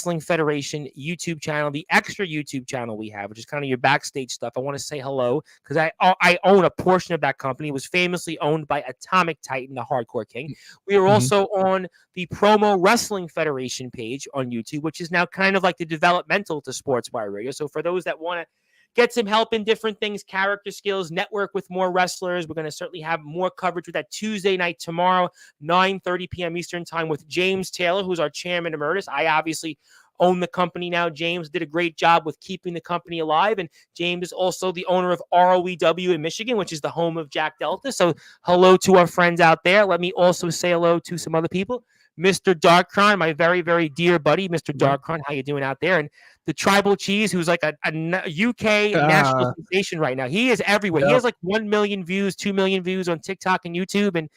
Wrestling Federation YouTube channel, the extra YouTube channel we have, which is kind of your backstage stuff. I want to say hello because I own a portion of that company. It was famously owned by Atomic Titan, the Hardcore King. We are also on the Promo Wrestling Federation page on YouTube, which is now kind of like the developmental to Sportswire Radio. So for those that want to get some help in different things, character skills, network with more wrestlers. We're going to certainly have more coverage with that Tuesday night tomorrow, 9:30 p.m. Eastern time with James Taylor, who's our chairman emeritus. I obviously own the company now. James did a great job with keeping the company alive. And James is also the owner of ROEW in Michigan, which is the home of Jack Delta. So hello to our friends out there. Let me also say hello to some other people. Mr. Darkron, my very, very dear buddy, Mr. Darkron. How you doing out there? And the Tribal Cheese, who's like a UK national sensation right now. He is everywhere. Yep. He has like 1 million views, 2 million views on TikTok and YouTube. And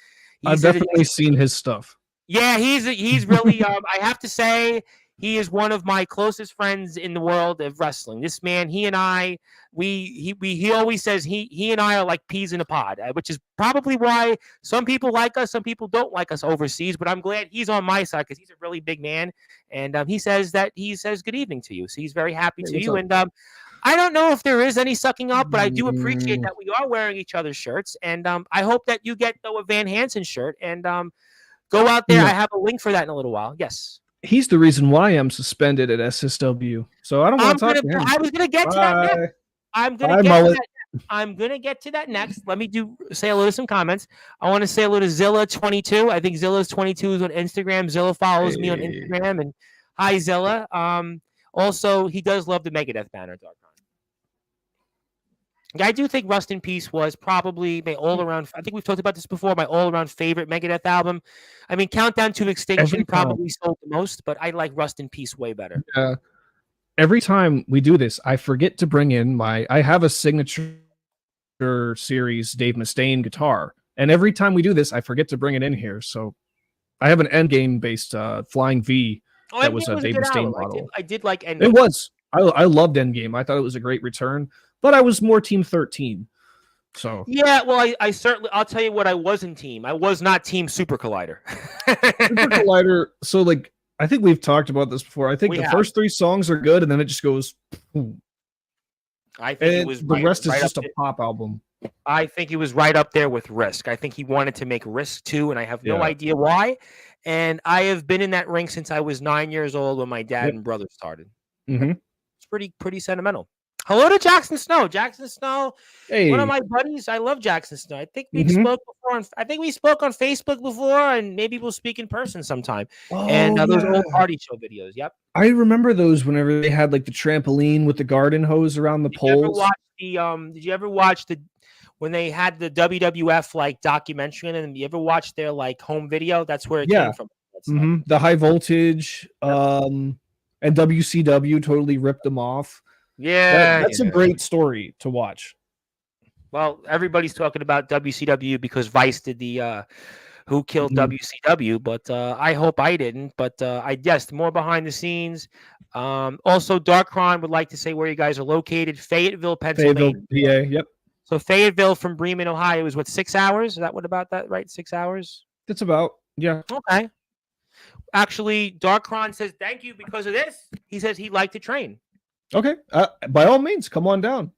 I've definitely seen his stuff. Yeah, he's really, I have to say, he is one of my closest friends in the world of wrestling. This man, he and I, he always says he and I are like peas in a pod, which is probably why some people like us, some people don't like us overseas. But I'm glad he's on my side because he's a really big man, and he says good evening to you. So he's very happy to you. And I don't know if there is any sucking up, but I do appreciate that we are wearing each other's shirts, and I hope that you get a Van Hanson shirt and go out there. Yeah. I have a link for that in a little while. Yes. He's the reason why I'm suspended at SSW. So I don't want to talk to him. I was going to get to that next. I'm going to get to that next. Let me say hello to some comments. I want to say hello to Zilla22. I think Zilla's22 is on Instagram. Zilla follows me on Instagram. And hi, Zilla. Also, he does love the Megadeth banner, Dark. I do think Rust in Peace was probably my all-around, I think we've talked about this before, my all-around favorite Megadeth album. I mean, Countdown to Extinction probably sold the most, but I like Rust in Peace way better. Every time we do this, I forget to bring in I have a signature series Dave Mustaine guitar, and every time we do this, I forget to bring it in here. So I have an Endgame-based Flying V that was a Dave Mustaine model. I did like Endgame. It was. I loved Endgame. I thought it was a great return. But I was more Team 13. So yeah, well, I'll tell you what I was in team. I was not Team Super Collider. Super Collider. So like, I think we've talked about this before. I think the first 3 songs are good, and then it just goes. I think it was the rest is just a pop album. I think he was right up there with Risk. I think he wanted to make Risk 2, and I have no idea why. And I have been in that ring since I was 9 years old when my dad and brother started. Mm-hmm. It's pretty sentimental. Hello to Jackson Snow. Jackson Snow, one of my buddies. I love Jackson Snow. I think we spoke before. I think we spoke on Facebook before, and maybe we'll speak in person sometime. Those old party show videos. Yep. I remember those whenever they had like the trampoline with the garden hose around the poles. Did you ever watch when they had the WWF like documentary, and you ever watch their like home video? That's where it came from. The High Voltage, and WCW totally ripped them off. Yeah, that's a great story to watch. Well, everybody's talking about WCW because Vice did the Who Killed WCW, but I hope I didn't. But I guess more behind the scenes. Also, Darkron would like to say where you guys are located: Fayetteville, Pennsylvania. Fayetteville, PA. Yep. So Fayetteville from Bremen, Ohio, is what, 6 hours? Is that what about that? Right, 6 hours. That's about Okay. Actually, Darkron says thank you because of this. He says he'd like to train. Okay, by all means, come on down.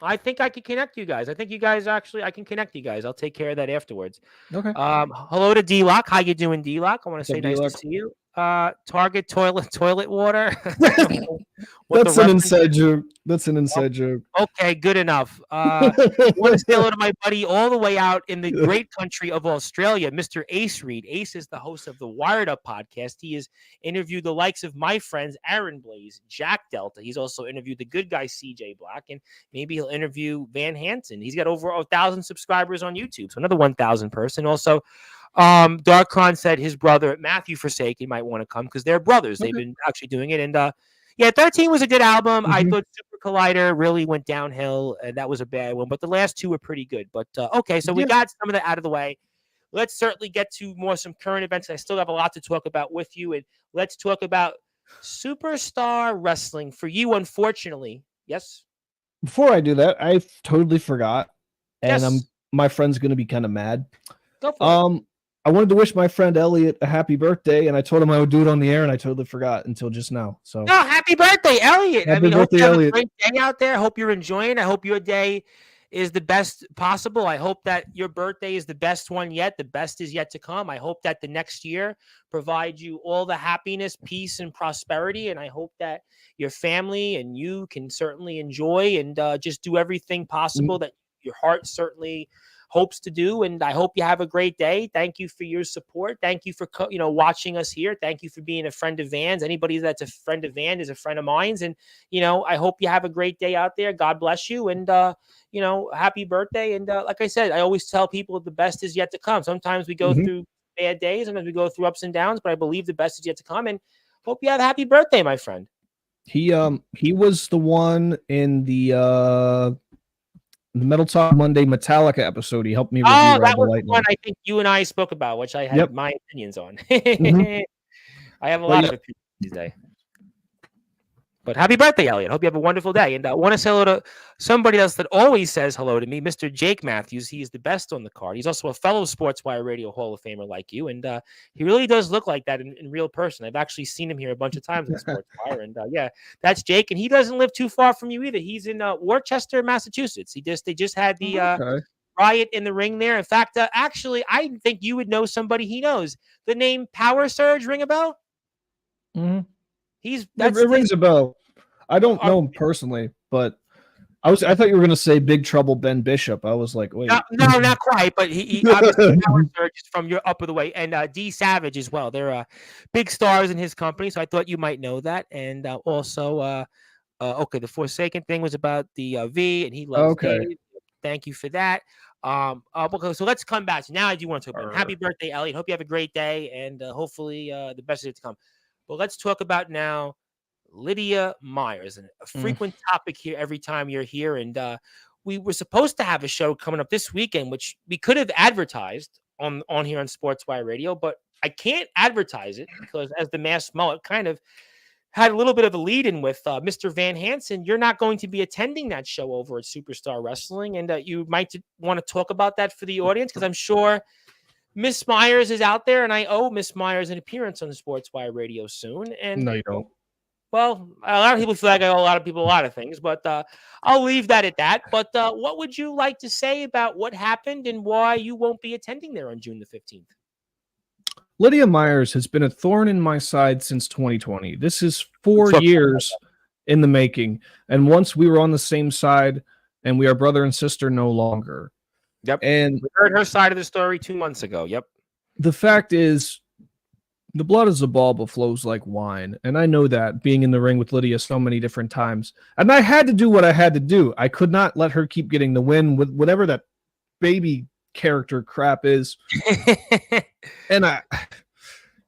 I think I can connect you guys. I think you guys I can connect you guys. I'll take care of that afterwards. Okay. Hello to D-Lock. How you doing, D-Lock? I want to say nice to see you. Target toilet water. That's an inside joke. Joke. Okay, good enough. I want to say hello to my buddy all the way out in the great country of Australia, Mr. Ace Reed. Ace is the host of the Wired Up podcast. He has interviewed the likes of my friends Aaron Blaze, Jack Delta. He's also interviewed the good guy CJ Black, and maybe he'll interview Van Hanson. He's got over 1,000 subscribers on YouTube, so another 1,000 person. Also, Darkron said his brother Matthew Forsaken might want to come because they're brothers. They've been actually doing it. And 13 was a good album. I thought Super Collider really went downhill, and that was a bad one. But the last 2 were pretty good. But okay, so we got some of that out of the way. Let's certainly get to some current events. I still have a lot to talk about with you, and let's talk about Superstar Wrestling for you. Unfortunately, yes. Before I do that, I totally forgot, and my friend's going to be kind of mad. Go for it. I wanted to wish my friend Elliot a happy birthday, and I told him I would do it on the air, and I totally forgot until just now. So, no, happy birthday, Elliot. happy I hope birthday, you have Elliot. a great day out there. I hope you're enjoying. I hope your day is the best possible. I hope that your birthday is the best one yet. The best is yet to come. I hope that the next year provides you all the happiness, peace, and prosperity. And I hope that your family and you can certainly enjoy and just do everything possible that your heart certainly hopes to do. And I hope you have a great day. Thank you for your support. Thank you for watching us here. Thank you for being a friend of Van's. Anybody that's a friend of Van is a friend of mine's. And I hope you have a great day out there. God bless you. And happy birthday. And like I said, I always tell people the best is yet to come. Sometimes we go through bad days, sometimes we go through ups and downs, but I believe the best is yet to come. And hope you have a happy birthday, my friend. He was the one in the Metal Talk Monday Metallica episode. He helped me review. Oh, that was the one I think you and I spoke about, which I had my opinions on. I have a lot of opinions today. But happy birthday, Elliot. Hope you have a wonderful day. And I want to say hello to somebody else that always says hello to me, Mr. Jake Matthews. He is the best on the card. He's also a fellow Sportswire Radio Hall of Famer like you. And he really does look like that in real person. I've actually seen him here a bunch of times in Sportswire. And yeah, that's Jake. And he doesn't live too far from you either. He's in Worcester, Massachusetts. They just had the riot in the ring there. In fact, actually, I think you would know somebody he knows. The name Power Surge ring a bell? Mm-hmm. It rings a bell. I don't know him personally, but I thought you were going to say Big Trouble Ben Bishop. I was like, wait. No, not quite, but he obviously Power Surge is from your up of the way, and D Savage as well. They're big stars in his company, so I thought you might know that. And also, the Forsaken thing was about the V, and he loves Dave. Thank you for that. Okay, so let's come back. So now I do want to talk about happy birthday, Elliot. Hope you have a great day, and hopefully the best is yet to come. But let's talk about now Lydia Myers, and a frequent topic here every time you're here. And we were supposed to have a show coming up this weekend, which we could have advertised on here on Sportswire Radio, but I can't advertise it because as the Masked Mullet kind of had a little bit of a lead in with Mr. Van Hanson, you're not going to be attending that show over at Superstar Wrestling. And you might want to talk about that for the audience, because I'm sure Miss Myers is out there, and I owe Miss Myers an appearance on the Sportswire Radio soon. And no, you don't. Well, a lot of people feel like I owe a lot of people a lot of things, but I'll leave that at that. But what would you like to say about what happened and why you won't be attending there on June the 15th? Lydia Myers has been a thorn in my side since 2020. This is 4 years in the making. And once we were on the same side, and we are brother and sister no longer. Yep. And we heard her side of the story 2 months ago. Yep. The fact is, the blood is a ball but flows like wine. And I know that, being in the ring with Lydia so many different times. And I had to do what I had to do. I could not let her keep getting the win with whatever that baby character crap is. And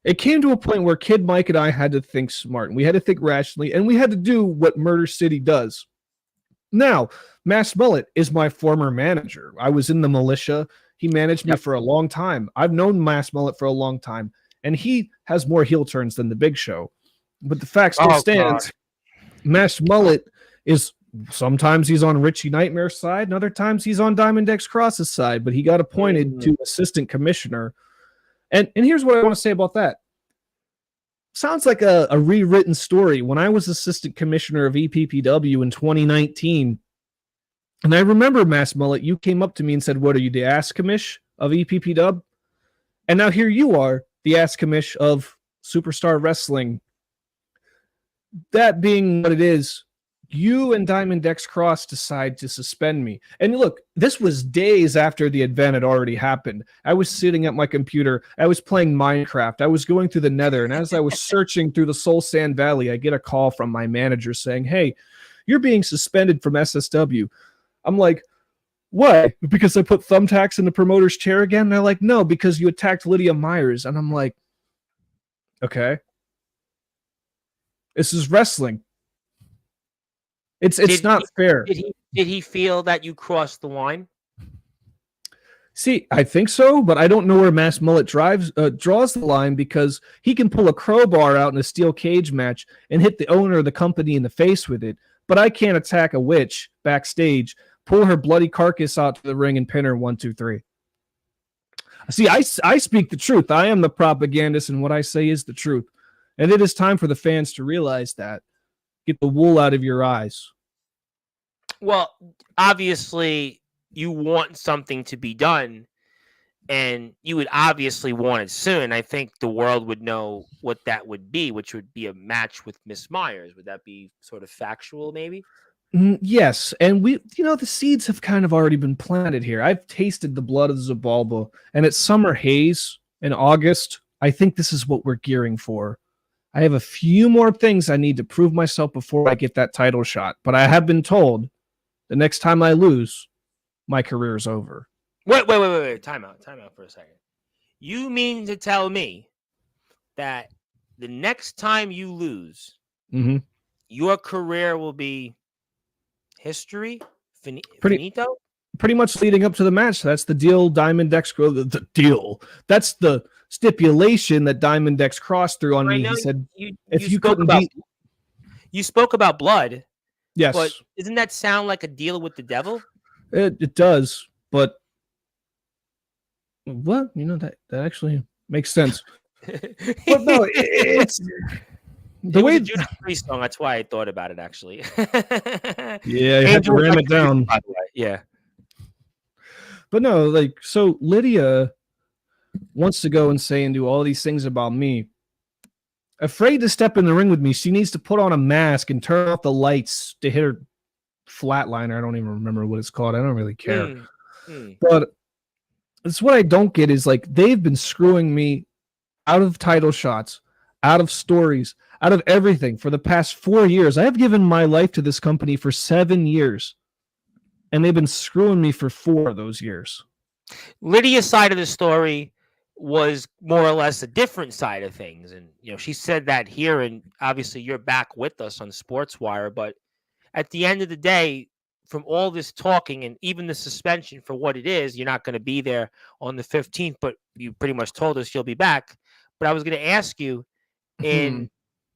it came to a point where Kid Mike and I had to think smart, and we had to think rationally, and we had to do what Murder City does. Now, Masked Mullet is my former manager. I was in the militia. He managed me for a long time. I've known Masked Mullet for a long time, and he has more heel turns than the Big Show. But the fact still stands, Masked Mullet is, sometimes he's on Richie Nightmare's side, and other times he's on Diamond X Cross's side, but he got appointed to assistant commissioner. And here's what I want to say about that. Sounds like a rewritten story. When I was assistant commissioner of EPPW in 2019, and I remember, Masked Mullet, you came up to me and said, what are you, the ass commish of EPPW? And now here you are, the ass commish of Superstar Wrestling. That being what it is, you and Diamond X Cross decide to suspend me. And look, this was days after the event had already happened. I was sitting at my computer. I was playing Minecraft. I was going through the Nether. And as I was searching through the Soul Sand Valley, I get a call from my manager saying, hey, you're being suspended from SSW. I'm like, what? Because I put thumbtacks in the promoter's chair again? And they're like, no, because you attacked Lydia Myers. And I'm like, okay. This is wrestling. It's not fair. Did he feel that you crossed the line? See, I think so, but I don't know where Masked Mullet draws the line, because he can pull a crowbar out in a steel cage match and hit the owner of the company in the face with it, but I can't attack a witch backstage, pull her bloody carcass out to the ring, and pin her 1, 2, 3. See, I speak the truth. I am the propagandist, and what I say is the truth. And it is time for the fans to realize that. Get the wool out of your eyes. Well, obviously, you want something to be done, and you would obviously want it soon. I think the world would know what that would be, which would be a match with Miss Myers. Would that be sort of factual, maybe? Yes, and the seeds have kind of already been planted here. I've tasted the blood of Zabalba, and at Summer Haze in August, I think this is what we're gearing for. I have a few more things I need to prove myself before I get that title shot, but I have been told the next time I lose, my career is over. Wait. Time out for a second. You mean to tell me that the next time you lose, your career will be history? Finito? Pretty much leading up to the match. That's the deal Diamond X the deal. That's the stipulation that Diamond X crossed through on me. He said, if you couldn't beat... You spoke about blood. Yes. But doesn't that sound like a deal with the devil? It does, but what? That actually makes sense. But no, it's the way the Judas Priest song. That's why I thought about it, actually. Yeah, you had to ram it down. By the way. Yeah. But no, so Lydia wants to go and say and do all these things about me. Afraid to step in the ring with me. She needs to put on a mask and turn off the lights to hit her flatliner. I don't even remember what it's called. I don't really care. But it's what I don't get is they've been screwing me out of title shots, out of stories, out of everything for the past 4 years. I have given my life to this company for 7 years, and they've been screwing me for 4 of those years. Lydia's side of the story was more or less a different side of things. And, she said that here, and obviously you're back with us on Sportswire. But at the end of the day, from all this talking and even the suspension for what it is, you're not going to be there on the 15th, but you pretty much told us you'll be back. But I was going to ask you, in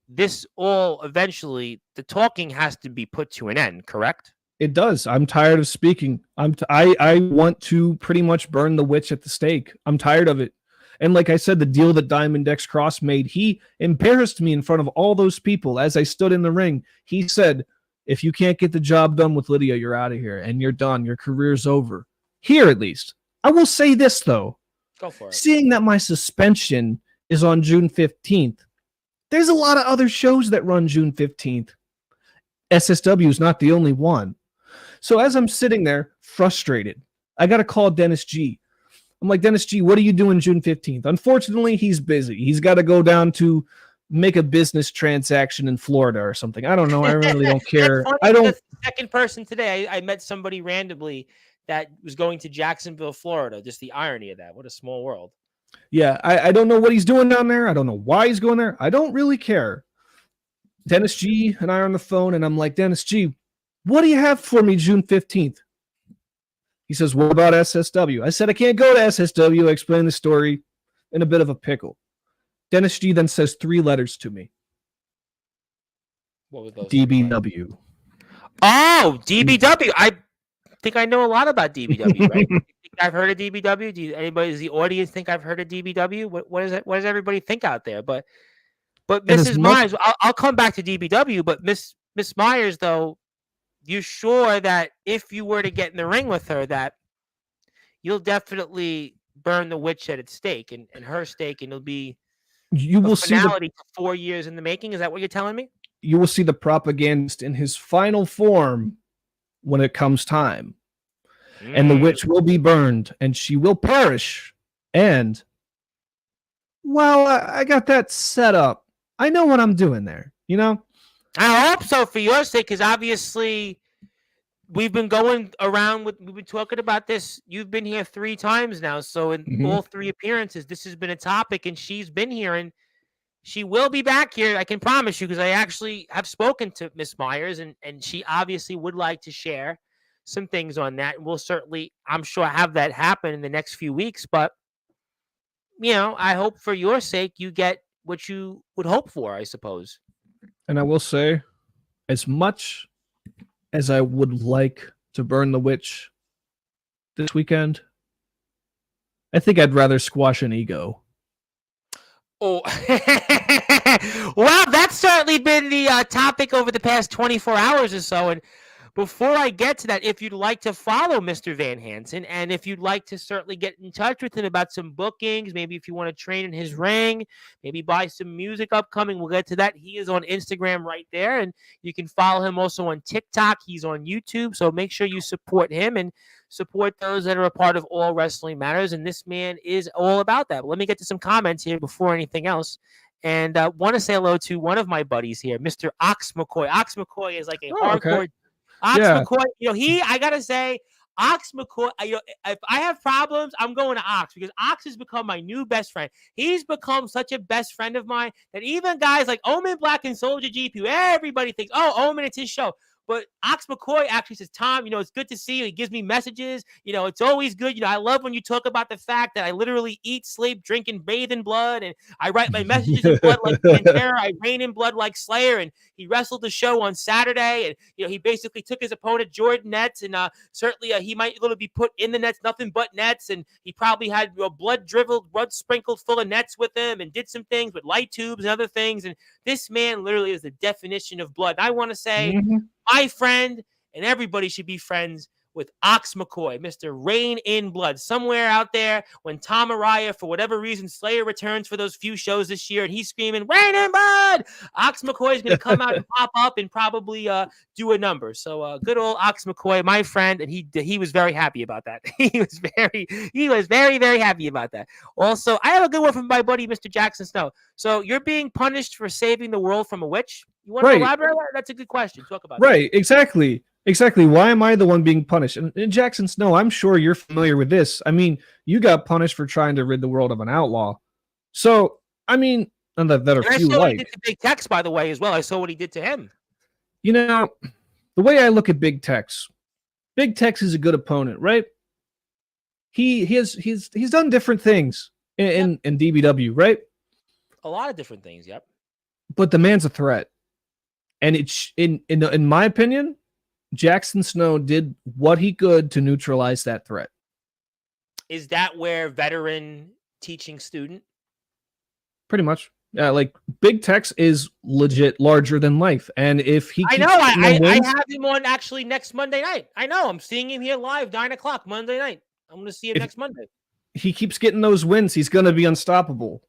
this all eventually, the talking has to be put to an end, correct? It does. I'm tired of speaking. I want to pretty much burn the witch at the stake. I'm tired of it. And like I said, the deal that Diamond X Cross made, he embarrassed me in front of all those people as I stood in the ring. He said, if you can't get the job done with Lydia, you're out of here and you're done. Your career's over. Here, at least. I will say this, though. Go for it. Seeing that my suspension is on June 15th, there's a lot of other shows that run June 15th. SSW is not the only one. So as I'm sitting there, frustrated, I got to call Dennis G. I'm like, Dennis G, what are you doing June 15th? Unfortunately, he's busy. He's got to go down to make a business transaction in Florida or something. I don't know. I really don't care. I don't. The second person today, I met somebody randomly that was going to Jacksonville, Florida. Just the irony of that. What a small world. Yeah, I don't know what he's doing down there. I don't know why he's going there. I don't really care. Dennis G and I are on the phone, and I'm like, Dennis G, what do you have for me June 15th? He says, what about SSW? I said, I can't go to SSW. I explained the story in a bit of a pickle. Dennis G then says 3 letters to me. What were those? DBW. Oh, DBW. I think I know a lot about DBW, right? I've heard of DBW. Does the audience think I've heard of DBW? What is it? What does everybody think out there? But Mrs. Myers, I'll come back to DBW, but Miss Myers, though, you sure that if you were to get in the ring with her, that you'll definitely burn the witch at its stake and her stake, and it'll be finality for 4 years in the making? Is that what you're telling me? You will see the propagandist in his final form when it comes time. And the witch will be burned, and she will perish. And, well, I got that set up. I know what I'm doing there, I hope so for your sake, because obviously we've been going around we've been talking about this. You've been here 3 times now. So in all 3 appearances, this has been a topic, and she's been here, and she will be back here. I can promise you, because I actually have spoken to Miss Myers, and she obviously would like to share some things on that. We'll certainly, I'm sure, have that happen in the next few weeks. But, I hope for your sake you get what you would hope for, I suppose. And I will say, as much as I would like to burn the witch this weekend, I think I'd rather squash an ego. Oh, well, that's certainly been the topic over the past 24 hours or so. And before I get to that, if you'd like to follow Mr. Van Hanson, and if you'd like to certainly get in touch with him about some bookings, maybe if you want to train in his ring, maybe buy some music upcoming, we'll get to that. He is on Instagram right there, and you can follow him also on TikTok. He's on YouTube, so make sure you support him and support those that are a part of All Wrestling Matters. And this man is all about that. But let me get to some comments here before anything else. And want to say hello to one of my buddies here, Mr. Ox McCoy. Ox McCoy is like a hardcore. Okay. Ox McCoy, I gotta say, Ox McCoy, if I have problems, I'm going to Ox because Ox has become my new best friend. He's become such a best friend of mine that even guys like Omen Black and Soldier GP, everybody thinks, oh, Omen, it's his show. But Ox McCoy actually says, Tom, it's good to see you. He gives me messages. It's always good. I love when you talk about the fact that I literally eat, sleep, drink, and bathe in blood. And I write my messages in blood like Pantera. I reign in blood like Slayer. And he wrestled the show on Saturday. And, he basically took his opponent, Jordan Nets. And certainly he might be put in the nets, nothing but nets. And he probably had blood sprinkled full of nets with him and did some things with light tubes and other things. And this man literally is the definition of blood. And I want to say, my friend, and everybody should be friends with Ox McCoy, Mr. Rain in Blood. Somewhere out there, when Tom Araya, for whatever reason, Slayer returns for those few shows this year, and he's screaming, Rain in Blood! Ox McCoy is going to come out and pop up and probably do a number. So good old Ox McCoy, my friend, and he was very happy about that. He was very, very happy about that. Also, I have a good one from my buddy, Mr. Jackson Snow. So you're being punished for saving the world from a witch? You want to elaborate? That's a good question. Talk about that. Right, exactly. Why am I the one being punished? And Jackson Snow, I'm sure you're familiar with this. I mean, you got punished for trying to rid the world of an outlaw. So, I mean, and that are few like. I saw what he like. did to Big Tex, by the way, as well. I saw what he did to him. The way I look at Big Tex is a good opponent, right? He's done different things in DBW, right? A lot of different things, yep. But the man's a threat. And it's in my opinion, Jackson Snow did what he could to neutralize that threat. Is that where veteran teaching student? Pretty much. Like Big Tex is legit larger than life. And if he I have him on actually next Monday night. I know. I'm seeing him here live 9:00 Monday night. I'm going to see him next Monday. He keeps getting those wins. He's going to be unstoppable.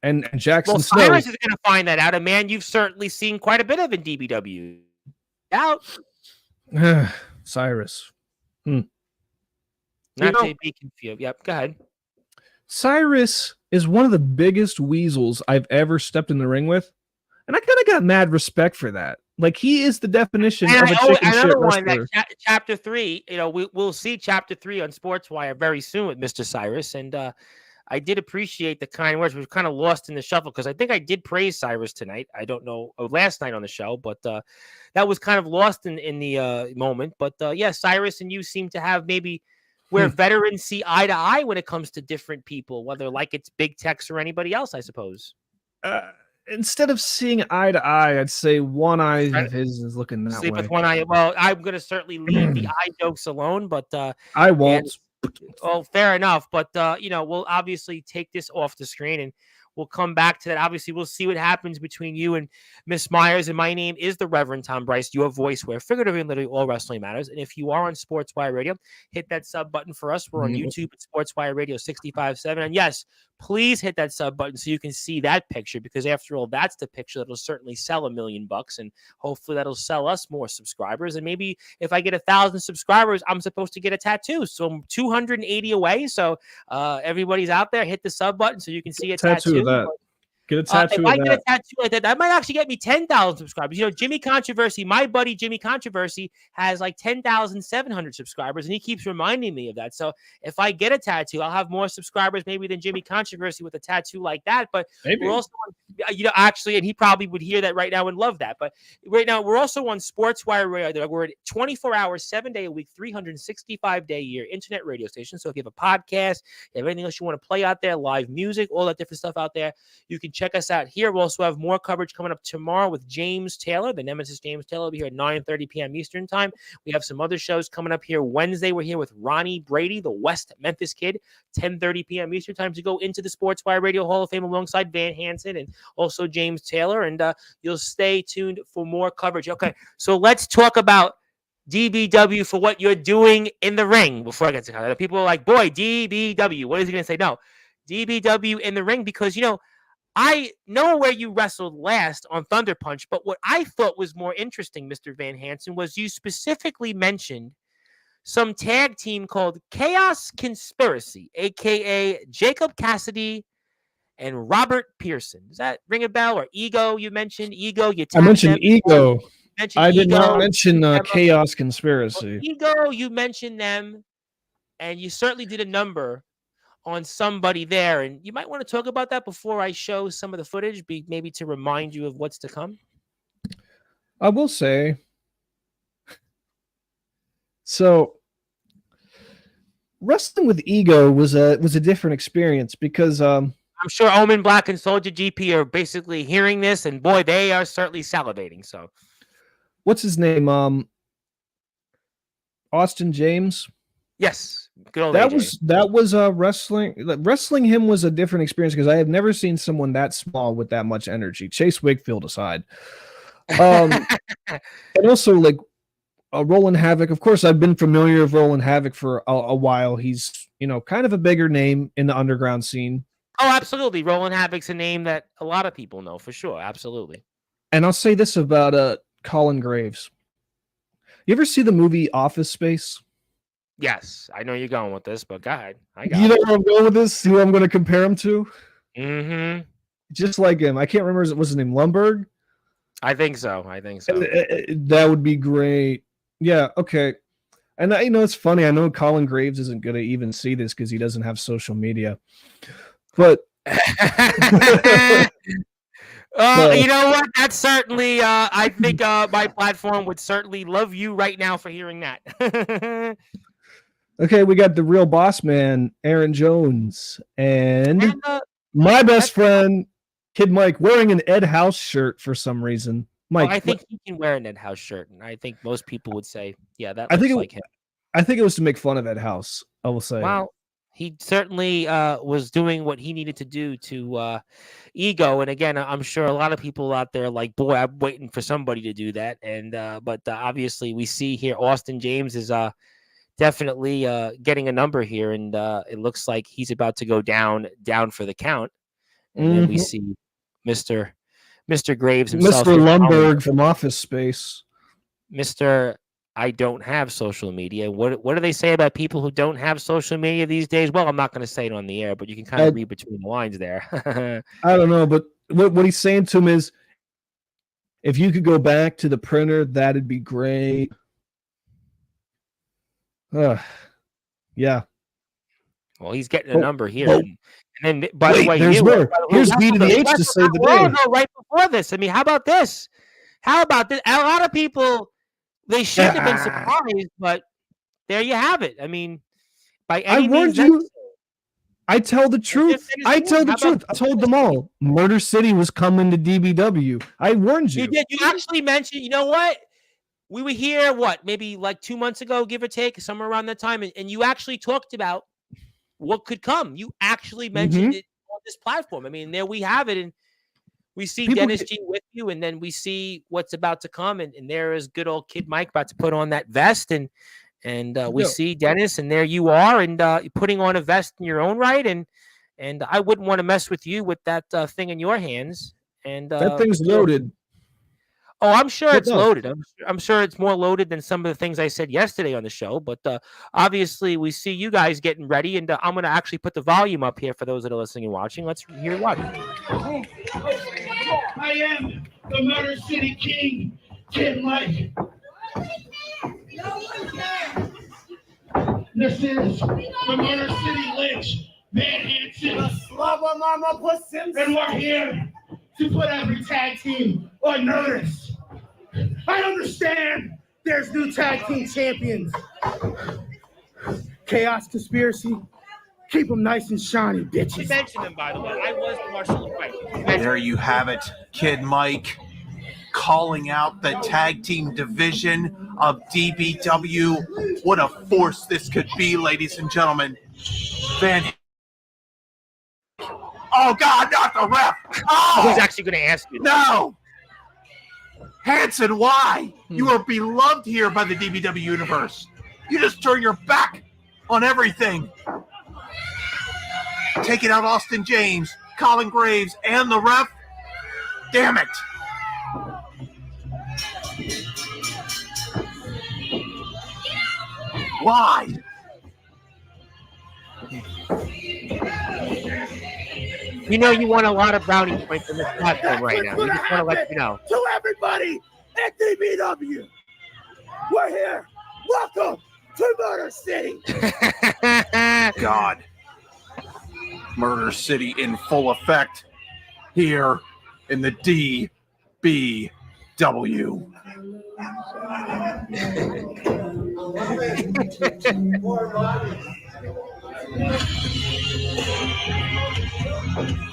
And Jackson Snow. Cyrus is going to find that out. A man you've certainly seen quite a bit of in DBW. Out. Cyrus. Not to be confused. Yep, go ahead. Cyrus is one of the biggest weasels I've ever stepped in the ring with. And I kind of got mad respect for that. Like, he is the definition of a chicken shit wrestler. Chapter 3, we'll see Chapter 3 on Sportswire very soon with Mr. Cyrus. And I did appreciate the kind words. We were kind of lost in the shuffle because I think I did praise Cyrus tonight. I don't know, last night on the show, but that was kind of lost in the moment. But Cyrus and you seem to have maybe where veterans see eye to eye when it comes to different people, whether like it's Big Tex or anybody else, I suppose. Instead of seeing eye to eye, I'd say one eye of his is looking that Sleep way. With one eye. Well, I'm going to certainly leave the eye jokes alone, but I won't. Oh, fair enough. But, we'll obviously take this off the screen and we'll come back to that. Obviously, we'll see what happens between you and Miss Myers. And my name is the Reverend Tom Bryce, your voice where figuratively and literally all wrestling matters. And if you are on Sportswire Radio, hit that sub button for us. We're on YouTube at Sportswire Radio 65.7. And yes, please hit that sub button so you can see that picture, because after all, that's the picture that'll certainly sell $1 million, and hopefully that'll sell us more subscribers. And maybe if I get 1,000 subscribers, I'm supposed to get a tattoo. So I'm 280 away. So everybody's out there, hit the sub button so you can see a tattoo. Of that. Get a tattoo. If I get a tattoo like that might actually get me 10,000 subscribers. Jimmy Controversy, my buddy Jimmy Controversy, has like 10,700 subscribers, and he keeps reminding me of that. So if I get a tattoo, I'll have more subscribers maybe than Jimmy Controversy with a tattoo like that. But maybe. We're also, actually, and he probably would hear that right now and love that. But right now, we're also on Sportswire Radio. We're at 24 hours, 7 day a week, 365-day a year internet radio station. So if you have a podcast, you have anything else you want to play out there, live music, all that different stuff out there, you can check us out here. We'll also have more coverage coming up tomorrow with James Taylor, the Nemesis James Taylor, will be here at 9:30 p.m. Eastern time. We have some other shows coming up here Wednesday. We're here with Ronnie Brady, the West Memphis kid, 10:30 p.m. Eastern time to go into the Sportswire Radio Hall of Fame alongside Van Hanson and also James Taylor. And you'll stay tuned for more coverage. Okay, so let's talk about DBW for what you're doing in the ring. Before I get to that, people are like, boy, DBW, what is he going to say? No, DBW in the ring, because, I know where you wrestled last on Thunder Punch, but what I thought was more interesting, Mr. Van Hansen, was you specifically mentioned some tag team called Chaos Conspiracy, a.k.a. Jacob Cassidy and Robert Pearson. Does that ring a bell? Or Ego, you mentioned? Ego, I mentioned Ego. I did not mention Chaos Well, Conspiracy. Ego, you mentioned them, and you certainly did a number on somebody there. And you might want to talk about that before I show some of the footage, maybe to remind you of what's to come. I will say, so wrestling with Ego was a different experience because I'm sure Omen Black and Soldier GP are basically hearing this, and boy, they are certainly salivating. So, what's his name? Austin James. Yes, good old that AJ. was wrestling him was a different experience because I have never seen someone that small with that much energy. Chase Wakefield aside, and also like Roland Havoc. Of course, I've been familiar with Roland Havoc for a while. He's kind of a bigger name in the underground scene. Oh, absolutely. Roland Havoc's a name that a lot of people know for sure. Absolutely. And I'll say this about Colin Graves. You ever see the movie Office Space? Yes, I know you're going with this, but go ahead. You know where I'm going with this? Who I'm going to compare him to? Mm-hmm. Just like him. I can't remember. What's his name? Lumberg? I think so. That would be great. Yeah, okay. And it's funny. I know Colin Graves isn't going to even see this because he doesn't have social media. But you know what? That's certainly, I think my platform would certainly love you right now for hearing that. Okay, we got the real boss man, Aaron Jones, and my best friend, Kid Mike, wearing an Ed House shirt for some reason. Mike, I think he can wear an Ed House shirt, and I think most people would say, yeah, that looks like him. I think it was to make fun of Ed House, I will say. Well, he certainly was doing what he needed to do to Ego. And again, I'm sure a lot of people out there are like, boy, I'm waiting for somebody to do that. And but obviously we see here Austin James is definitely getting a number here, and it looks like he's about to go down for the count. And then we see Mr. Graves himself, Mr. Lumberg from Office Space, Mr. I don't have social media. What do they say about people who don't have social media these days? Well, I'm not going to say it on the air, but you can kind of read between the lines there. I don't know, but what he's saying to him is, if you could go back to the printer, that'd be great. Yeah. Well, he's getting a number here. And then, by the way, here's B to the H to save the day. No, right before this. I mean, how about this? A lot of people, they shouldn't have been surprised, but there you have it. I mean, by any means, I tell the truth. I tell the truth. I told them all. Murder City was coming to DBW. I warned you. You did. You actually mentioned, you know what? We were here, maybe like 2 months ago, give or take, somewhere around that time. And you actually talked about what could come. You actually mentioned it on this platform. I mean, there we have it. And we see Dennis G with you, and then we see what's about to come. And there is good old Kid Mike about to put on that vest. And we see Dennis, and there you are, and putting on a vest in your own right. And I wouldn't want to mess with you with that thing in your hands. And that thing's loaded. Oh, I'm sure it's loaded. I'm sure it's more loaded than some of the things I said yesterday on the show. But obviously, we see you guys getting ready, and I'm going to actually put the volume up here for those that are listening and watching. Let's hear what. I am the Murder City King, Kid Mike. This is the Murder City Lynch, Van Hanson. And we're here to put every tag team on notice. I understand there's new tag team champions. Chaos Conspiracy Keep them nice and shiny, You bitches. mentioned them, by the way. I was partially right. There you have it, Kid Mike, calling out the tag team division of DBW. What a force this could be, ladies and gentlemen. Oh, God, not the ref. I was Oh, actually going to ask you. no. Hanson, why? You are beloved here by the DBW universe. You just turn your back on everything. Taking out Austin James, Colin Graves, and the ref. Damn it. Why? You know you want a lot of brownie points on this platform right now. We What's just gonna want to let you know. To everybody at DBW, we're here. Welcome to Murder City. God. Murder City in full effect here in the DBW.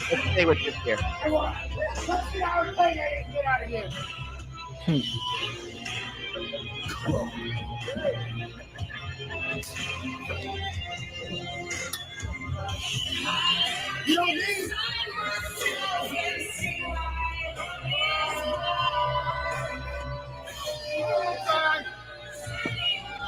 Let's stay with this here. Let's see how we're playing it and get out of here. You don't need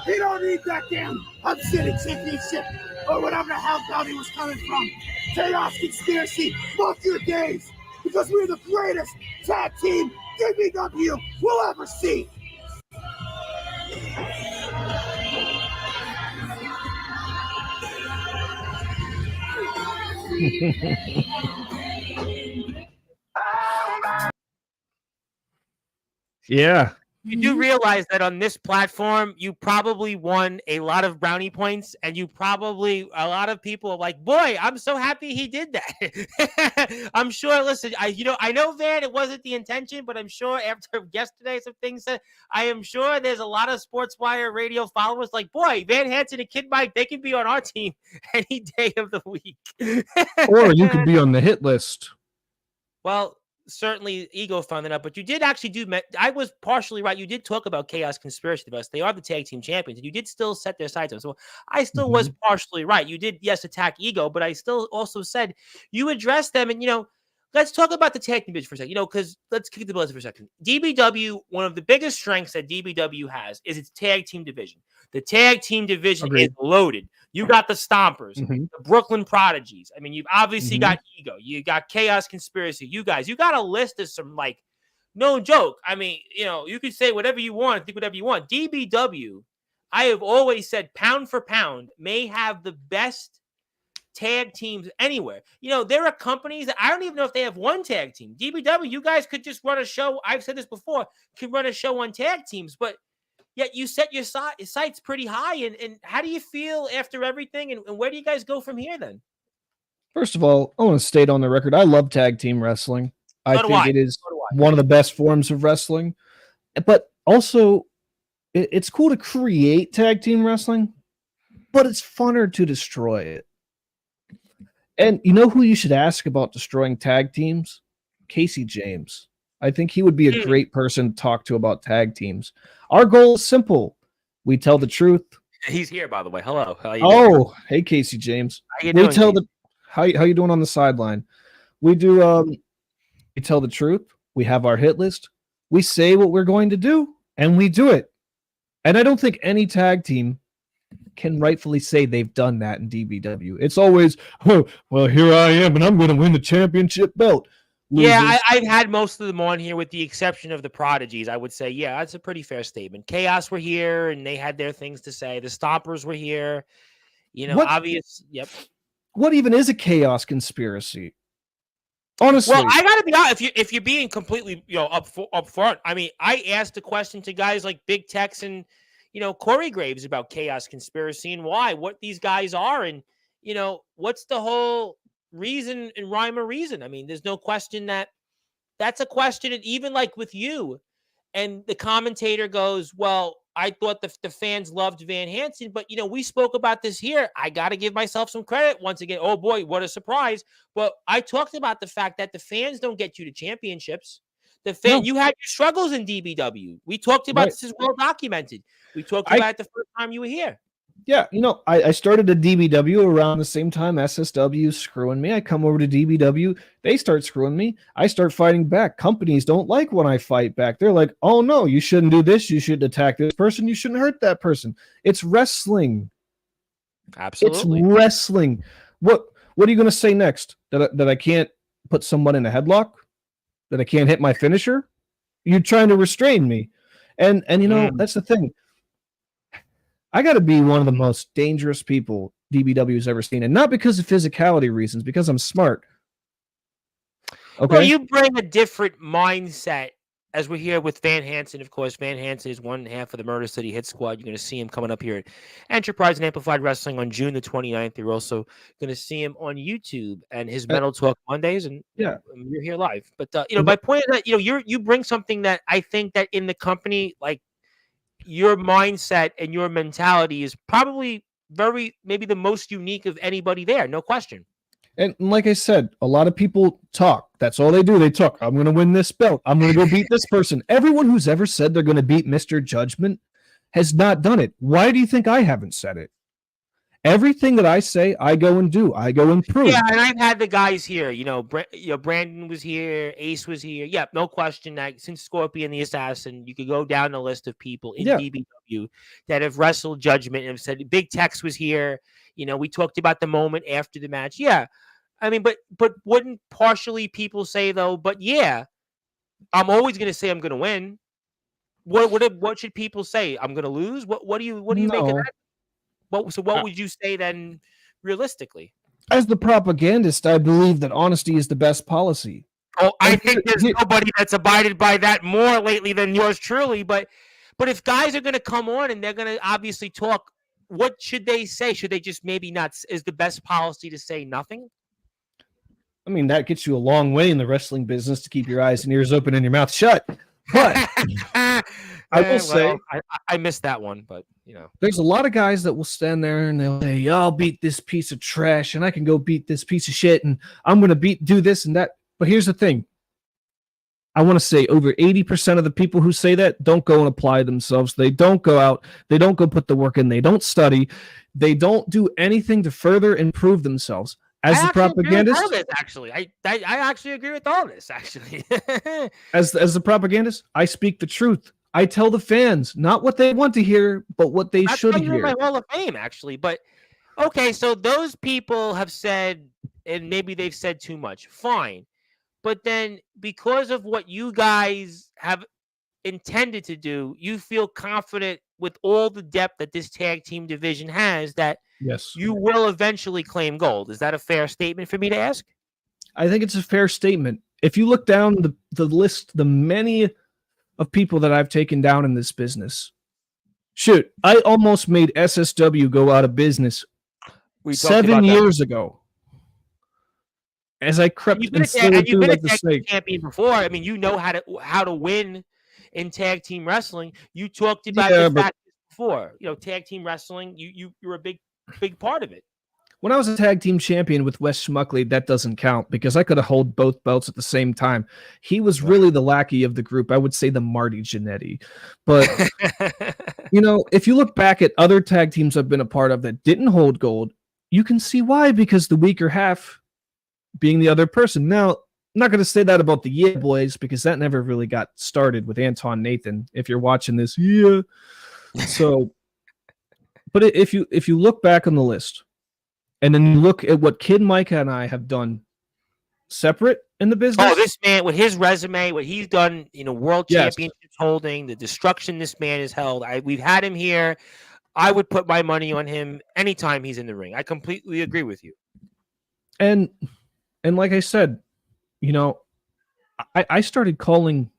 He don't need that damn Hub City Championship or whatever the hell Downey was coming from. Chaos Conspiracy, fuck your days, because we're the greatest tag team DBW will ever see. Yeah. You do realize that on this platform, you probably won a lot of brownie points, and a lot of people are like, boy, I'm so happy he did that. I'm sure, listen, I know, Van, it wasn't the intention, but I'm sure after yesterday, some things said, I am sure there's a lot of Sportswire radio followers like, boy, Van Hanson and Kid Mike, they can be on our team any day of the week. Or you could be on the hit list. Well, certainly ego funded up, but you did actually I was partially right. You did talk about Chaos Conspiracy to us. They are the tag team champions, and you did still set their sights on. So I still was partially right. You did, yes, attack ego, but I still also said you addressed them. And, let's talk about the tag team division for a second, because let's kick the bullets for a second. DBW, one of the biggest strengths that DBW has is its tag team division. The tag team division is loaded. You got the Stompers, the Brooklyn Prodigies. I mean, you've obviously got Ego. You got Chaos Conspiracy. You guys, you got a list of some, like, no joke. I mean, you could say whatever you want, think whatever you want. DBW, I have always said, pound for pound, may have the best tag teams anywhere. There are companies that I don't even know if they have one tag team. DBW, you guys could just run a show. I've said this before, could run a show on tag teams, but yet you set your sights pretty high. And how do you feel after everything? And where do you guys go from here then? First of all, I want to state on the record, I love tag team wrestling. I think it is one of the best forms of wrestling. But also, it's cool to create tag team wrestling, but it's funner to destroy it. And you know who you should ask about destroying tag teams? Casey James. I think he would be a great person to talk to about tag teams. Our goal is simple. We tell the truth. He's here, by the way. Hello. How you doing? Hey, Casey James. How you doing, how you doing on the sideline? We do we tell the truth. We have our hit list. We say what we're going to do, and we do it. And I don't think any tag team can rightfully say they've done that in DBW. It's always, oh, well, here I am, and I'm going to win the championship belt. Losers. Yeah, I've had most of them on here with the exception of the Prodigies. I would say, yeah, that's a pretty fair statement. Chaos were here, and they had their things to say. The Stompers were here. Obvious. Yep. What even is a Chaos Conspiracy? Honestly. Well, I got to be honest. If you're being completely, up front, I mean, I asked a question to guys like Big Tex and, Corey Graves about Chaos Conspiracy and why, what these guys are, and, what's the whole reason and rhyme or reason. I mean, there's no question that's a question. And even like with you, and the commentator goes, well, I thought the fans loved Van Hansen, but we spoke about this here. I got to give myself some credit once again. Oh boy, what a surprise! But I talked about the fact that the fans don't get you to championships. You had your struggles in DBW. We talked about this is well documented. We talked about it the first time you were here. Yeah, I started at DBW around the same time SSW screwing me. I come over to DBW, they start screwing me. I start fighting back. Companies don't like when I fight back. They're like, oh no, you shouldn't do this. You shouldn't attack this person. You shouldn't hurt that person. It's wrestling. Absolutely. It's wrestling. What are you going to say next? That I can't put someone in a headlock? That I can't hit my finisher? You're trying to restrain me. And that's the thing. I got to be one of the most dangerous people DBW's ever seen, and not because of physicality reasons, because I'm smart. Okay. Well, you bring a different mindset, as we're here with Van Hansen. Of course, Van Hansen is one half of the Murder City Hit Squad. You're going to see him coming up here at Enterprise and Amplified Wrestling on June the 29th. You're also going to see him on YouTube and his Metal Talk Mondays, and you're here live. But my point is that you bring something that I think that in the company, like, your mindset and your mentality is probably maybe the most unique of anybody there. No question. And like I said, a lot of people talk. That's all they do. They talk. I'm going to win this belt. I'm going to go beat this person. Everyone who's ever said they're going to beat Mr. Judgment has not done it. Why do you think I haven't said it? Everything that I say, I go and do. I go and prove. Yeah, and I've had the guys here. Brandon was here. Ace was here. Yeah, no question that since Scorpion the Assassin, you could go down the list of people in DBW that have wrestled Judgment and have said. Big Tex was here. We talked about the moment after the match. Yeah, I mean, but wouldn't partially people say though? But yeah, I'm always going to say I'm going to win. What should people say? I'm going to lose. What do you make of that? What would you say then, realistically? As the propagandist, I believe that honesty is the best policy. Oh, I think there's nobody that's abided by that more lately than yours truly. But if guys are going to come on and they're going to obviously talk, what should they say? Should they just maybe not? Is the best policy to say nothing? I mean, that gets you a long way in the wrestling business to keep your eyes and ears open and your mouth shut. But I will say, I missed that one, but there's a lot of guys that will stand there and they'll say, I'll beat this piece of trash and I can go beat this piece of shit and I'm going to do this and that. But here's the thing. I want to say over 80% of the people who say that don't go and apply themselves. They don't go out. They don't go put the work in. They don't study. They don't do anything to further improve themselves. As the propagandist, I actually agree with all this. Actually, as the propagandist, I speak the truth. I tell the fans not what they want to hear, but what they should hear. You're in my Hall of Fame, actually. But okay, so those people have said, and maybe they've said too much. Fine, but then because of what you guys have intended to do, you feel confident with all the depth that this tag team division has that. Yes. You will eventually claim gold. Is that a fair statement for me to ask? I think it's a fair statement. If you look down the list, the many of people that I've taken down in this business, shoot, I almost made SSW go out of business 7 years ago. As I crept and you've been a tag team champion before. I mean, you know how to win in tag team wrestling. You talked about the fact before. Tag team wrestling. You're a big part of it. When I was a tag team champion with Wes Schmuckley, that doesn't count because I could have held both belts at the same time. He was really the lackey of the group. I would say the Marty Jannetty. But, if you look back at other tag teams I've been a part of that didn't hold gold, you can see why, because the weaker half being the other person. Now, I'm not going to say that about the Yeah Boys because that never really got started with Anton Nathan. If you're watching this, yeah. So... But if you look back on the list, and then you look at what Kid Micah and I have done separate in the business. Oh, this man with his resume, what he's done, world championships holding, the destruction this man has held. We've had him here. I would put my money on him anytime he's in the ring. I completely agree with you. And like I said, I started calling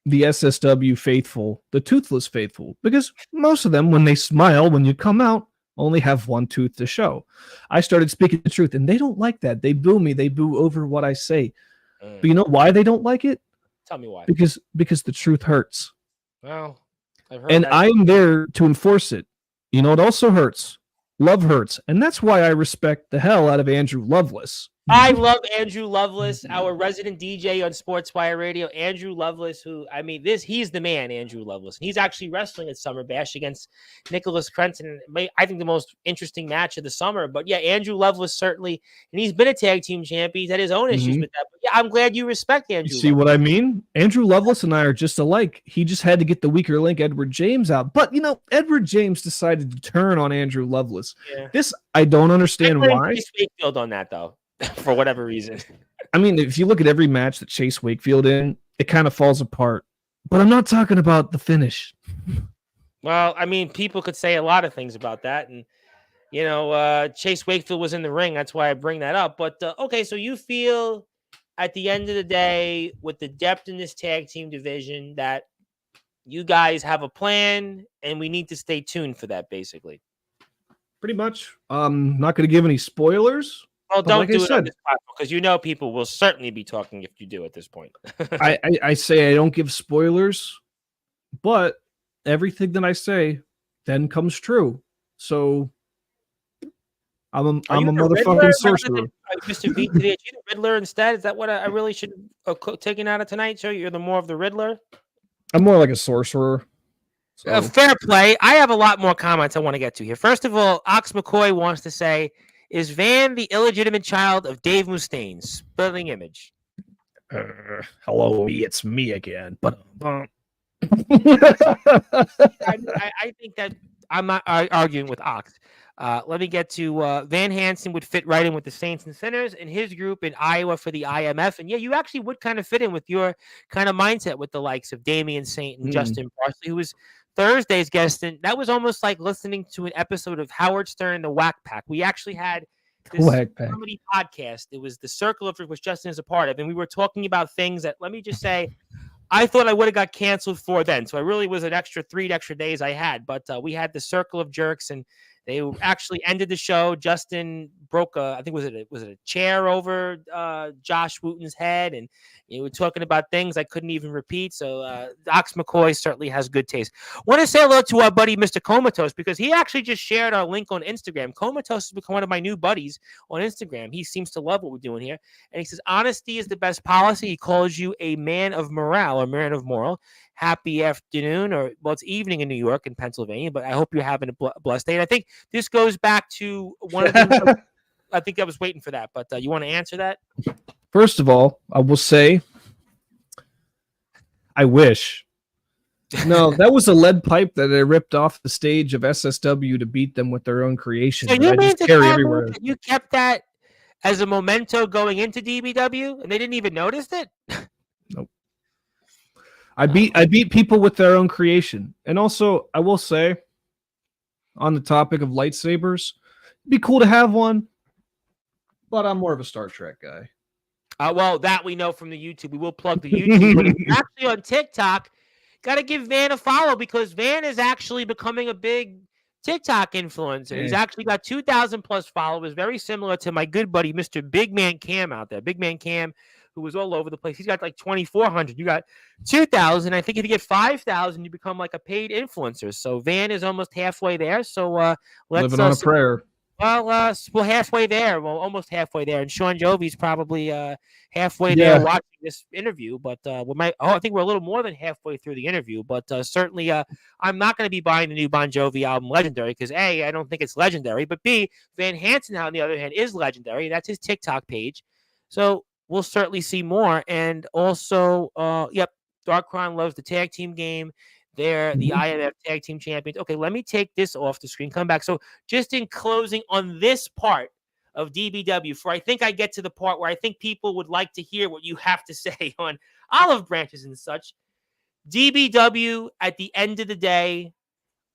the SSW faithful, the toothless faithful, because most of them, when they smile, when you come out, only have one tooth to show. I started speaking the truth, and they don't like that. They boo me. They boo over what I say. But you know why they don't like it? Tell me why. Because the truth hurts. Well, And I am there to enforce it. You know, it also hurts. Love hurts. And that's why I respect the hell out of Andrew Lovelace. I love Andrew Lovelace, our resident DJ on Sportswire Radio. Andrew Lovelace, he's the man, Andrew Lovelace. And he's actually wrestling at Summer Bash against Nicholas Crenton. I think the most interesting match of the summer. But yeah, Andrew Lovelace certainly, and he's been a tag team champion. He's had his own issues with that. But yeah, I'm glad you respect Andrew. You see what I mean? Andrew Lovelace and I are just alike. He just had to get the weaker link, Edward James, out. But, you know, Edward James decided to turn on Andrew Lovelace. Yeah. This, I don't understand why. Chase Wakefield on that, though. For whatever reason. I mean, if you look at every match that Chase Wakefield in, it kind of falls apart. But I'm not talking about the finish. Well, I mean, people could say a lot of things about that. And, you know, Chase Wakefield was in the ring. That's why I bring that up. But, okay, so you feel at the end of the day, with the depth in this tag team division, that you guys have a plan and we need to stay tuned for that, basically. Pretty much. Not going to give any spoilers. Well, don't do it on this platform because you know people will certainly be talking if you do at this point. I say I don't give spoilers, but everything that I say then comes true. So I'm a motherfucking sorcerer. Mr. V today, are you the Riddler instead? Is that what I really should taken out of tonight? So you're the more of the Riddler? I'm more like a sorcerer. So. Fair play. I have a lot more comments I want to get to here. First of all, Ox McCoy wants to say, is Van the illegitimate child of Dave Mustaine? Spilling image. Hello, it's me again. But I think that I'm not arguing with Ox. Let me get to Van Hanson would fit right in with the Saints and Sinners and his group in Iowa for the IMF. And yeah, you actually would kind of fit in with your kind of mindset with the likes of Damian Saint and Justin Parsley, who was Thursday's guest, and that was almost like listening to an episode of Howard Stern and the Whack Pack. We actually had this comedy podcast. It was the Circle of which Justin is a part of, and we were talking about things that, let me just say, I thought I would have got canceled for then. So I really was an extra 3 extra days I had, but we had the Circle of Jerks, and they actually ended the show. Justin broke I think was it a chair over Josh Wooten's head, and we were talking about things I couldn't even repeat. So Ox McCoy certainly has good taste. Want to say hello to our buddy Mr. Comatose because he actually just shared our link on Instagram. Comatose has become one of my new buddies on Instagram. He seems to love what we're doing here, and he says honesty is the best policy. He calls you a man of morale, a man of moral. Happy afternoon, or well, it's evening in New York and Pennsylvania, but I hope you're having a blessed day. And I think this goes back to one of the I think I was waiting for that, but you want to answer that? First of all, I will say I wish. No, that was a lead pipe that I ripped off the stage of SSW to beat them with their own creation. So you mean to carry you kept that as a memento going into DBW and they didn't even notice it? Nope. I beat people with their own creation. And also, I will say, on the topic of lightsabers, it'd be cool to have one, but I'm more of a Star Trek guy. Well, that we know from the YouTube. We will plug the YouTube. But if you're actually on TikTok, got to give Van a follow because Van is actually becoming a big TikTok influencer. Yeah. He's actually got 2,000 plus followers, very similar to my good buddy, Mr. Big Man Cam out there. Big Man Cam, who was all over the place. He's got like 2,400. You got 2,000. I think if you get 5,000, you become like a paid influencer. So Van is almost halfway there. So let's living on a prayer. Well, we're halfway there. Well, almost halfway there. And Sean Jovi's probably halfway there watching this interview. But I think we're a little more than halfway through the interview. But certainly, I'm not going to be buying the new Bon Jovi album, Legendary, because A, I don't think it's legendary. But B, Van Hansen, on the other hand, is legendary. That's his TikTok page. So we'll certainly see more. And also, Darkron loves the tag team game. They're the IMF Tag Team Champions. Okay, let me take this off the screen. Come back. So just in closing on this part of DBW, for I think I get to the part where I think people would like to hear what you have to say on olive branches and such. DBW, at the end of the day,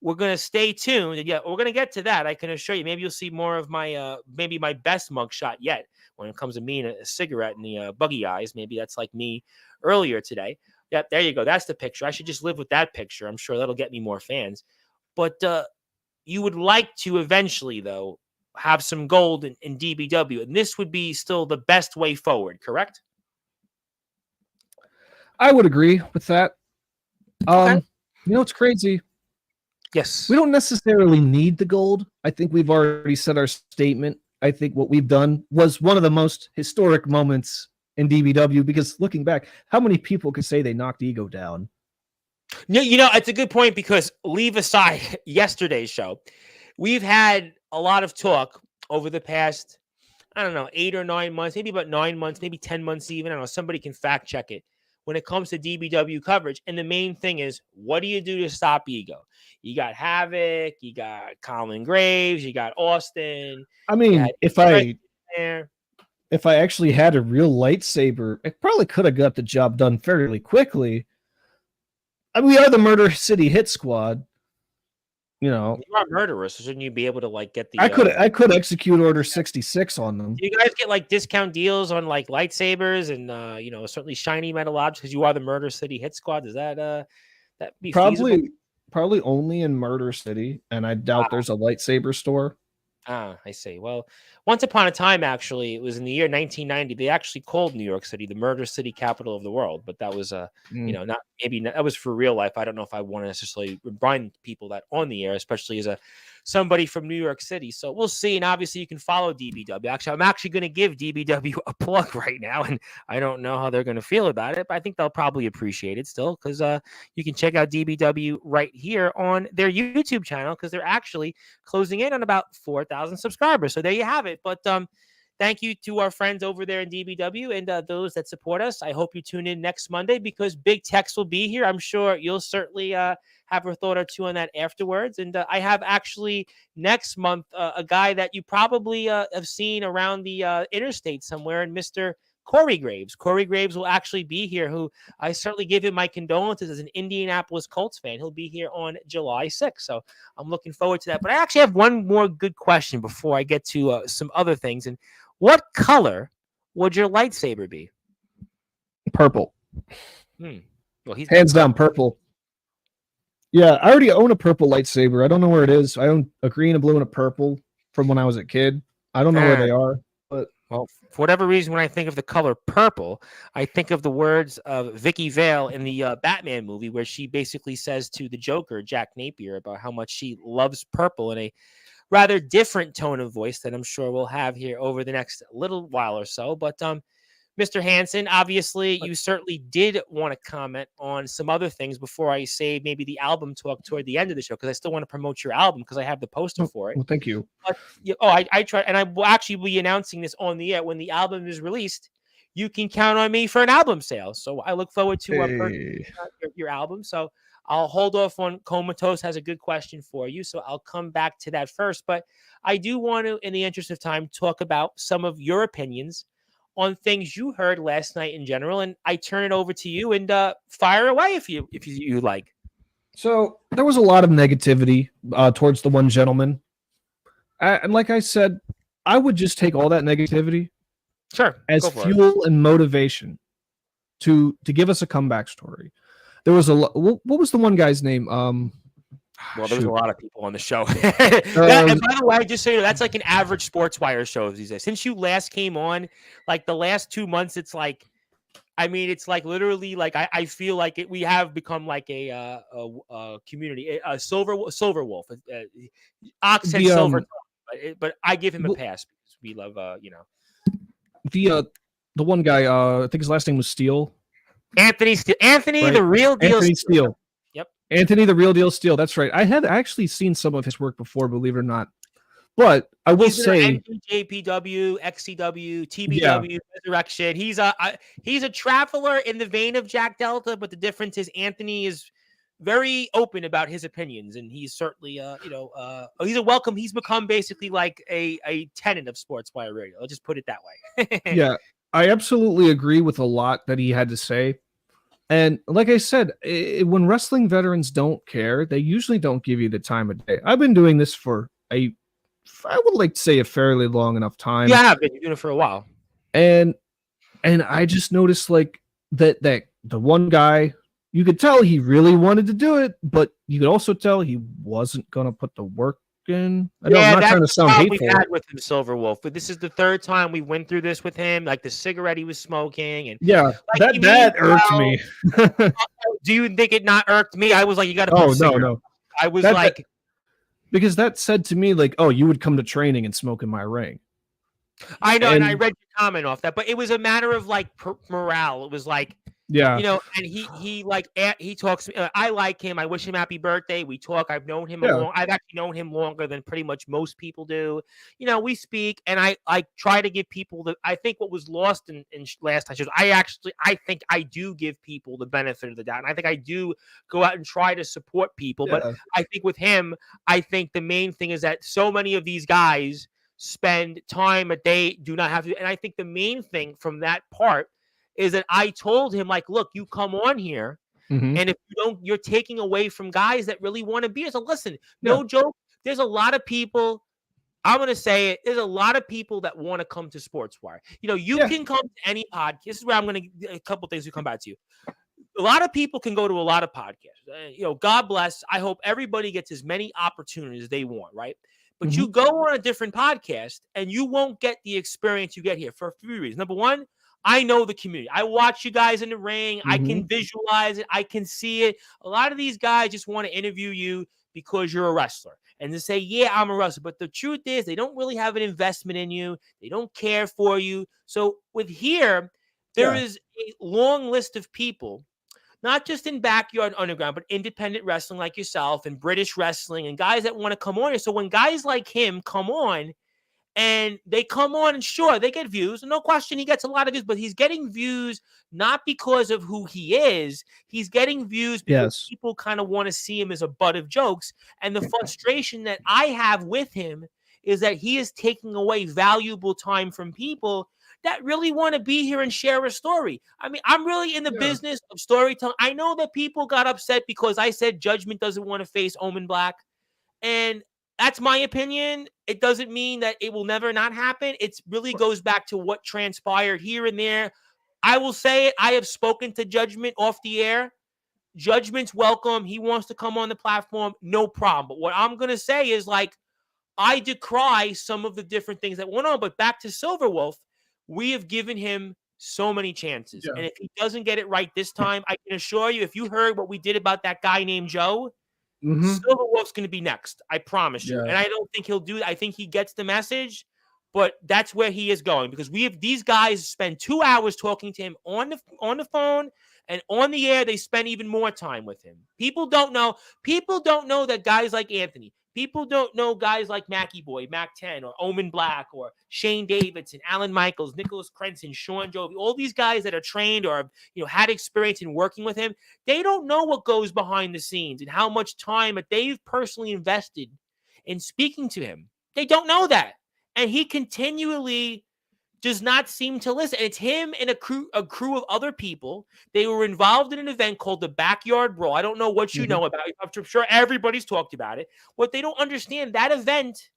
we're going to stay tuned. And we're going to get to that. I can assure you. Maybe you'll see more of my maybe my best mugshot yet when it comes to me and a cigarette in the buggy eyes. Maybe that's like me earlier today. Yep, there you go. That's the picture. I should just live with that picture. I'm sure that'll get me more fans. But you would like to eventually, though, have some gold in DBW. And this would be still the best way forward, correct? I would agree with that. Okay. You know what's crazy? Yes. We don't necessarily need the gold. I think we've already said our statement. I think what we've done was one of the most historic moments in DBW, because looking back, how many people could say they knocked Ego down? It's a good point, because leave aside yesterday's show, we've had a lot of talk over the past, I don't know, 8 or 9 months, maybe about 9 months, maybe 10 months even. I don't know. Somebody can fact check it when it comes to DBW coverage. And the main thing is, what do you do to stop Ego? You got Havoc, you got Colin Graves, you got Austin. I mean, if I actually had a real lightsaber, I probably could have got the job done fairly quickly. I mean, we are the Murder City Hit Squad. You are murderers, so shouldn't you be able to get the? I could execute Order 66 on them. Do you guys get discount deals on lightsabers and certainly shiny metal objects, because you are the Murder City Hit Squad? Does that be feasible? Probably only in Murder City, and I doubt there's a lightsaber store. Ah, I see. Well, once upon a time, actually, it was in the year 1990. They actually called New York City the Murder City capital of the world, but that was that was for real life. I don't know if I want to necessarily remind people that on the air, especially as somebody from New York City. So we'll see. And obviously, you can follow DBW. Actually, I'm actually going to give DBW a plug right now, and I don't know how they're going to feel about it, but I think they'll probably appreciate it still, because you can check out DBW right here on their YouTube channel, because they're actually closing in on about 4,000 subscribers. So there you have it. But thank you to our friends over there in DBW and those that support us. I hope you tune in next Monday, because Big Tex will be here. I'm sure you'll certainly have a thought or two on that afterwards. And I have actually next month a guy that you probably have seen around the interstate somewhere, and Mr. Corey Graves. Corey Graves will actually be here, who I certainly give him my condolences as an Indianapolis Colts fan. He'll be here on July 6th. So I'm looking forward to that. But I actually have one more good question before I get to some other things. And what color would your lightsaber be? Purple. Well, he's hands down purple. Yeah, I already own a purple lightsaber. I don't know where it is. I own a green, a blue, and a purple from when I was a kid. I don't know where they are. Well, for whatever reason, when I think of the color purple, I think of the words of Vicky Vale in the Batman movie, where she basically says to the Joker, Jack Napier, about how much she loves purple in a rather different tone of voice that I'm sure we'll have here over the next little while or so. But Mr. Hanson, obviously, you certainly did want to comment on some other things before I say maybe the album talk toward the end of the show, because I still want to promote your album, because I have the poster for it. Well, thank you. But, I try, and I will actually be announcing this on the air when the album is released. You can count on me for an album sale. So I look forward to purchasing your album. So I'll hold off on Comatose has a good question for you, so I'll come back to that first. But I do want to, in the interest of time, talk about some of your opinions on things you heard last night in general, and I turn it over to you, and fire away if you like. So there was a lot of negativity towards the one gentleman, and like I said, I would just take all that negativity, as fuel and motivation to give us a comeback story. There was what was the one guy's name? Well, there's a lot of people on the show. And by the way, just so you know, that's like an average Sportswire show these days. Since you last came on, like the last 2 months, it's like, I mean, it's like literally like I feel like we have become like a community, a silver wolf, ox and silver. But I give him a pass because we love, the one guy. I think his last name was Steele. Anthony Steele. Anthony, right? The real deal. Anthony Steele. Anthony, the real deal Steele. That's right. I had actually seen some of his work before, believe it or not. But I will say, JPW, XCW, TBW, Resurrection. He's a traveler in the vein of Jack Delta, but the difference is Anthony is very open about his opinions, and he's certainly, he's a welcome. He's become basically like a tenant of Sportswire Radio. I'll just put it that way. Yeah, I absolutely agree with a lot that he had to say. And like I said, when wrestling veterans don't care, they usually don't give you the time of day. I've been doing this for I would like to say a fairly long enough time. Yeah, I've been doing it for a while. And I just noticed like that the one guy, you could tell he really wanted to do it, but you could also tell he wasn't going to put the work I'm not trying to sound hateful. We've had with him, Silver Wolf, but this is the third time we went through this with him. Like the cigarette he was smoking, and like, that irked me. Do you think it not irked me? I was like, you got to. No. I was because that said to me like, oh, you would come to training and smoke in my ring. I know, and I read your comment off that, but it was a matter of like morale. It was like, and he talks. I like him. I wish him happy birthday. We talk. I've known him I've actually known him longer than pretty much most people do. We speak, and I try to give people I think what was lost in last time shows. I think I do give people the benefit of the doubt, and I think I do go out and try to support people. Yeah. But I think with him, I think the main thing is that so many of these guys spend time that they do not have to, and I think the main thing from that part is that I told him, like, look, you come on here, and if you don't, you're taking away from guys that really want to be here. So listen, no joke. There's a lot of people, I'm going to say it, there's a lot of people that want to come to Sportswire. You can come to any podcast. This is where I'm going to, a couple things we come back to you. A lot of people can go to a lot of podcasts. God bless. I hope everybody gets as many opportunities as they want, right? But you go on a different podcast and you won't get the experience you get here for a few reasons. Number one, I know the community. I watch you guys in the ring. I can visualize it. I can see it. A lot of these guys just want to interview you because you're a wrestler and to say, yeah, I'm a wrestler. But the truth is they don't really have an investment in you. They don't care for you. So with here, there is a long list of people, not just in Backyard Underground, but independent wrestling like yourself and British wrestling and guys that want to come on here. So when guys like him come on and they come on and sure, they get views. No question, he gets a lot of views, but he's getting views not because of who he is. He's getting views because people kind of want to see him as a butt of jokes. And the frustration that I have with him is that he is taking away valuable time from people that really want to be here and share a story. I mean, I'm really in the business of storytelling. I know that people got upset because I said Judgment doesn't want to face Omen Black. And that's my opinion. It doesn't mean that it will never not happen. It really goes back to what transpired here and there. I will say it. I have spoken to Judgment off the air. Judgment's welcome. He wants to come on the platform. No problem. But what I'm going to say is, like, I decry some of the different things that went on. But back to Silver Wolf, we have given him so many chances. And if he doesn't get it right this time, I can assure you, if you heard what we did about that guy named Joe, Silver Wolf's going to be next. I promise you. And I don't think he'll do it. I think he gets the message, but that's where he is going because these guys spend 2 hours talking to him on the phone and on the air. They spend even more time with him. People don't know that guys like Anthony, people don't know guys like Mackie Boy, Mac 10, or Omen Black, or Shane Davidson, Alan Michaels, Nicholas Crenson, Sean Jovi, all these guys that are trained or had experience in working with him. They don't know what goes behind the scenes and how much time that they've personally invested in speaking to him. They don't know that. And he continually does not seem to listen. And it's him and a crew of other people. They were involved in an event called the Backyard Brawl. I don't know what you know about it. I'm sure everybody's talked about it. What they don't understand, that event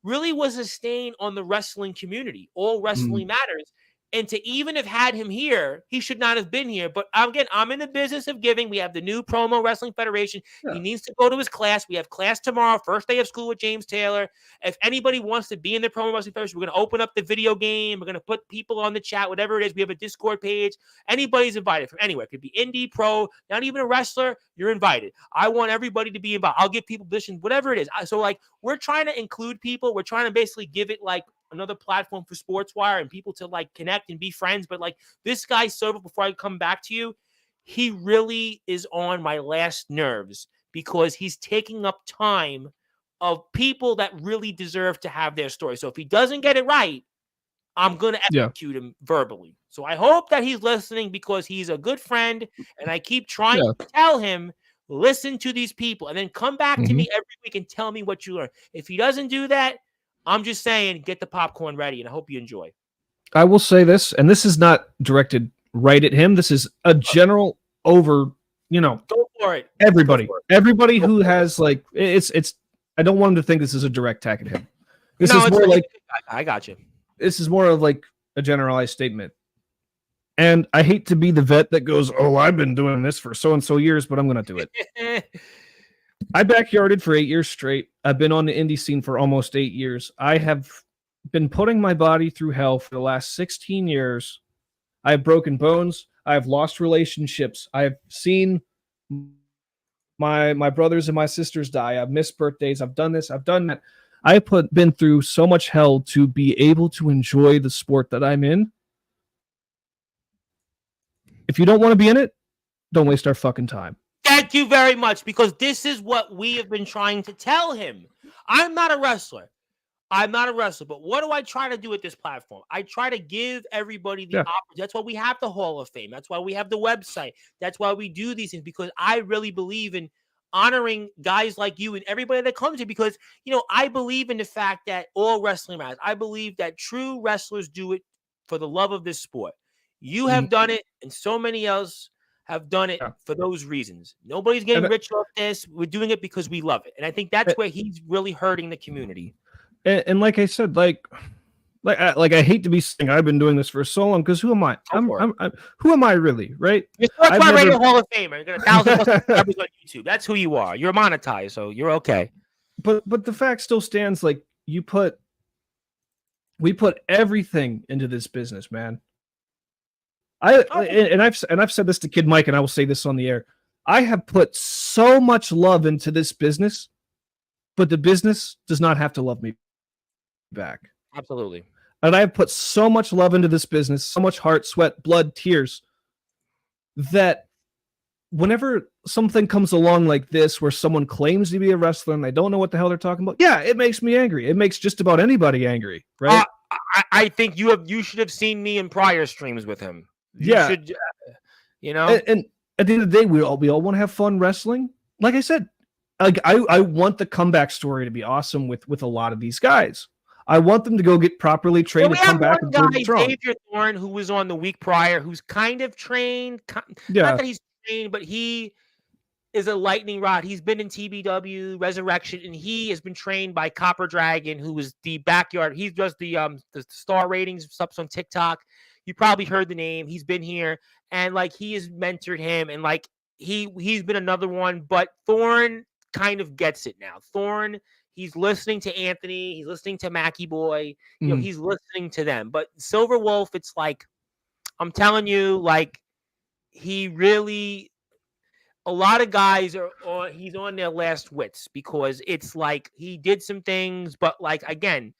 really was a stain on the wrestling community. All wrestling matters. And to even have had him here, he should not have been here. But again, I'm in the business of giving. We have the new Promo Wrestling Federation. He needs to go to his class. We have class tomorrow, first day of school with James Taylor. If anybody wants to be in the Promo Wrestling Federation, we're going to open up the video game. We're going to put people on the chat, whatever it is. We have a Discord page. Anybody's invited from anywhere. It could be indie, pro, not even a wrestler. You're invited. I want everybody to be involved. I'll give people positions, whatever it is. So, like, we're trying to include people. We're trying to basically give it, like, another platform for Sportswire and people to, like, connect and be friends. But, like, this guy, Silver, before I come back to you, he really is on my last nerves because he's taking up time of people that really deserve to have their story. So if he doesn't get it right, I'm going to execute him verbally. So I hope that he's listening because he's a good friend, and I keep trying to tell him, listen to these people, and then come back to me every week and tell me what you learned. If he doesn't do that, I'm just saying, get the popcorn ready, and I hope you enjoy. I will say this, and this is not directed right at him. This is a general over, Go for it. Everybody who has, like, it's. I don't want him to think this is a direct attack at him. This is more like, I got you. This is more of like a generalized statement. And I hate to be the vet that goes, oh, I've been doing this for so-and-so years, but I'm going to do it. I backyarded for 8 years straight. I've been on the indie scene for almost 8 years. I have been putting my body through hell for the last 16 years. I've broken bones. I've lost relationships. I've seen my brothers and my sisters die. I've missed birthdays. I've done this. I've done that. Been through so much hell to be able to enjoy the sport that I'm in. If you don't want to be in it, don't waste our fucking time. Thank you very much, because this is what we have been trying to tell him. I'm not a wrestler. But what do I try to do with this platform? I try to give everybody the opportunity. That's why we have the Hall of Fame. That's why we have the website. That's why we do these things, because I really believe in honoring guys like you and everybody that comes here, because, I believe in the fact that all wrestling matters. I believe that true wrestlers do it for the love of this sport. You have done it, and so many else have done it for those reasons. Nobody's getting rich off this. We're doing it because we love it. And I think that's where he's really hurting the community. And like I said, like I hate to be saying I've been doing this for so long, because who am I? Who am I really, right? You're Sportzwire Radio Hall of Famer. You got 1,000 subscribers on YouTube. That's who you are. You're monetized, so you're okay. But the fact still stands. Like, we put everything into this business, man. I've said this to Kid Mike, and I will say this on the air. I have put so much love into this business, but the business does not have to love me back. Absolutely. And I have put so much love into this business, so much heart, sweat, blood, tears, that whenever something comes along like this, where someone claims to be a wrestler and they don't know what the hell they're talking about, it makes me angry. It makes just about anybody angry, right? I think you should have seen me in prior streams with him. And at the end of the day, we all want to have fun wrestling. Like I said, like I want the comeback story to be awesome with a lot of these guys. I want them to go get properly trained and come back and be strong. Xavier Thorne, who was on the week prior, who's kind of trained. Not that he's trained, but he is a lightning rod. He's been in TBW, Resurrection, and he has been trained by Copper Dragon, who is the backyard. He does the star ratings stuff on TikTok. You probably heard the name. He's been here, and like he has mentored him, and like he's been another one. But Thorne kind of gets it now. Thorne, he's listening to Anthony. He's listening to Mackie Boy. He's listening to them. But Silver Wolf, it's like, I'm telling you, like, he really, a lot of guys he's on their last wits, because it's like he did some things, but like, again,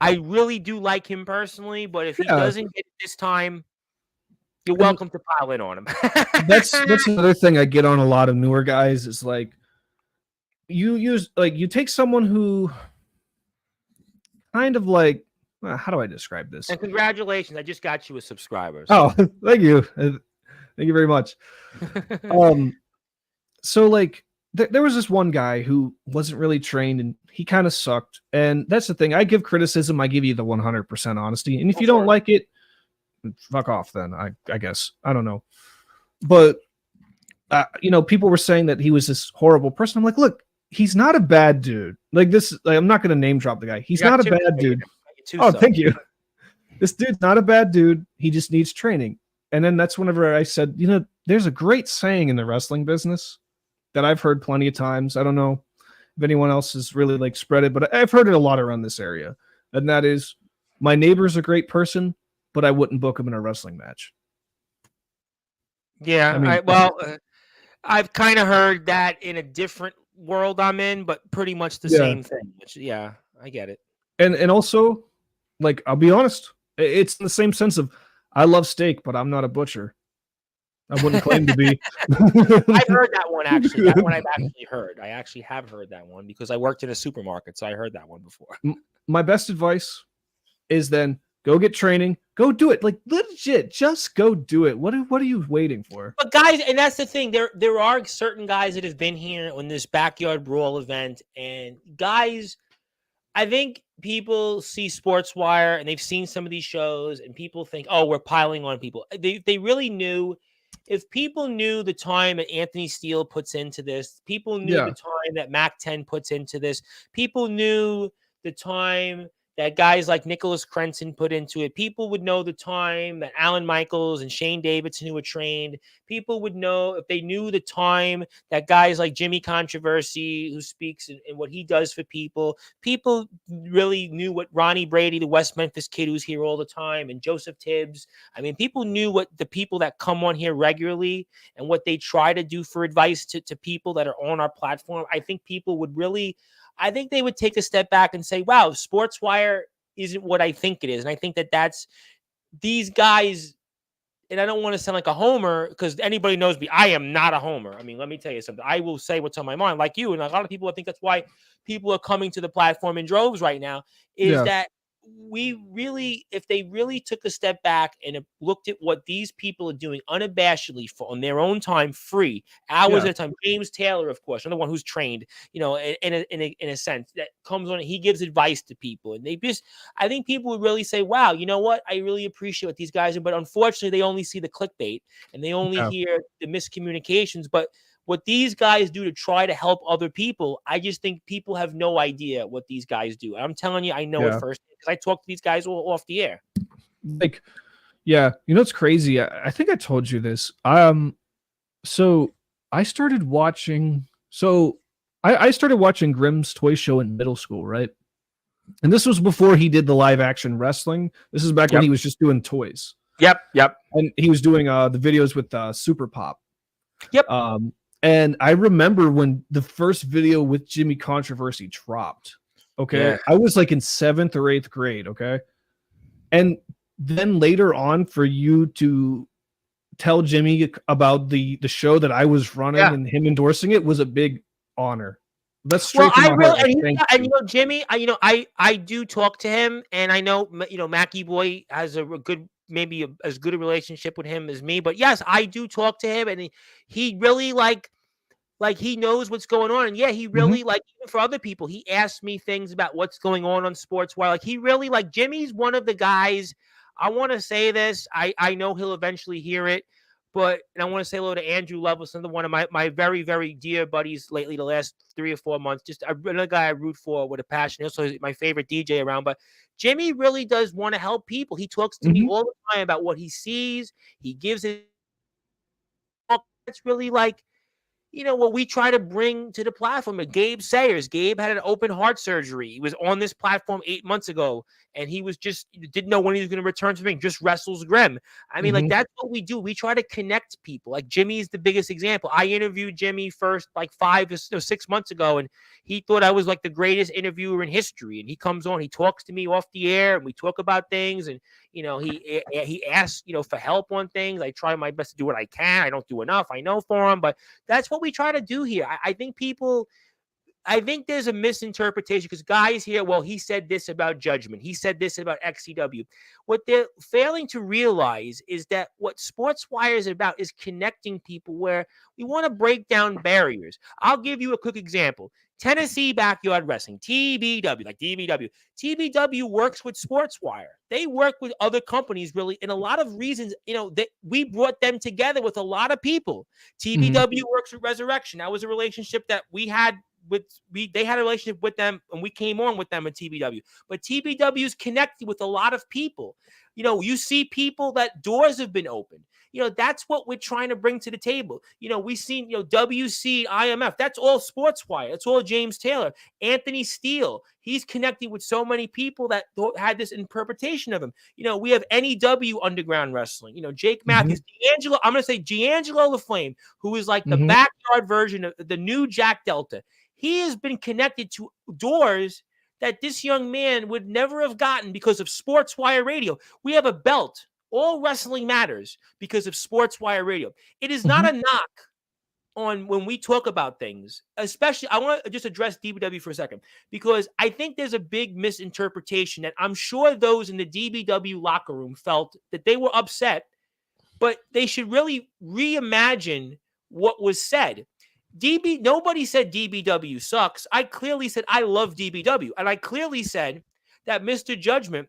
I really do like him personally, but if he doesn't get it this time, you're welcome to pile in on him. That's another thing I get on a lot of newer guys, is like, you take someone who kind of like, how do I describe this? And congratulations, I just got you a subscriber. Oh, thank you. Thank you very much. So like there was this one guy who wasn't really trained, and he kind of sucked. And that's the thing. I give criticism. I give you the 100% honesty. And if you don't like it, fuck off then, I guess. I don't know. But, people were saying that he was this horrible person. I'm like, look, he's not a bad dude. Like this, I'm not going to name drop the guy. He's not a bad dude. Thank you. This dude's not a bad dude. He just needs training. And then that's whenever I said, there's a great saying in the wrestling business that I've heard plenty of times. I don't know if anyone else has really like spread it, but I've heard it a lot around this area. And that is, my neighbor's a great person, but I wouldn't book him in a wrestling match. Yeah. I've kind of heard that in a different world I'm in, but pretty much the same thing. Which, I get it. And also, like, I'll be honest, it's in the same sense of, I love steak, but I'm not a butcher. I wouldn't claim to be. I've heard that one, actually. That one I've actually heard. I actually have heard that one because I worked in a supermarket, so I heard that one before. My best advice is then go get training. Go do it. Like, legit, just go do it. What are you waiting for? But guys, and that's the thing. There are certain guys that have been here on this Backyard Brawl event, and guys, I think people see Sportswire and they've seen some of these shows, and people think, oh, we're piling on people. They really knew. If people knew the time that Anthony Steele puts into this, people knew the time that Mac 10 puts into this, people knew the time that guys like Nicholas Crenson put into it. People would know the time that Alan Michaels and Shane Davidson, who were trained, people would know if they knew the time that guys like Jimmy Controversy, who speaks and what he does for people, people really knew what Ronnie Brady, the West Memphis kid who's here all the time, and Joseph Tibbs. I mean, people knew what the people that come on here regularly and what they try to do for advice to people that are on our platform. I think people would really, I think they would take a step back and say, wow, Sportswire isn't what I think it is. And I think that that's these guys, and I don't want to sound like a homer because anybody knows me. I am not a homer. I mean, let me tell you something. I will say what's on my mind like you. And a lot of people, I think that's why people are coming to the platform in droves right now is that we really, if they really took a step back and looked at what these people are doing unabashedly for on their own time, free hours at a time. James Taylor, of course, another one who's trained, you know, in a sense that comes on. He gives advice to people, and they just, I think people would really say, "Wow, you know what? I really appreciate what these guys are." But unfortunately, they only see the clickbait and they only hear the miscommunications. But what these guys do to try to help other people, I just think people have no idea what these guys do. I'm telling you, I know it first because I talk to these guys all off the air. Like, you know, it's crazy. I think I told you this. So I started watching. So I started watching Grimm's Toy Show in middle school, right? And this was before he did the live action wrestling. This is back when he was just doing toys. Yep. And he was doing the videos with Super Pop. Yep. And I remember when the first video with Jimmy Controversy dropped. Okay. I was like in 7th or 8th grade. Okay. And then later on, for you to tell Jimmy about the show that I was running and him endorsing it was a big honor. That's straight from my heart. And you know, Jimmy, I do talk to him, and I know, you know, Mackie Boy has a good, maybe as good a relationship with him as me. But yes, I do talk to him, and he really like he knows what's going on. And he really like, even for other people, he asks me things about what's going on Sportswire. Like he really like Jimmy's one of the guys. I want to say this. I know he'll eventually hear it, but and I want to say hello to Andrew Levelson, one of my very, very dear buddies lately, the last 3 or 4 months. Just another guy I root for with a passion. Also, he's my favorite DJ around. But Jimmy really does want to help people. He talks to me all the time about what he sees. He gives it. It's really like, you know, what we try to bring to the platform. Gabe Sayers. Gabe had an open heart surgery. He was on this platform 8 months ago, and he was just didn't know when he was going to return to the ring. Just wrestles Grimm. I mean, like that's what we do. We try to connect people. Like Jimmy's the biggest example. I interviewed Jimmy first like 5 or 6 months ago, and he thought I was like the greatest interviewer in history. And he comes on, he talks to me off the air, and we talk about things. And you know, he asks, you know, for help on things. I try my best to do what I can. I don't do enough, I know, for him, but that's what we try to do here. I think people, I think there's a misinterpretation because guys here, well, he said this about Judgment. He said this about XCW. What they're failing to realize is that what Sportswire is about is connecting people where we want to break down barriers. I'll give you a quick example. Tennessee Backyard Wrestling, TBW, like DBW. TBW works with Sportswire. They work with other companies, really, and a lot of reasons, you know, that we brought them together with a lot of people. TBW works with Resurrection. That was a relationship that we had they had a relationship with them, and we came on with them at TBW. But TBW is connected with a lot of people. You know, you see people that doors have been opened. You know, that's what we're trying to bring to the table. You know, we've seen, you know, WC, IMF. That's all Sportswire. That's all James Taylor. Anthony Steele. He's connecting with so many people that had this interpretation of him. You know, we have NEW Underground Wrestling. You know, Jake Matthews, D'Angelo. I'm going to say D'Angelo LaFlame, who is like the backyard version of the new Jack Delta. He has been connected to doors that this young man would never have gotten because of Sportswire Radio. We have a belt. All wrestling matters because of Sportswire Radio. It is not a knock on when we talk about things, especially, I want to just address DBW for a second, because I think there's a big misinterpretation that I'm sure those in the DBW locker room felt that they were upset, but they should really reimagine what was said. Nobody said DBW sucks. I clearly said I love DBW, and I clearly said that Mr. Judgment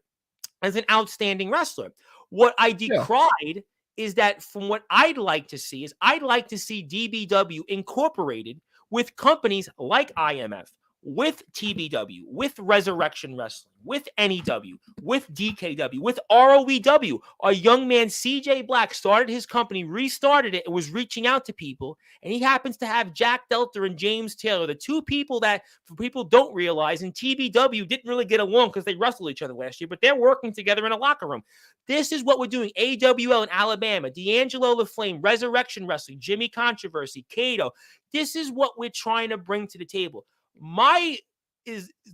is an outstanding wrestler. What I decried is that from what I'd like to see DBW incorporated with companies like IMF, with TBW, with Resurrection Wrestling, with NEW, with DKW, with ROEW. Our young man CJ Black started his company, restarted it, and was reaching out to people. And he happens to have Jack Delta and James Taylor, the two people that people don't realize, and TBW didn't really get along because they wrestled each other last year, but they're working together in a locker room. This is what we're doing. AWL in Alabama, D'Angelo the Flame, Resurrection Wrestling, Jimmy Controversy, Kato. This is what we're trying to bring to the table. My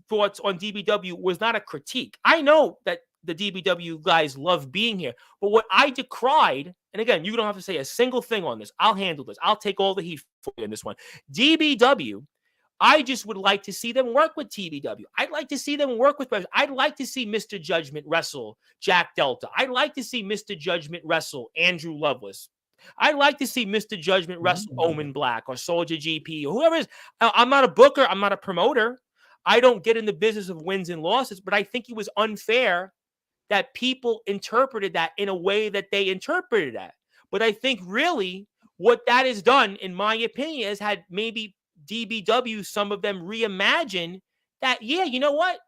thoughts on DBW was not a critique. I know that the DBW guys love being here, but what I decried, and again, you don't have to say a single thing on this. I'll handle this. I'll take all the heat for you in this one. DBW, I just would like to see them work with TBW. I'd like to see them work with. I'd like to see Mr. Judgment wrestle Jack Delta. I'd like to see Mr. Judgment wrestle Andrew Lovelace. I'd like to see Mr. Judgment wrestle Omen Black or Soldier GP or whoever it is. I'm not a booker. I'm not a promoter. I don't get in the business of wins and losses, but I think it was unfair that people interpreted that in a way that they interpreted that. But I think really what that has done, in my opinion, has had maybe DBW, some of them reimagine that, yeah, you know what?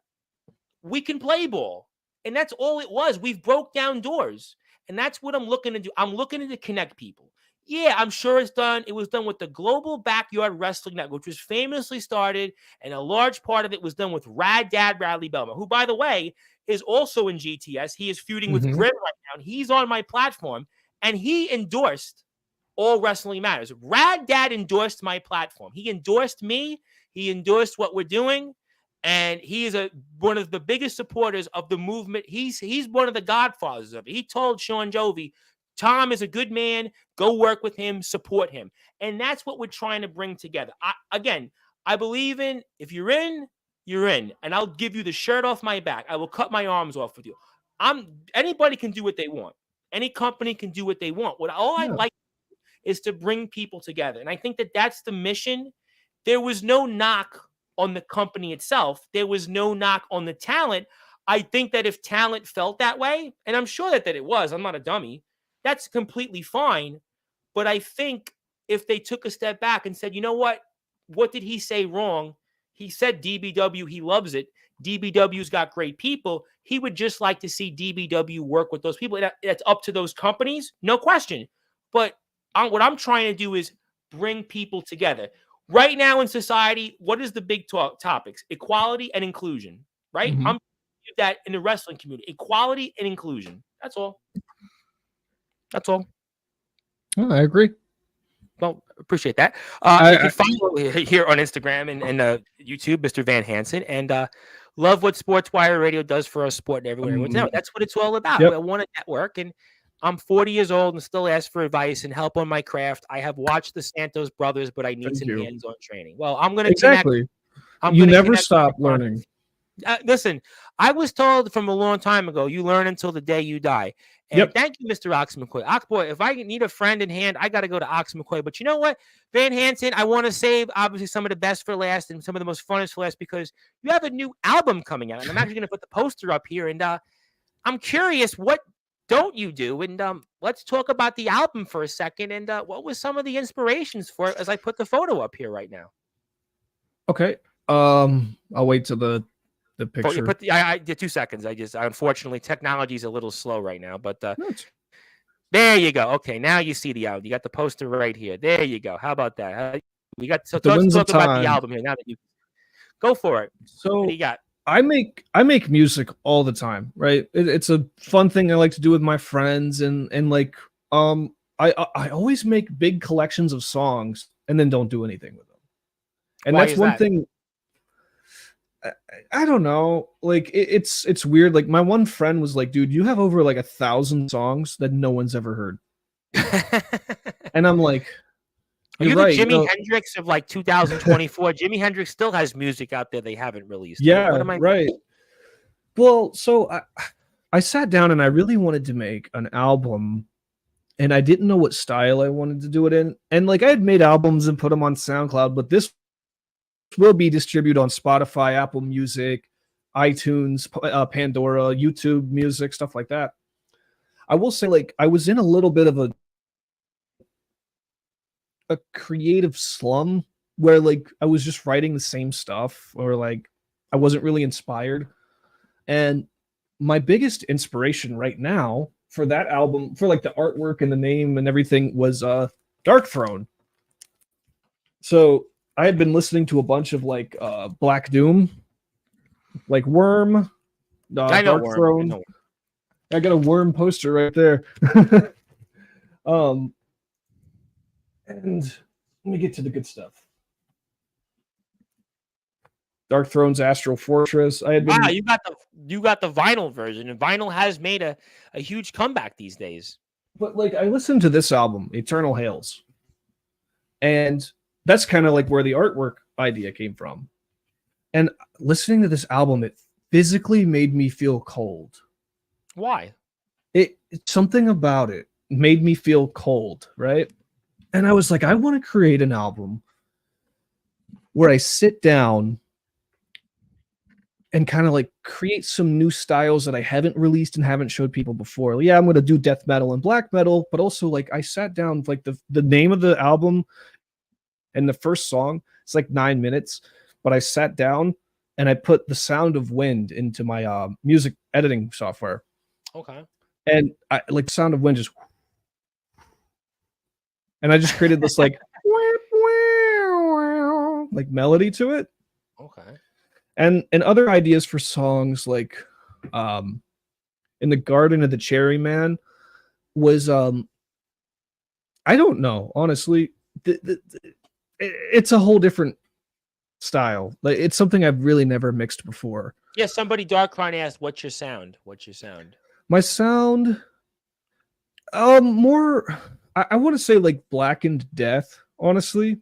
We can play ball. And that's all it was. We've broke down doors. And that's what I'm looking to do. I'm looking to connect people. Yeah, I'm sure it's done. It was done with the Global Backyard Wrestling Network, which was famously started, and a large part of it was done with Rad Dad Bradley Belmont, who, by the way, is also in GTS. He is feuding with Grim right now, and he's on my platform, and he endorsed All Wrestling Matters. Rad Dad endorsed my platform. He endorsed me. He endorsed what we're doing. And he is one of the biggest supporters of the movement. He's one of the godfathers of it. He told Sean Jovi, Tom is a good man. Go work with him, support him. And that's what we're trying to bring together. I believe in, if you're in, you're in. And I'll give you the shirt off my back. I will cut my arms off with you. Anybody can do what they want. Any company can do what they want. I like is to bring people together. And I think that that's the mission. There was no knock on the company itself. There was no knock on the talent. I think that if talent felt that way, and I'm sure that it was, I'm not a dummy, that's completely fine. But I think if they took a step back and said, you know what did he say wrong? He said DBW, he loves it. DBW's got great people. He would just like to see DBW work with those people. That's up to those companies, no question. But what I'm trying to do is bring people together. Right now in society, what is the big topics? Equality and inclusion, right? I'm that in the wrestling community. Equality and inclusion. That's all. That's all. Oh, I agree. Well, appreciate that. You can follow here on Instagram and YouTube, Mr. Van Hanson, and love what Sportswire Radio does for our sport and everyone. That's what it's all about. I want to network, and I'm 40 years old and still ask for advice and help on my craft. I have watched the Santos brothers, but I need some hands-on training. Well, I'm going to exactly. You never stop learning. Listen, I was told from a long time ago, you learn until the day you die. And thank you, Mr. Ox McCoy. Oxboy, if I need a friend in hand, I got to go to Ox McCoy. But you know what, Van Hanson, I want to save, obviously, some of the best for last and some of the most funnest for last because you have a new album coming out. And I'm actually going to put the poster up here. And I'm curious, what don't you do? And let's talk about the album for a second. And what was some of the inspirations for it as I put the photo up here right now? Okay. I'll wait till the picture. I did 2 seconds. Unfortunately, technology is a little slow right now, but there you go. Okay, now you see the album. You got the poster right here. There you go. How about that? We got let's talk about the album here. Now that you go for it. So what do you got? I make music all the time, right? It's a fun thing I like to do with my friends, and like I always make big collections of songs and then don't do anything with them. And that's one thing. I don't know. Like it's weird. Like my one friend was like, dude, you have over like 1,000 songs that no one's ever heard. And I'm like, are you the Jimi Hendrix of like 2024? Jimi Hendrix still has music out there they haven't released. Yeah, right. Well, so I sat down and I really wanted to make an album and I didn't know what style I wanted to do it in. And like I had made albums and put them on SoundCloud, but this will be distributed on Spotify, Apple Music, iTunes, Pandora, YouTube Music, stuff like that. I will say, like, I was in a little bit of a creative slum where like I was just writing the same stuff, or like I wasn't really inspired. And my biggest inspiration right now for that album, for like the artwork and the name and everything, was Dark Throne. So I had been listening to a bunch of like Black Doom, like Worm, I know Dark Worm. Throne. I got a Worm poster right there. And let me get to the good stuff. Dark Throne's Astral Fortress. I had been, Wow, you got the vinyl version, and vinyl has made a huge comeback these days. but like I listened to this album, Eternal Hails, and that's kind of like where the artwork idea came from. And listening to this album, it physically made me feel cold. Why? Something about it made me feel cold, right? And I was like, I want to create an album where I sit down and kind of like create some new styles that I haven't released and haven't showed people before. Yeah, I'm going to do death metal and black metal, but also like I sat down, like the name of the album and the first song, it's like 9 minutes, but I sat down and I put The Sound of Wind into my music editing software. Okay. And I like the Sound of Wind just, and I just created this like like melody to it. Okay. And other ideas for songs like In the Garden of the Cherry Man was I don't know, honestly. It's a whole different style. Like it's something I've really never mixed before. Yeah, somebody Darkron asked, "What's your sound? What's your sound?" My sound, more, I want to say like Blackened Death, honestly.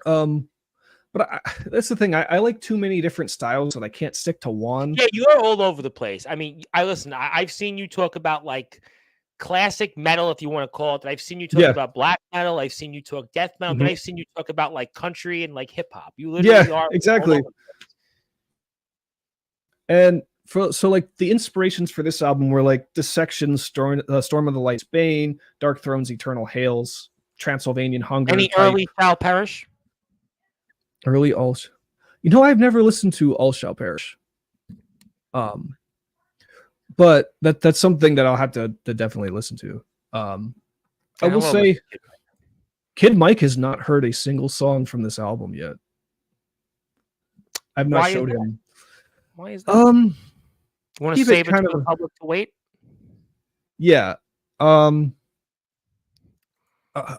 But that's the thing. I like too many different styles that I can't stick to one. Yeah, you're all over the place. I mean, I've seen you talk about like classic metal, if you want to call it. I've seen you talk about black metal. I've seen you talk death metal. But I've seen you talk about like country and like hip hop. You literally are exactly. And so like the inspirations for this album were like Dissection, Storm of the Light's Bane, Dark Throne's Eternal Hails, Transylvanian Hunger. Any early Shall Perish? Early All, I've never listened to All Shall Perish. But that's something that I'll have to definitely listen to. I will say Kid Mike has not heard a single song from this album yet. I've not showed him. Why is that? You want to save it for the public to wait? Yeah.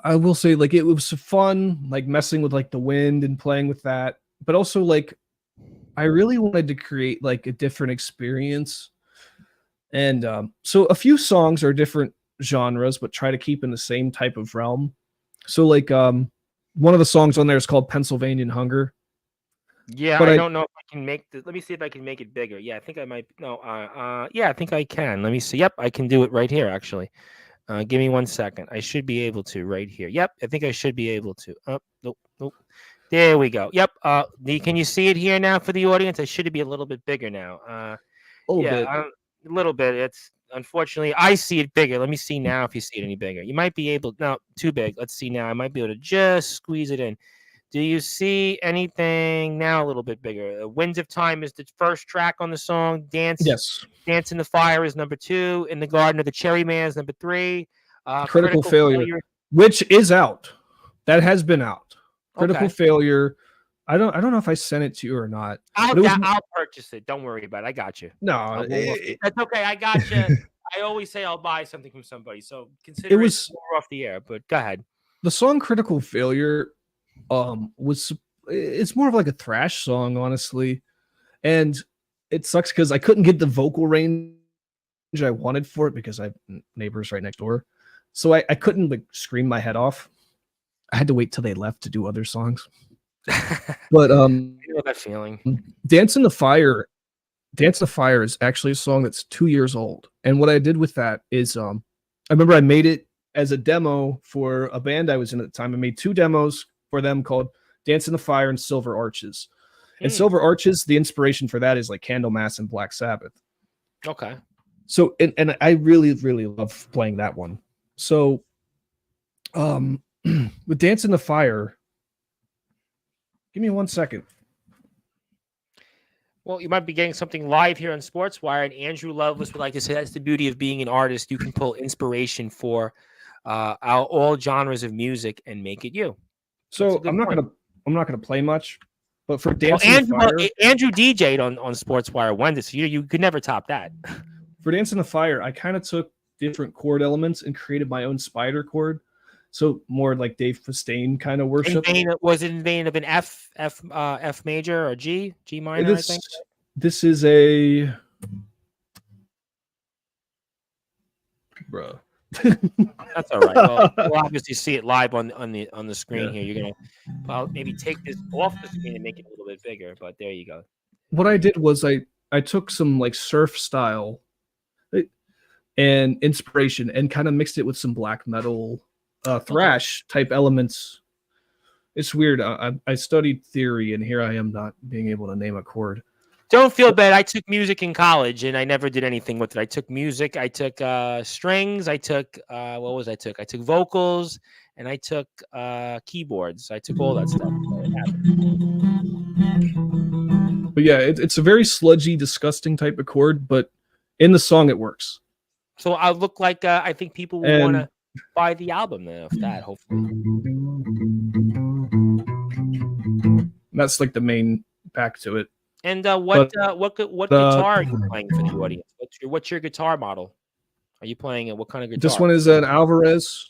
I will say, like, it was fun, like messing with like the wind and playing with that, but also like I really wanted to create like a different experience. And so a few songs are different genres, but try to keep in the same type of realm. So like one of the songs on there is called Pennsylvanian Hunger. Yeah, but I don't know if I can make let me see if I can make it bigger. Yeah, I think I might. No, yeah, I think I can. Let me see. Yep, I can do it right here, actually. Give me 1 second. I should be able to right here. Yep, I think I should be able to. Oh, nope. There we go. Yep. Can you see it here now for the audience? I should be a little bit bigger now. A little bit. It's unfortunately I see it bigger. Let me see now if you see it any bigger. You might be able. No, too big. Let's see now. I might be able to just squeeze it in. Do you see anything now a little bit bigger? Winds of Time is the first track on the song. Dance in the Fire is number 2. In the Garden of the Cherry Man is number 3. Critical Failure, which is out. That has been out. Critical Failure. I don't know if I sent it to you or not. I'll purchase it. Don't worry about it. I got you. No, that's okay. I got you. I always say I'll buy something from somebody, so consider it more off the air. But go ahead. The song Critical Failure it's more of like a thrash song, honestly, and it sucks because I couldn't get the vocal range I wanted for it because I have neighbors right next door, so I couldn't like scream my head off. I had to wait till they left to do other songs. But I know that feeling. Dance in the Fire is actually a song that's 2 years old, and what I did with that is I remember I made it as a demo for a band I was in at the time. I made 2 demos for them called Dance in the Fire and Silver Arches. And Silver Arches, the inspiration for that is like Candlemass and Black Sabbath. Okay. So, and I really, really love playing that one. So, with Dance in the Fire, Give me 1 second. Well, you might be getting something live here on Sportswire, and Andrew Loveless would like to say that's the beauty of being an artist. You can pull inspiration for all genres of music and make it you. So I'm not gonna play much, but for Well, Dancing the Fire, Andrew DJ'd on Sportswire Wednesday, so you could never top that. for Dancing the Fire, I kind of took different chord elements and created my own spider chord. So more like Dave Mustaine kind of worship. Was it in vein of an F major or G minor? I think this is a bro. That's all right. Well, we'll obviously see it live on the screen here. You're gonna maybe take this off the screen and make it a little bit bigger. But there you go. What I did was I took some like surf style and inspiration and kind of mixed it with some black metal thrash type elements. It's weird. I studied theory, and here I am not being able to name a chord. Don't feel bad. I took music in college, and I never did anything with it. I took music. I took strings. I took I took vocals, and I took keyboards. I took all that stuff. But yeah, it's a very sludgy, disgusting type of chord, but in the song it works. So I look like I think people will want to buy the album then of that, hopefully. That's like the main back to it. And what guitar are you playing for the audience? What's your guitar model? Are you playing what kind of guitar? This one is an Alvarez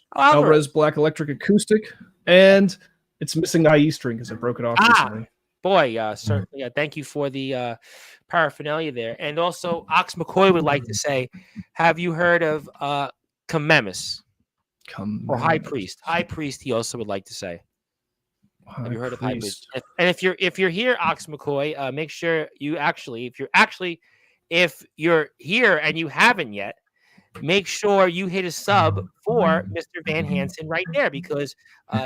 Black Electric Acoustic, and it's missing the IE string because I broke it off recently. Boy, certainly. Thank you for the paraphernalia there. And also, Ox McCoy would like to say, have you heard of Kamemis? Or High Priest? High Priest, he also would like to say. Have you heard of High Priest? And if you're here, Ox McCoy, make sure you if you're here and you haven't yet, make sure you hit a sub for Mr. Van Hanson right there, because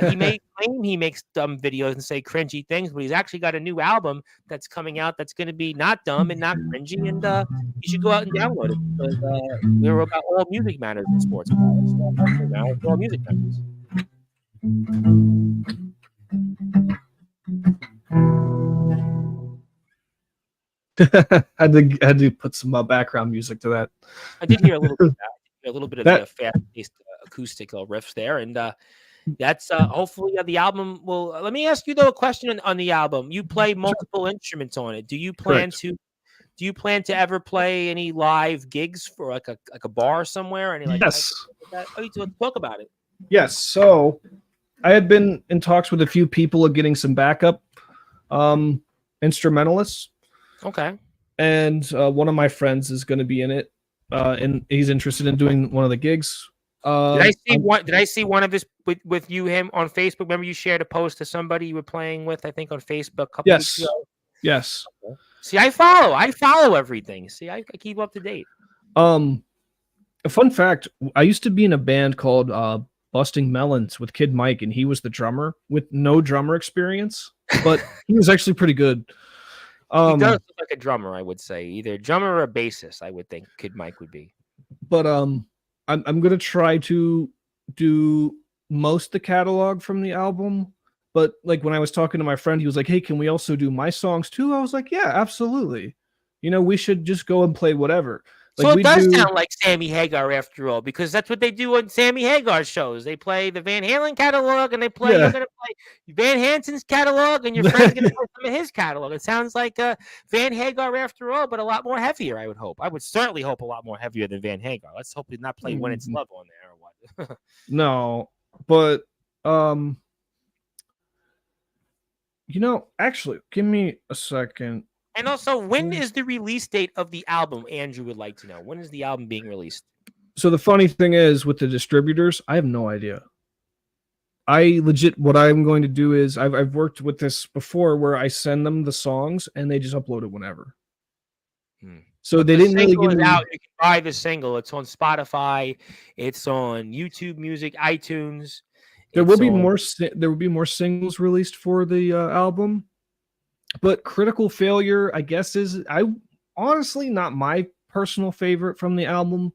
he may claim he makes dumb videos and say cringy things, but he's actually got a new album that's coming out that's going to be not dumb and not cringy, and you should go out and download it, because we're about all music matters in sports. So now it's all music matters. I had to put some background music to that. I did hear a little bit of that. A little bit of the fast-paced acoustic riffs there, and that's hopefully the album will. Let me ask you though a question on the album. You play multiple instruments on it. Do you plan to ever play any live gigs for like a bar somewhere? Any yes. You talk about it. Yes. So I had been in talks with a few people of getting some backup instrumentalists. Okay. And one of my friends is going to be in it, and he's interested in doing one of the gigs. Did I see one of this with him on Facebook? Remember you shared a post to somebody you were playing with, I think on Facebook a couple weeks ago? Yes. Okay. See, I follow everything. See, I keep up to date. A fun fact, I used to be in a band called Busting Melons with Kid Mike, and he was the drummer with no drummer experience, but he was actually pretty good. He does look like a drummer, I would say. Either drummer or a bassist, I would think Kid Mike would be. But I'm gonna try to do most of the catalog from the album. But like when I was talking to my friend, he was like, "Hey, can we also do my songs too?" I was like, "Yeah, absolutely. We should just go and play whatever." So it does sound like Sammy Hagar after all, because that's what they do on Sammy Hagar's shows. They play the Van Halen catalog, and you're going to play Van Hansen's catalog, and your friend's going to play some of his catalog. It sounds like Van Hagar after all, but a lot more heavier, I would hope. I would certainly hope a lot more heavier than Van Hagar. Let's hope he's not play When It's Love on there or what. No, but actually, give me a second. And also, when is the release date of the album? Andrew would like to know. When is the album being released? So the funny thing is, with the distributors, I have no idea. What I'm going to do is, I've worked with this before, where I send them the songs and they just upload it whenever. So they didn't really give me out. You can buy the single. It's on Spotify. It's on YouTube Music, iTunes. There will be more singles released for the album. But Critical Failure, I guess, is honestly not my personal favorite from the album.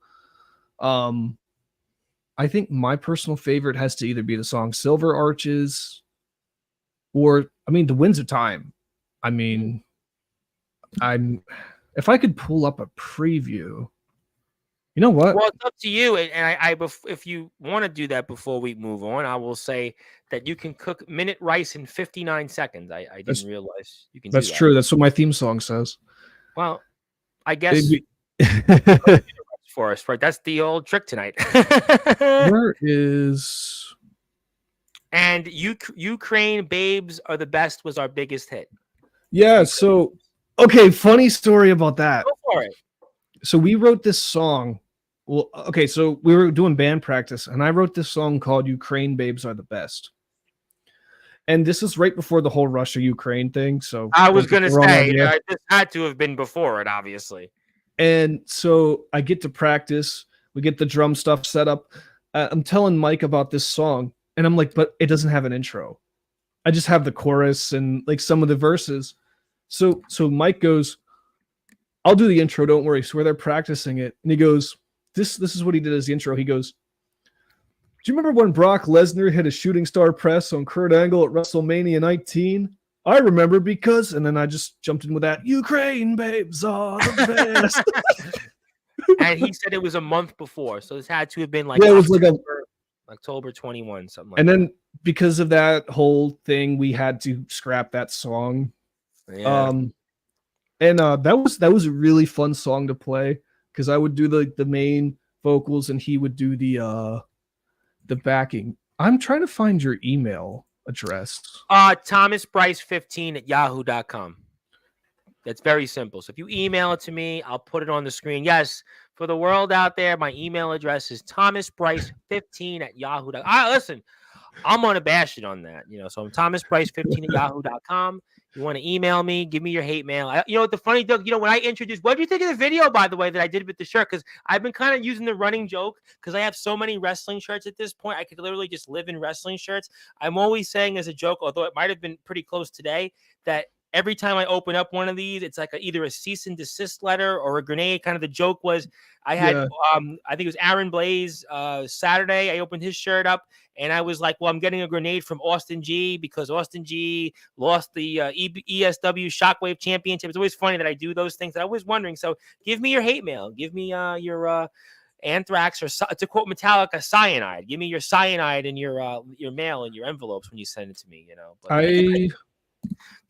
I think my personal favorite has to either be the song Silver Arches or I mean, The Winds of Time. I mean, if I could pull up a preview, you know what? Well, it's up to you. And if you want to do that before we move on, I will say that you can cook minute rice in 59 seconds. I didn't realize you can do that. That's true. That's what my theme song says. Well, I guess for us, right? That's the old trick tonight. Where is? And Ukraine Babes Are the Best was our biggest hit. Yeah. So, okay. Funny story about that. Go for it. So we wrote this song. Well, okay. So we were doing band practice, and I wrote this song called "Ukraine Babes Are the Best." And this is right before the whole Russia-Ukraine thing. So I was going to say, this had to have been before it, obviously. And so I get to practice. We get the drum stuff set up. I'm telling Mike about this song, and I'm like, but it doesn't have an intro. I just have the chorus and like some of the verses. So Mike goes, I'll do the intro, don't worry. So where they're practicing it, and he goes, this is what he did as the intro. He goes, do you remember when Brock Lesnar hit a shooting star press on Kurt Angle at WrestleMania 19? I remember because, and then I just jumped in with that, Ukraine babes are the best. And he said it was a month before, so this had to have been like, yeah, it was like October 21, something like and that. then because of that whole thing, we had to scrap that song. Yeah. That was a really fun song to play because I would do the main vocals and he would do the backing. I'm trying to find your email address. ThomasBryce15@yahoo.com. That's very simple. So if you email it to me, I'll put it on the screen. Yes, for the world out there, my email address is ThomasBryce15@yahoo.com. Listen, I'm unabashed on that. So I'm ThomasBryce15@yahoo.com. You want to email me, give me your hate mail. The funny thing, when I introduced, what do you think of the video, by the way, that I did with the shirt? Because I've been kind of using the running joke because I have so many wrestling shirts at this point. I could literally just live in wrestling shirts. I'm always saying as a joke, although it might have been pretty close today, that every time I open up one of these, it's like either a cease and desist letter or a grenade. Kind of the joke was I had, I think it was Aaron Blaze Saturday. I opened his shirt up and I was like, well, I'm getting a grenade from Austin G because Austin G lost the ESW Shockwave Championship. It's always funny that I do those things. I was wondering. So give me your hate mail. Give me your anthrax, or to quote Metallica, cyanide. Give me your cyanide in your mail and your envelopes when you send it to me. But I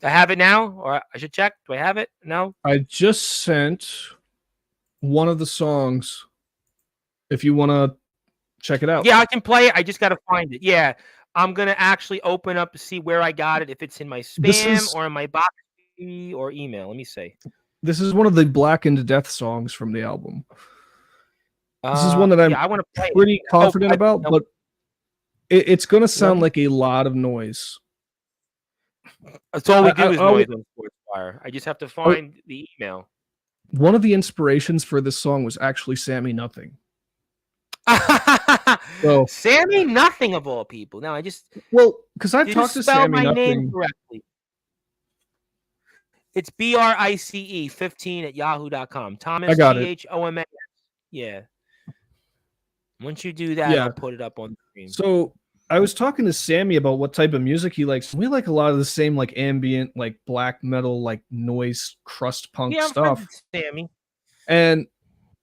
have it now, or I should check. Do I have it? No. I just sent one of the songs. If you want to check it out. Yeah, I can play it. I just got to find it. Yeah, I'm gonna actually open up to see where I got it. If it's in my spam or in my box or email. Let me see. This is one of the Blackened to Death songs from the album. This is one that I'm I want to play pretty confident about, but it's going to sound like a lot of noise. That's all we do is noise on Sportzwire. I just have to find the email. One of the inspirations for this song was actually Sammy Nothing. So, Sammy Nothing of all people. Now because I've talked to Sammy Nothing. Name correctly. It's BRICE 15@yahoo.com. Thomas, I got CHOMAS. Yeah. Once you do that, I'll put it up on the screen. So I was talking to Sammy about what type of music he likes. We like a lot of the same like ambient, like black metal, like noise, crust punk stuff. Sammy. And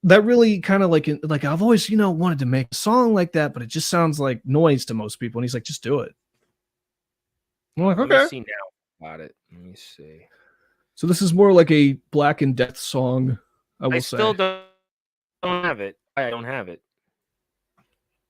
that really kind of like I've always, wanted to make a song like that, but it just sounds like noise to most people. And he's like, just do it. I'm like, okay. Let me see now about it. Let me see. So this is more like a Black and Death song, I still don't have it. I don't have it.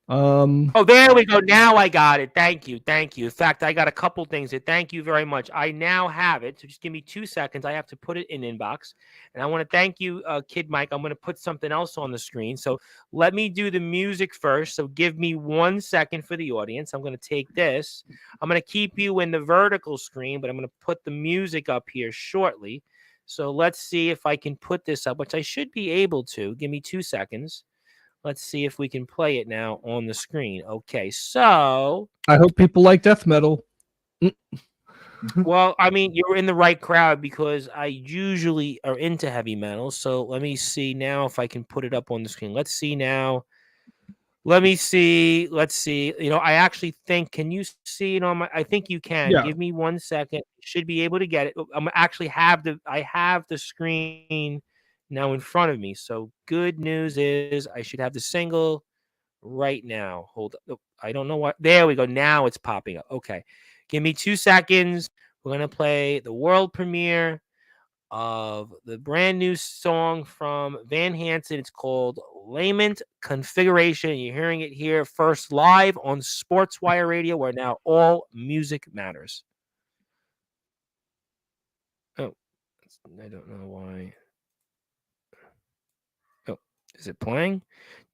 Oh, there we go. Now I got it. Thank you. In fact, I got a couple things. Thank you very much. I now have it. So just give me 2 seconds. I have to put it in inbox. And I want to thank you, Kid Mike. I'm going to put something else on the screen. So let me do the music first. So give me 1 second for the audience. I'm going to take this. I'm going to keep you in the vertical screen, but I'm going to put the music up here shortly. So let's see if I can put this up, which I should be able to. Give me 2 seconds. Let's see if we can play it now on the screen. Okay, so I hope people like death metal. Well, I mean, you're in the right crowd because I usually are into heavy metal. So let me see now if I can put it up on the screen. Let's see now. Let me see. Let's see. I actually think. Can you see it on my? I think you can. Yeah. Give me 1 second. Should be able to get it. I'm actually I have the screen now in front of me. So good news is I should have the single right now. Hold up. I don't know what. There we go. Now it's popping up. Okay. Give me 2 seconds. We're gonna play the world premiere of the brand new song from Van Hanson. It's called Lament Configuration. You're hearing it here first live on Sportswire Radio, where now all music matters. Oh, I don't know why. Oh, is it playing?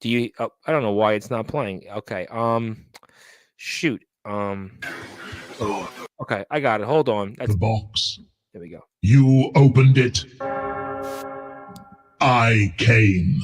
I don't know why it's not playing. Okay. Shoot. Okay, I got it. Hold on. The box. There we go. You opened it. I came.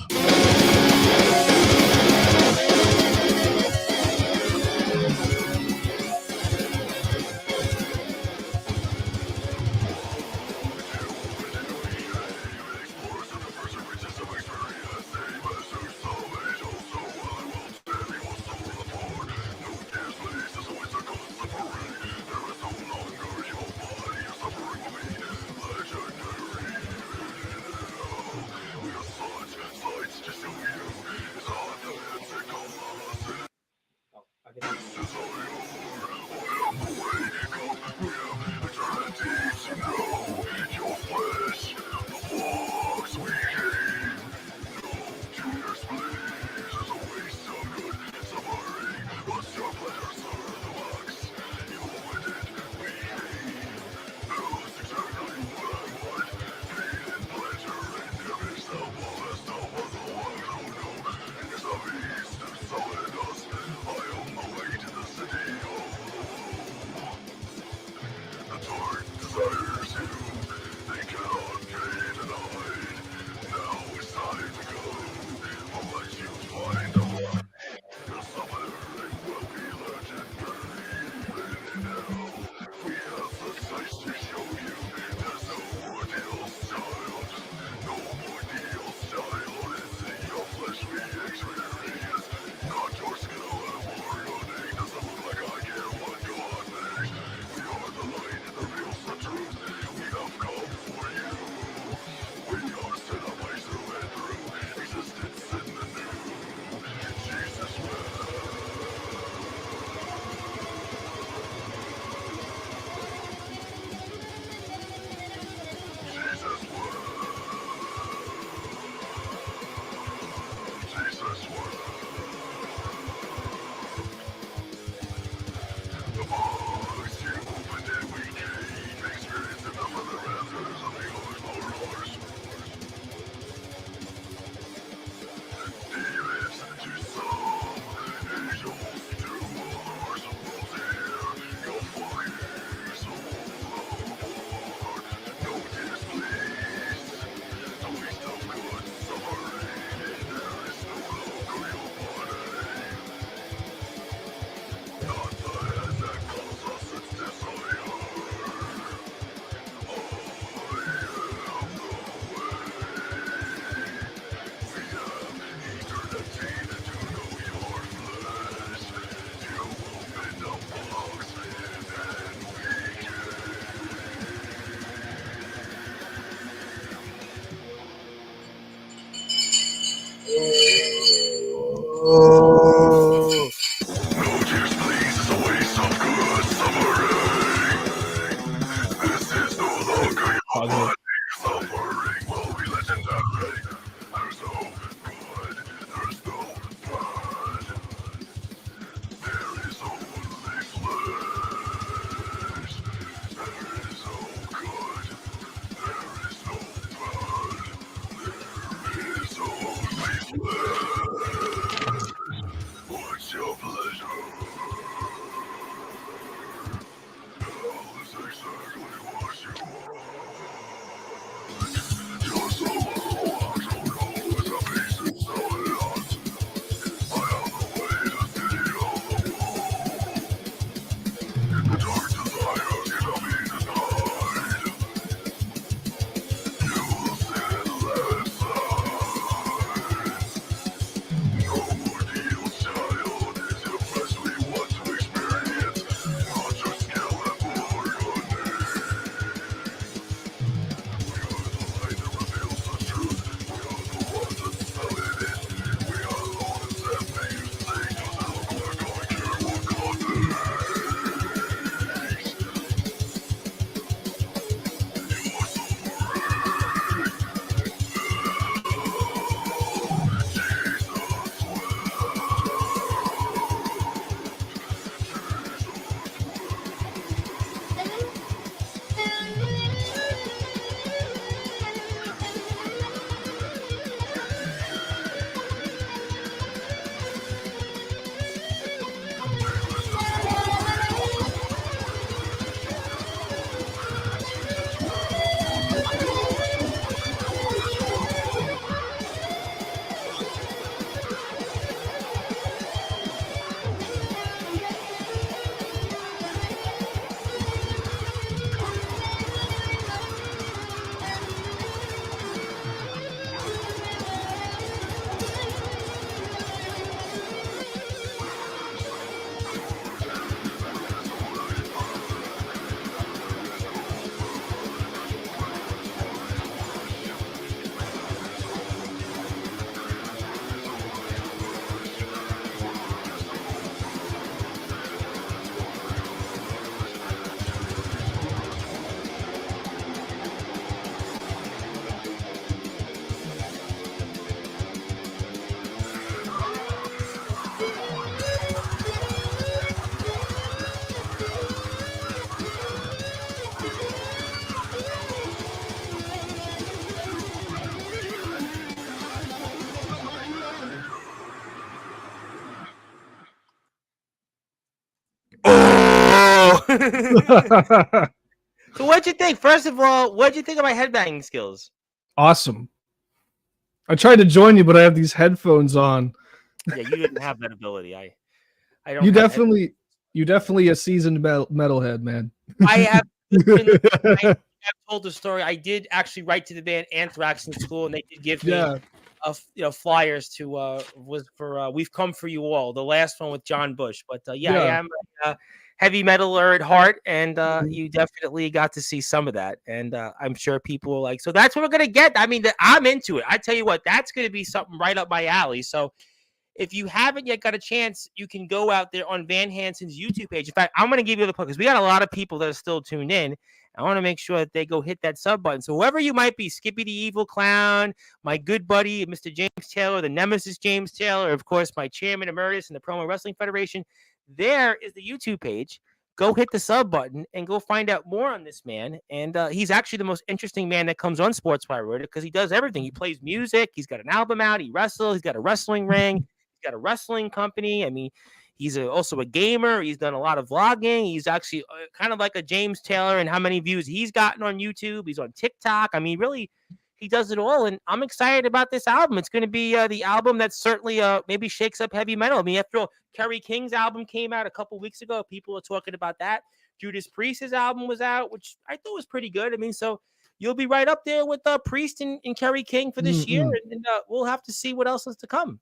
So what'd you think? First of all, what'd you think of my headbanging skills? Awesome. I tried to join you, but I have these headphones on. Yeah, you didn't have that ability. I don't. You have definitely a seasoned metalhead, man. I have listened. I've told the story. I did actually write to the band Anthrax in school, and they did give me flyers to was for "We've Come for You All," the last one with John Bush. But I am a heavy metaler at heart, and you definitely got to see some of that. And I'm sure people are like, so that's what we're gonna get. I mean, I'm into it. I tell you what, that's gonna be something right up my alley. So if you haven't yet got a chance, you can go out there on Van Hanson's YouTube page. In fact, I'm going to give you the plug because we got a lot of people that are still tuned in. I want to make sure that they go hit that sub button. So whoever you might be, Skippy the Evil Clown, my good buddy, Mr. James Taylor, the Nemesis James Taylor, of course, my chairman emeritus in the Promo Wrestling Federation, there is the YouTube page. Go hit the sub button and go find out more on this man. And he's actually the most interesting man that comes on Sportzwire because he does everything. He plays music. He's got an album out. He wrestles. He's got a wrestling ring. Got a wrestling company. I mean, he's also a gamer. He's done a lot of vlogging. He's actually kind of like a James Taylor and how many views he's gotten on YouTube. He's on TikTok. I mean, really, he does it all. And I'm excited about this album. It's going to be the album that certainly maybe shakes up heavy metal. I mean, after all, Kerry King's album came out a couple weeks ago. People are talking about that. Judas Priest's album was out, which I thought was pretty good. I mean, so you'll be right up there with Priest and Kerry King for this year. And we'll have to see what else is to come.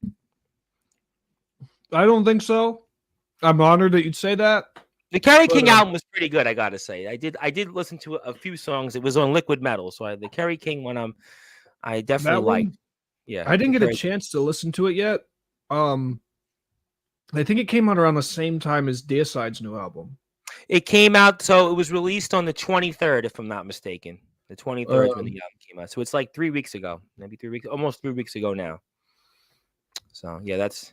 I don't think so. I'm honored that you'd say that. The Kerry King album was pretty good, I gotta say. I did listen to a few songs. It was on Liquid Metal, so the Kerry King one, I definitely liked. Yeah, I didn't get a chance to listen to it yet. I think it came out around the same time as Deicide's new album. It came out, so it was released on the 23rd, if I'm not mistaken. The 23rd when the album came out, so it's like 3 weeks ago, maybe 3 weeks, almost 3 weeks ago now. So yeah, that's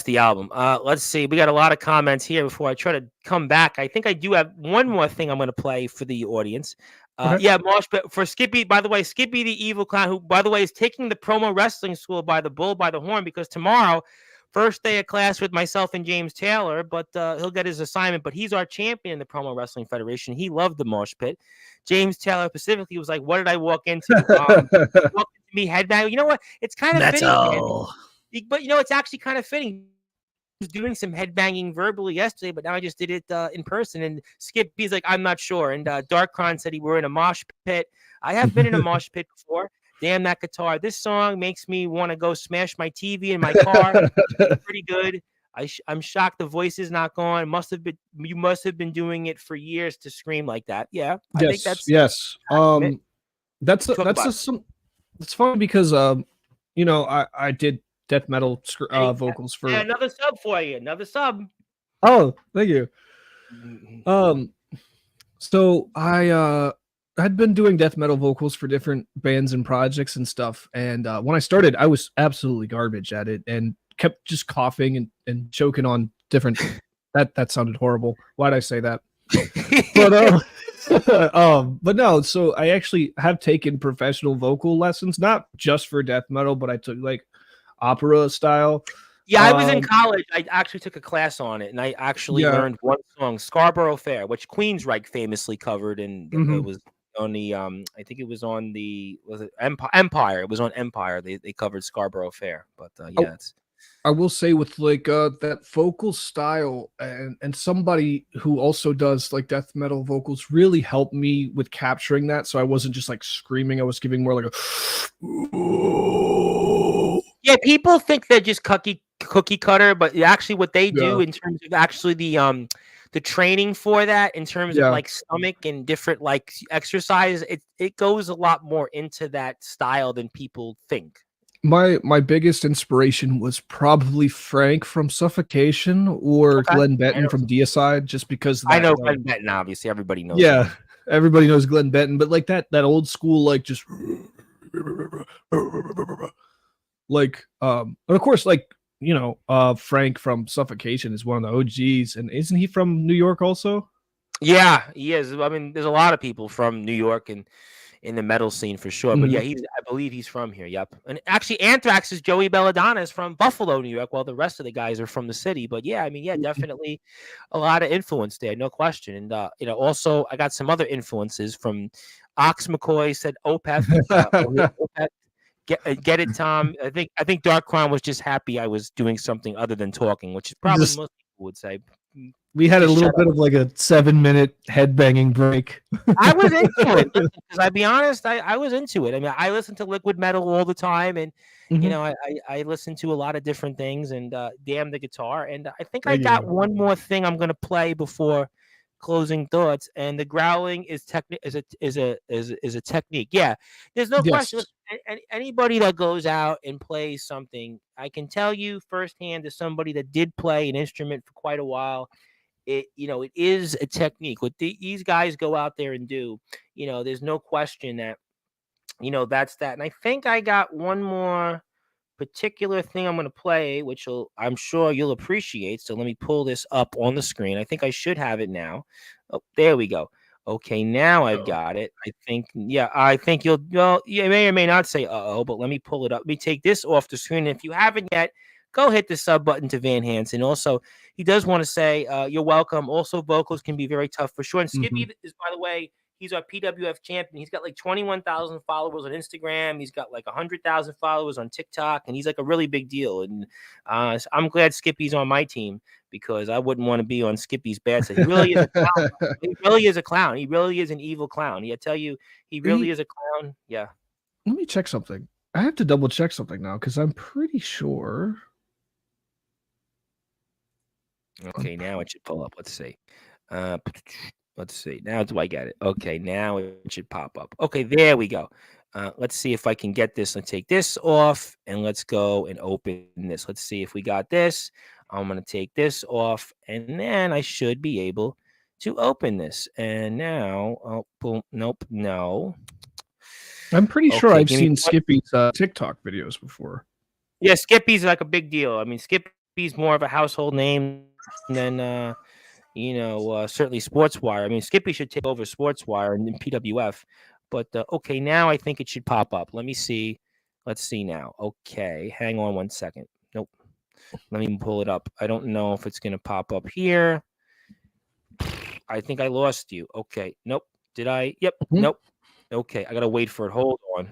the album. Let's see. We got a lot of comments here before I try to come back. I think I do have one more thing I'm going to play for the audience. Yeah, Marsh, but for Skippy, by the way, Skippy the Evil Clown, who, by the way, is taking the Promo Wrestling School by the bull, by the horn, because tomorrow, first day of class with myself and James Taylor, but he'll get his assignment. But he's our champion in the Promo Wrestling Federation. He loved the Mosh Pit. James Taylor specifically was like, what did I walk into? Walked into me headbang. You know what? It's kind of fitting. But, you know, it's actually kind of fitting. I was doing some headbanging verbally yesterday, but now I just did it in person. And Skippy's like, I'm not sure. And Darkron said we're in a mosh pit. I have been in a mosh pit before. Damn that guitar. This song makes me want to go smash my TV in my car. It's pretty good. I'm shocked the voice is not gone. You must have been doing it for years to scream like that. Yeah. I think that's that's funny because you know, I did death metal vocals for another sub for you. Another sub. Oh, thank you. So I had been doing death metal vocals for different bands and projects and stuff. And when I started, I was absolutely garbage at it and kept just coughing and choking on different. That sounded horrible. Why'd I say that? But no. So I actually have taken professional vocal lessons, not just for death metal, but I took like opera style. Yeah, I was in college. I actually took a class on it, and I actually learned one song, "Scarborough Fair," which Queensryche famously covered, and it was on the I think it was on the Empire. It was on Empire. They covered Scarborough Fair, but I will say with like that vocal style and somebody who also does like death metal vocals really helped me with capturing that, so I wasn't just like screaming. I was giving more like a. Yeah, people think they're just cookie cutter, but actually what they do in terms of actually the training for that, in terms of like stomach and different like exercise, it goes a lot more into that style than people think. My biggest inspiration was probably Frank from Suffocation or Glenn Benton from Deicide, just because I know Glenn Benton, obviously everybody knows. Yeah, him. Everybody knows Glenn Benton, but like that old school like just like and of course like you know Frank from Suffocation is one of the OGs, and isn't he from New York also? Yeah, he is. I mean, there's a lot of people from New York and in the metal scene for sure. But yeah, I believe he's from here. Yep. And actually, Anthrax's Joey Belladonna is from Buffalo, New York, while the rest of the guys are from the city. But yeah, I mean, yeah, definitely a lot of influence there, no question. And also I got some other influences from Ox McCoy said Opeth. Opeth. Get it, Tom. I think Dark Crown was just happy I was doing something other than talking, which is probably most people would say. We had a little bit of like a 7-minute headbanging break. I was into it because I'll be honest, I was into it. I mean, I listen to liquid metal all the time, and I listen to a lot of different things. And damn the guitar. And I think I got one more thing I'm going to play before closing thoughts. And the growling is a technique. Yeah, there's no question. Anybody that goes out and plays something, I can tell you firsthand as somebody that did play an instrument for quite a while. It is a technique. What these guys go out there and do, there's no question that, that's that. And I think I got one more particular thing I'm going to play, which I'm sure you'll appreciate. So let me pull this up on the screen. I think I should have it now. Oh, there we go. Okay, now I've got it. I think you may or may not say but let me pull it up. Let me take this off the screen. And if you haven't yet, go hit the sub button to Van Hanson. Also, he does want to say you're welcome. Also, vocals can be very tough for sure. And Skippy is, by the way, he's our PWF champion. He's got like 21,000 followers on Instagram. He's got like 100,000 followers on TikTok, and he's like a really big deal. And I'm glad Skippy's on my team because I wouldn't want to be on Skippy's bad side. He really is a clown. He really is a clown. He really is an evil clown. I tell you, he really is a clown. Yeah. Let me check something. I have to double check something now because I'm pretty sure. Okay, now it should pull up. Let's see. Let's see. Now do I get it? Okay, now it should pop up. Okay, there we go. Let's see if I can get this. Let's take this off and let's go and open this. Let's see if we got this. I'm going to take this off and then I should be able to open this. And now, boom, nope, no. I'm pretty sure I've seen Skippy's TikTok videos before. Yeah, Skippy's like a big deal. I mean, Skippy's more of a household name than certainly Sportswire. I mean, Skippy should take over Sportswire and then PWF. But okay, now I think it should pop up. Let me see. Let's see now. Okay, hang on one second. Nope. Let me pull it up. I don't know if it's going to pop up here. I think I lost you. Okay. Nope. Did I? Yep. Nope. Okay. I got to wait for it. Hold on.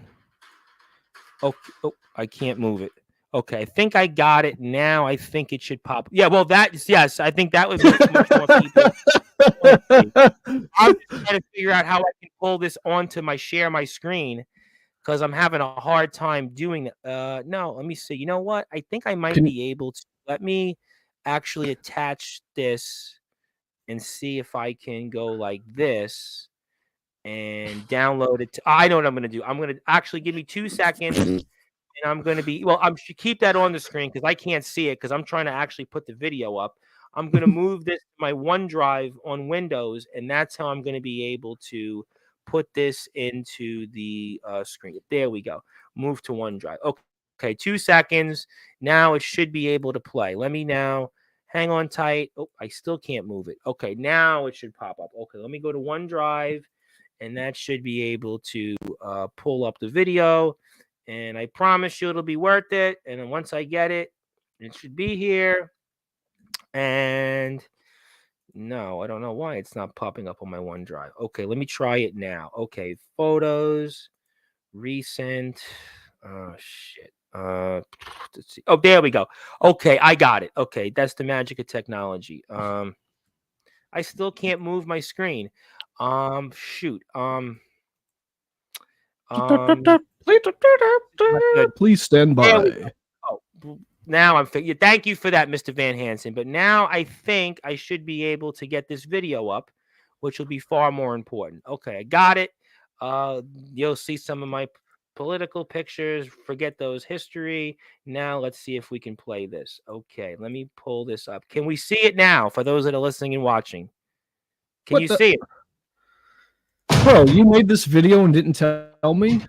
Okay. Oh, I can't move it. Okay. I think I got it now. I think it should pop. Yeah. Well, yes. I think that would make much more people. I'm just trying to figure out how I can pull this onto my screen because I'm having a hard time doing it. No, let me see. You know what? I think I might be able to. Let me actually attach this and see if I can go like this and download it. I know what I'm going to do. I'm going to actually give me 2 seconds and I'm going to be, I'm should keep that on the screen because I can't see it because I'm trying to actually put the video up. I'm going to move this to my OneDrive on Windows, and that's how I'm going to be able to put this into the screen. There we go. Move to OneDrive. Okay, 2 seconds. Now it should be able to play. Let me now hang on tight. Oh, I still can't move it. Okay, now it should pop up. Okay, let me go to OneDrive, and that should be able to pull up the video. And I promise you it'll be worth it. And then once I get it, it should be here. And no, I don't know why it's not popping up on my OneDrive. Okay, let me try it now. Okay, photos, recent. Oh, shit. Let's see. Oh, there we go. Okay, I got it. Okay, that's the magic of technology. I still can't move my screen. Shoot. Please stand by. Oh, now I'm thinking. Thank you for that, Mr. Van Hanson. But now I think I should be able to get this video up, which will be far more important. Okay, I got it. You'll see some of my political pictures. Forget those history. Now let's see if we can play this. Okay, let me pull this up. Can we see it now for those that are listening and watching? Can you see it? Bro, you made this video and didn't tell me?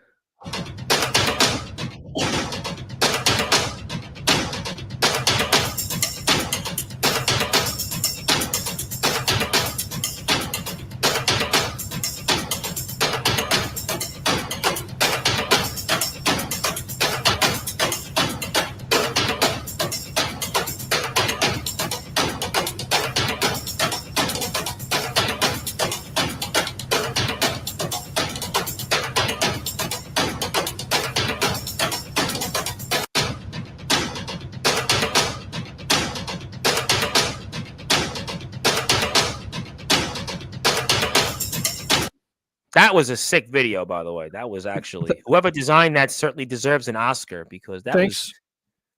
That was a sick video, by the way. That was actually whoever designed that certainly deserves an Oscar because that Thanks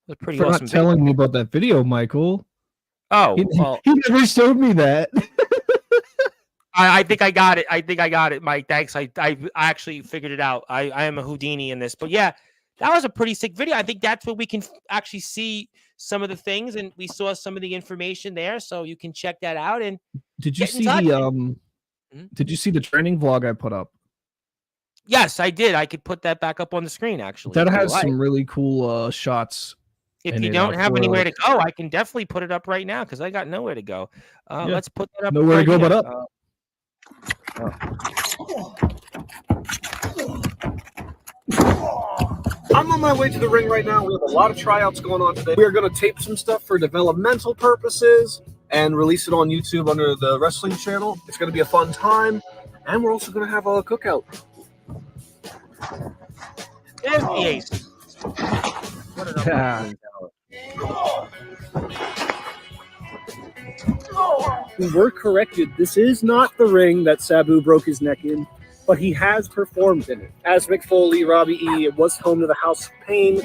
was pretty for awesome. not telling me about that video, Michael. Oh, He, well, he never showed me that. I think I got it. I think I got it, Mike. Thanks. I actually figured it out. I am a Houdini in this, but yeah, that was a pretty sick video. I think that's where we can actually see some of the things, and we saw some of the information there, so you can check that out. And Did you get in see touch. the Did you see the training vlog I put up? Yes, I did. I could put that back up on the screen actually. That if you has like. some really cool shots. If in you it, don't have for, anywhere like- to go, I can definitely put it up right now because I got nowhere to go. Yeah. Let's put that up. Nowhere to go here. but up. I'm on my way to the ring right now. We have a lot of tryouts going on today. We are going to tape some stuff for developmental purposes and release it on YouTube under the wrestling channel. It's going to be a fun time. And we're also going to have a cookout. There's the ace. Put it up on the We were corrected. This is not the ring that Sabu broke his neck in, but he has performed in it. As Mick Foley, Robbie E., it was home to the House of Pain.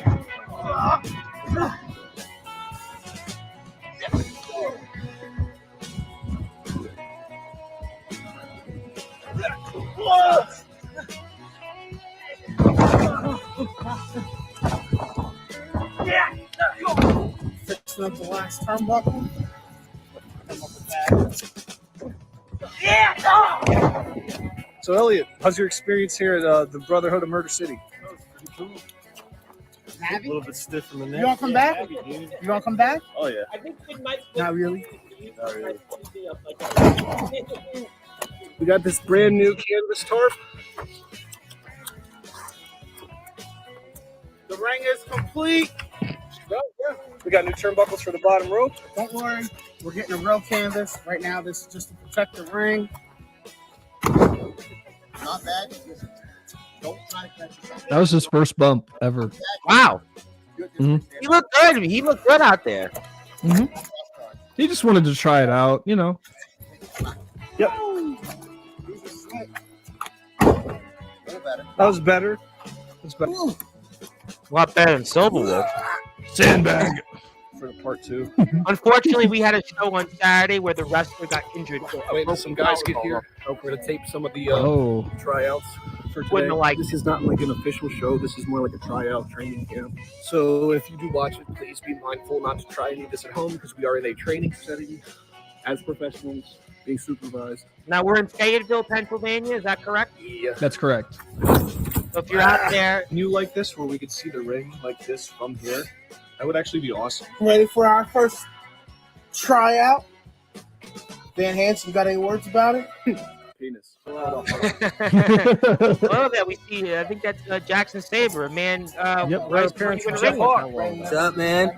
Fixing up the last turnbuckle. So, Elliot, how's your experience here at the Brotherhood of Murder City? A little bit stiff from the neck. You want to come back? You want to come back? Oh, yeah. Not really. We got this brand new canvas tarp. The ring is complete. We got new turnbuckles for the bottom rope. Don't worry. We're getting a real canvas. Right now, this is just to protect the ring. Not bad. Don't try to catch it. That was his first bump ever. Wow. Mhm. He looked good. He looked good out there. He just wanted to try it out, you know. That was better. That's better A lot better than Silverwood. Sandbag. for the part 2. Unfortunately, we had a show on Saturday where the wrestler got injured. Wait till some guys get here. We're going to tape some of the Oh. tryouts for today. Wouldn't have liked This is not like an official show. This is more like a tryout training camp. So if you do watch it, please be mindful not to try any of this at home because we are in a training setting as professionals being supervised. Now we're in Fayetteville, Pennsylvania. Is that correct? Yeah. That's correct. So if you're out there, New like this where we could see the ring like this from here. That would actually be awesome. Ready for our first tryout? Van Hanson, you got any words about it? Penis. well, that we see. I think that's Jackson Saber, a man. Yep, right right parents from from Jeff Hart. What's up, man?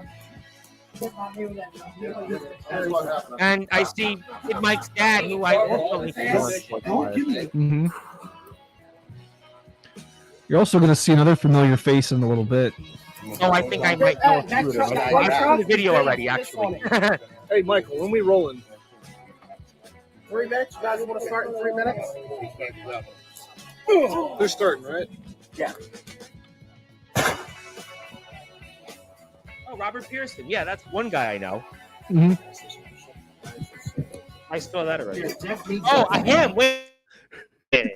And I see Kid Mike's dad, who I also think is Mm-hmm. You're also going to see another familiar face in a little bit. Oh, I think I might know a few of them. I've seen the video already, actually. Hey, Michael, when we rolling? 3 minutes? You guys want to start in 3 minutes? They're starting, right? Oh, Robert Pearson. Yeah, that's one guy I know. Mhm. I saw that already. Oh, I am. Wait. Him.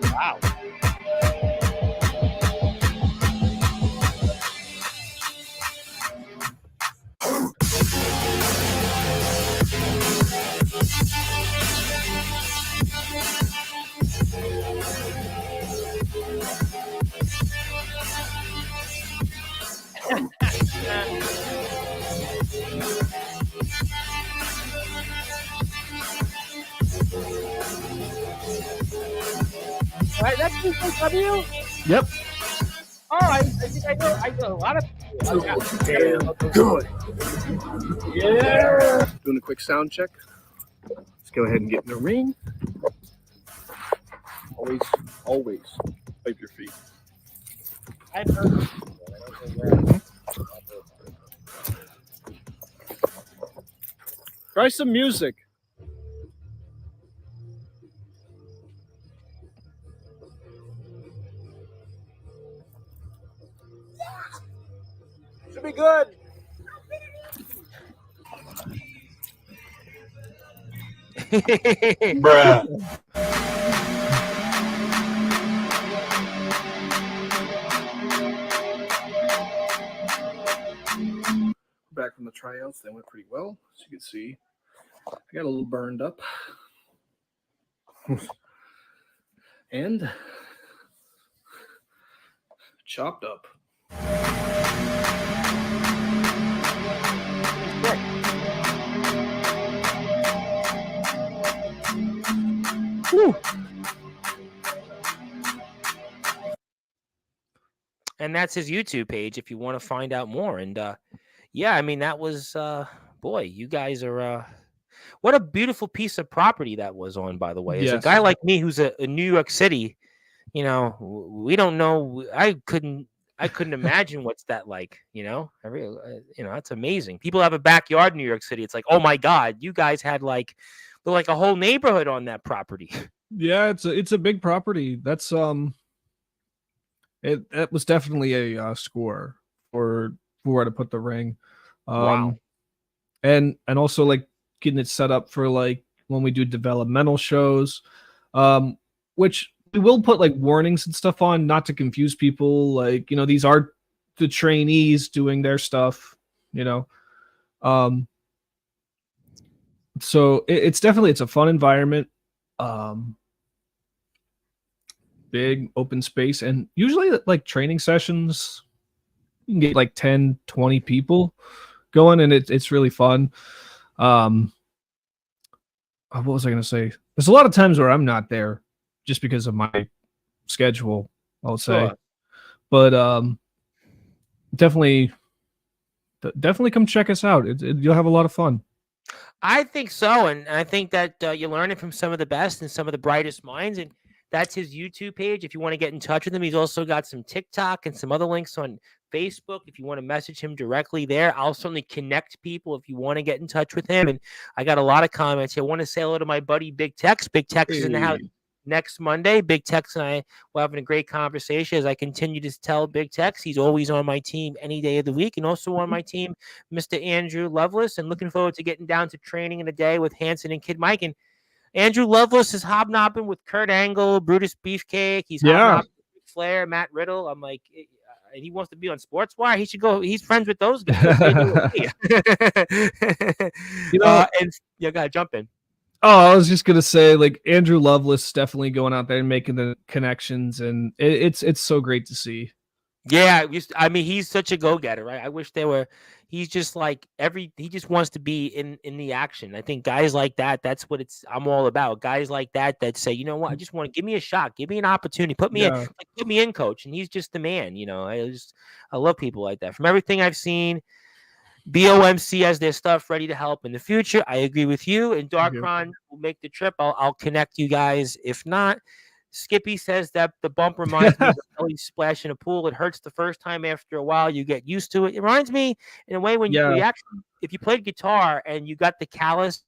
Wow. All right, that's W. Yep. Oh, I think I know a lot of people. Damn good. Yeah. Doing a quick sound check. Let's go ahead and get in the ring. Always wipe your feet. I've heard of it. I don't know where. Try some music. Should be good. Bruh. Back from the tryouts, they went pretty well, as you can see. I got a little burned up. And chopped up. Whew. And that's his YouTube page if you want to find out more. And yeah, I mean, that was boy, you guys are what a beautiful piece of property that was on, by the way. As a Yes. guy like me who's a New York City, you know, we don't know. I couldn't imagine what's that like, you know. That's amazing. People have a backyard in New York City. It's like, oh my God, you guys had like a whole neighborhood on that property. Yeah, it's a big property. That's it was definitely a score for where to put the ring. Wow. And also like getting it set up for like when we do developmental shows, which we will put like warnings and stuff on, not to confuse people. Like, you know, these are the trainees doing their stuff, you know. So it's definitely, it's a fun environment. Big open space, and usually like training sessions, you can get like 10, 20 people going, and it's really fun. What was I going to say? There's a lot of times where I'm not there just because of my schedule, I'll say. Sure. But definitely come check us out. You'll have a lot of fun. I think so, and I think that you're learning from some of the best and some of the brightest minds, and that's his YouTube page. If you want to get in touch with him, he's also got some TikTok and some other links on Facebook. If you want to message him directly there, I'll certainly connect people if you want to get in touch with him. And I got a lot of comments here. I want to say hello to my buddy Big Tex. Big Tex is in the house next Monday. Big Tex and I were having a great conversation as I continue to tell Big Tex he's always on my team any day of the week, and also on my team, Mr. Andrew Lovelace, and looking forward to getting down to training in a day with Hanson and Kid Mike. And Andrew Lovelace is hobnobbing with Kurt Angle, Brutus Beefcake. He's hobnobbing with Ric Flair, Matt Riddle. I'm like, and he wants to be on Sportswire. He should go. He's friends with those guys. You know, and you gotta jump in. Oh, I was just gonna say, like, Andrew Lovelace definitely going out there and making the connections, and it's so great to see. Yeah, I mean, he's such a go-getter, right? I wish there were. He's just like he just wants to be in the action. I think guys like that, that's what I'm all about. Guys like that say, you know what, I just want to give me a shot, give me an opportunity, put me in, coach. And he's just the man, you know. I love people like that. From everything I've seen, BOMC has their stuff ready to help in the future. I agree with you. And Darkron will make the trip. I'll connect you guys. If not, Skippy says that the bump reminds me of a belly splash in a pool. It hurts the first time. After a while, you get used to it. It reminds me in a way when you actually, if you played guitar and you got the callus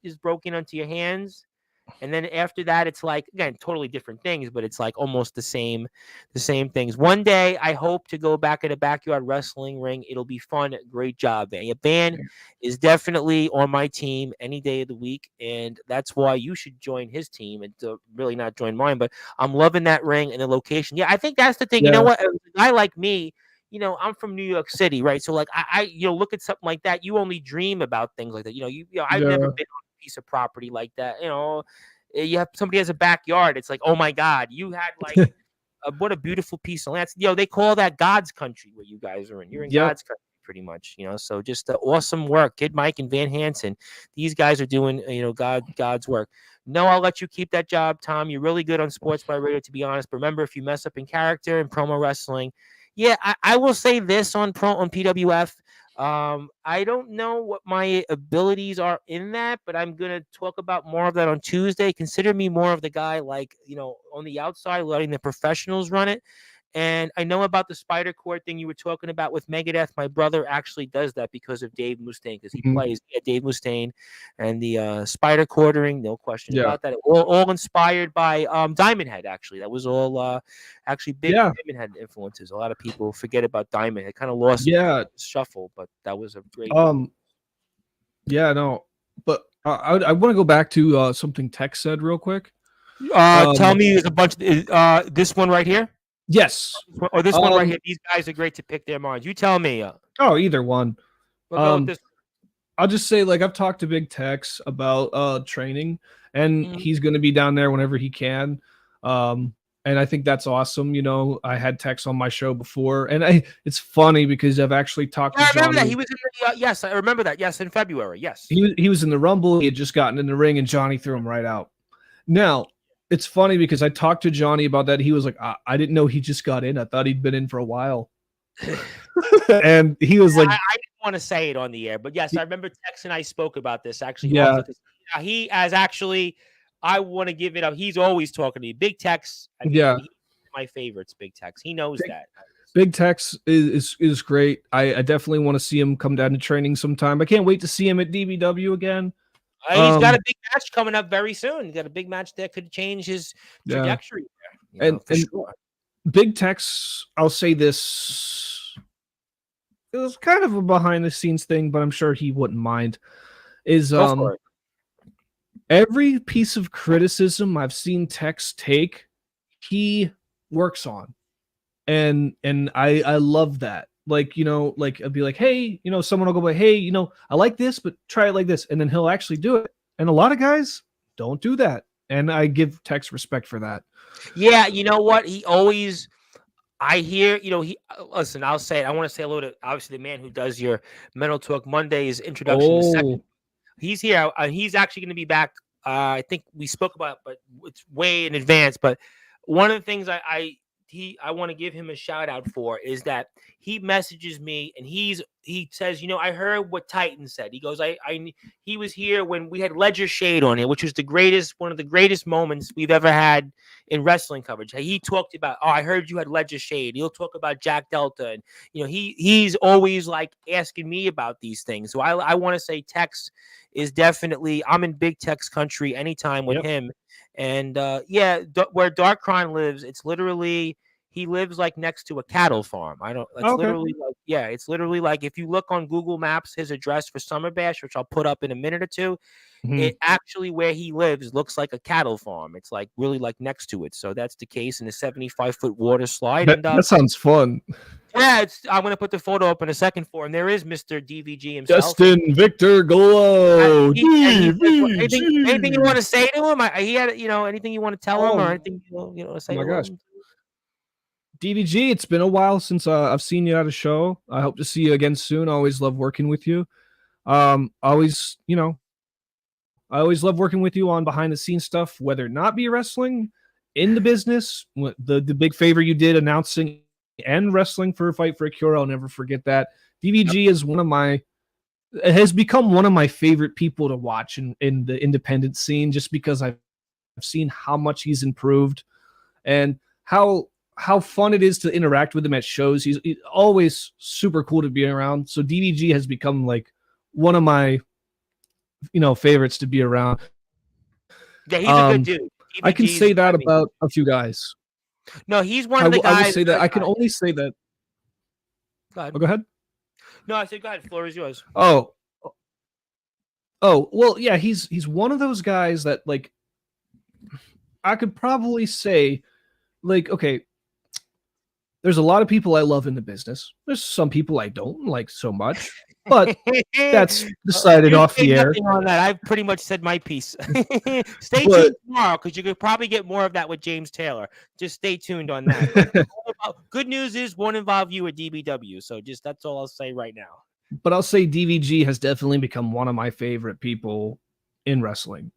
is broken onto your hands, and then after that, it's like, again, totally different things, but it's like almost the same things. One day, I hope to go back at a backyard wrestling ring. It'll be fun. Great job, Van. Your band is definitely on my team any day of the week, and that's why you should join his team and really not join mine. But I'm loving that ring and the location. Yeah, I think that's the thing. You know what? A guy like me, you know, I'm from New York City, right? So like, I look at something like that. You only dream about things like that. You know, I've never been on a piece of property like that. You know, you have somebody has a backyard. It's like, oh my God, you had like what a beautiful piece of land. You know, they call that God's country where you guys are in. You're in God's country pretty much, you know. So just awesome work. Kid Mike and Van Hanson. These guys are doing, you know, God's work. No, I'll let you keep that job, Tom. You're really good on Sportswire Radio, to be honest. But remember, if you mess up in character and promo wrestling, I will say this on PWF. I don't know what my abilities are in that, but I'm gonna talk about more of that on Tuesday. Consider me more of the guy, like, on the outside, letting the professionals run it. And I know about the spider cord thing you were talking about with Megadeth. My brother actually does that because of Dave Mustaine, because he Mhm. plays Dave Mustaine, and the spider quartering, no question Yeah. about that. All inspired by Diamond Head. Actually, that was all actually big Yeah. Diamond Head influences. A lot of people forget about Diamond Head. Kind of lost Yeah. shuffle, but that was a great. Yeah, no, but I want to go back to something Tex said real quick. Tell me, there's a bunch. This one right here, Yes. or this one right here. These guys are great to pick their minds. You tell me. Oh, either one. We'll go with this. I'll just say, like, I've talked to Big Tex about training, and Mhm. he's going to be down there whenever he can. And I think that's awesome. I had Tex on my show before, and it's funny because I've actually talked Yeah, I to remember that. Johnny. He was in the, yes, I remember that. Yes, in February. Yes. He was in the Rumble. He had just gotten in the ring, and Johnny threw him right out. Now, it's funny because I talked to Johnny about that. He was like, I didn't know he just got in. I thought he'd been in for a while. And he was like, I didn't want to say it on the air, but yes, I remember Tex and I spoke about this actually. Yeah. He has actually, I want to give it up. He's always talking to me. Big Tex. I mean, Yeah. he's my favorites, Big Tex. He knows that. Big Tex is great. I definitely want to see him come down to training sometime. I can't wait to see him at DBW again. He's got a big match coming up very soon. He's got a big match that could change his trajectory. And sure. Big Tex, I'll say this. It was kind of a behind the scenes thing, but I'm sure he wouldn't mind. Is every piece of criticism I've seen Tex take, he works on. And I love that. Like, like I'd be like, hey, someone will go by, hey, I like this, but try it like this. And then he'll actually do it. And a lot of guys don't do that. And I give Tex respect for that. Yeah, you know what? He always, I hear, listen, I'll say it. I want to say hello to, obviously, the man who does your Mental Talk Mondays introduction. Oh. He's here. He's actually going to be back. I think we spoke about, but it's way in advance. But one of the things I want to give him a shout out for is that he messages me and he says, I heard what Titan said. He goes, he was here when we had Ledger Shade on it, which was one of the greatest moments we've ever had in wrestling coverage. He talked about, I heard you had Ledger Shade. He'll talk about Jack Delta, and he's always like asking me about these things. So I want to say Tex is definitely, I'm in Big Tex country anytime with him. And where Darkron lives, it's literally, he lives like next to a cattle farm. Literally like, it's literally like, if you look on Google Maps, his address for Summer Bash, which I'll put up in a minute or two, it actually, where he lives, looks like a cattle farm. It's like really like next to it. So that's the case in a 75-foot water slide. That sounds fun. Yeah, I'm going to put the photo up in a second for him. There is Mr. DVG himself. Justin Victor Glow. Anything you want to say to him? He had, anything you want to tell him, or anything to say? Oh my gosh. DVG, it's been a while since I've seen you at a show. I hope to see you again soon. I always love working with you. I always love working with you on behind the scenes stuff, whether it not be wrestling, in the business. The big favor you did announcing and wrestling for a Fight for a Cure, I'll never forget that. DVG is has become one of my favorite people to watch in the independent scene, just because I've seen how much he's improved and how fun it is to interact with him at shows. He's always super cool to be around. So DVG has become like one of my favorites to be around. Yeah, he's a good dude. DVG's, I can say that about a few guys. No, he's one of the guys. I would say that. I can only say that. Go ahead. Go ahead. No, I said go ahead. Floor is yours. Oh, well, yeah. He's one of those guys that, like, I could probably say, like, okay, there's a lot of people I love in the business. There's some people I don't like so much, but that's decided off the air. On that, I've pretty much said my piece. Stay tuned tomorrow, because you could probably get more of that with James Taylor. Just stay tuned on that. Good news is won't involve you at DBW. So that's all I'll say right now. But I'll say DVG has definitely become one of my favorite people in wrestling.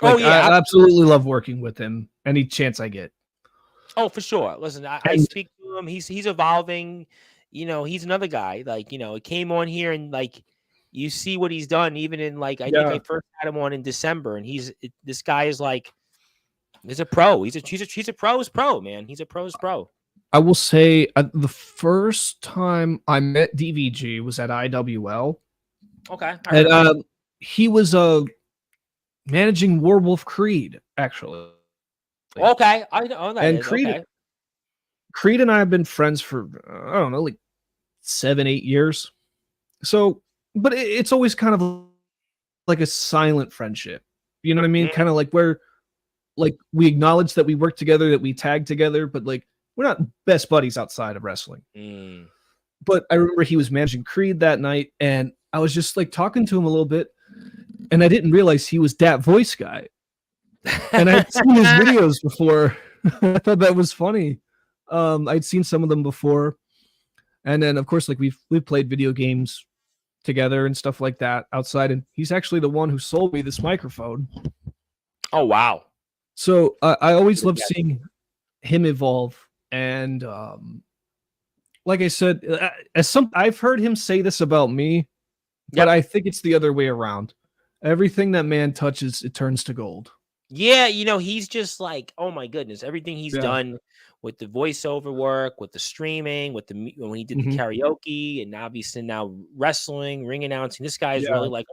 Like, I absolutely love working with him any chance I get. Oh, for sure. Listen, I speak to him. He's evolving. he's another guy. Like, it came on here and like you see what he's done. Even in like, I think Yeah. I first had him on in December, and this guy is like, he's a pro. He's a pro's pro, man. He's a pro's pro. I will say the first time I met DVG was at IWL. Okay. And he was managing Werewolf Creed, actually. Okay. I know that And is. Creed, Okay. Creed and I have been friends for, I don't know, like 7-8 years. So, but it's always kind of like a silent friendship. You know what I mean? Kind of like where, like, we acknowledge that we work together, that we tag together, but like, we're not best buddies outside of wrestling. But I remember he was managing Creed that night, and I was just like talking to him a little bit, and I didn't realize he was that voice guy. And I'd seen his videos before. I thought that was funny. I'd seen some of them before. And then, of course, like we've played video games together and stuff like that outside. And he's actually the one who sold me this microphone. Oh, wow. So I always love seeing him evolve. And like I said, I've heard him say this about me, but I think it's the other way around. Everything that man touches, it turns to gold. Yeah, he's just like, oh my goodness, everything he's done with the voiceover work, with the streaming, with when he did the karaoke, and obviously now wrestling, ring announcing. This guy is really like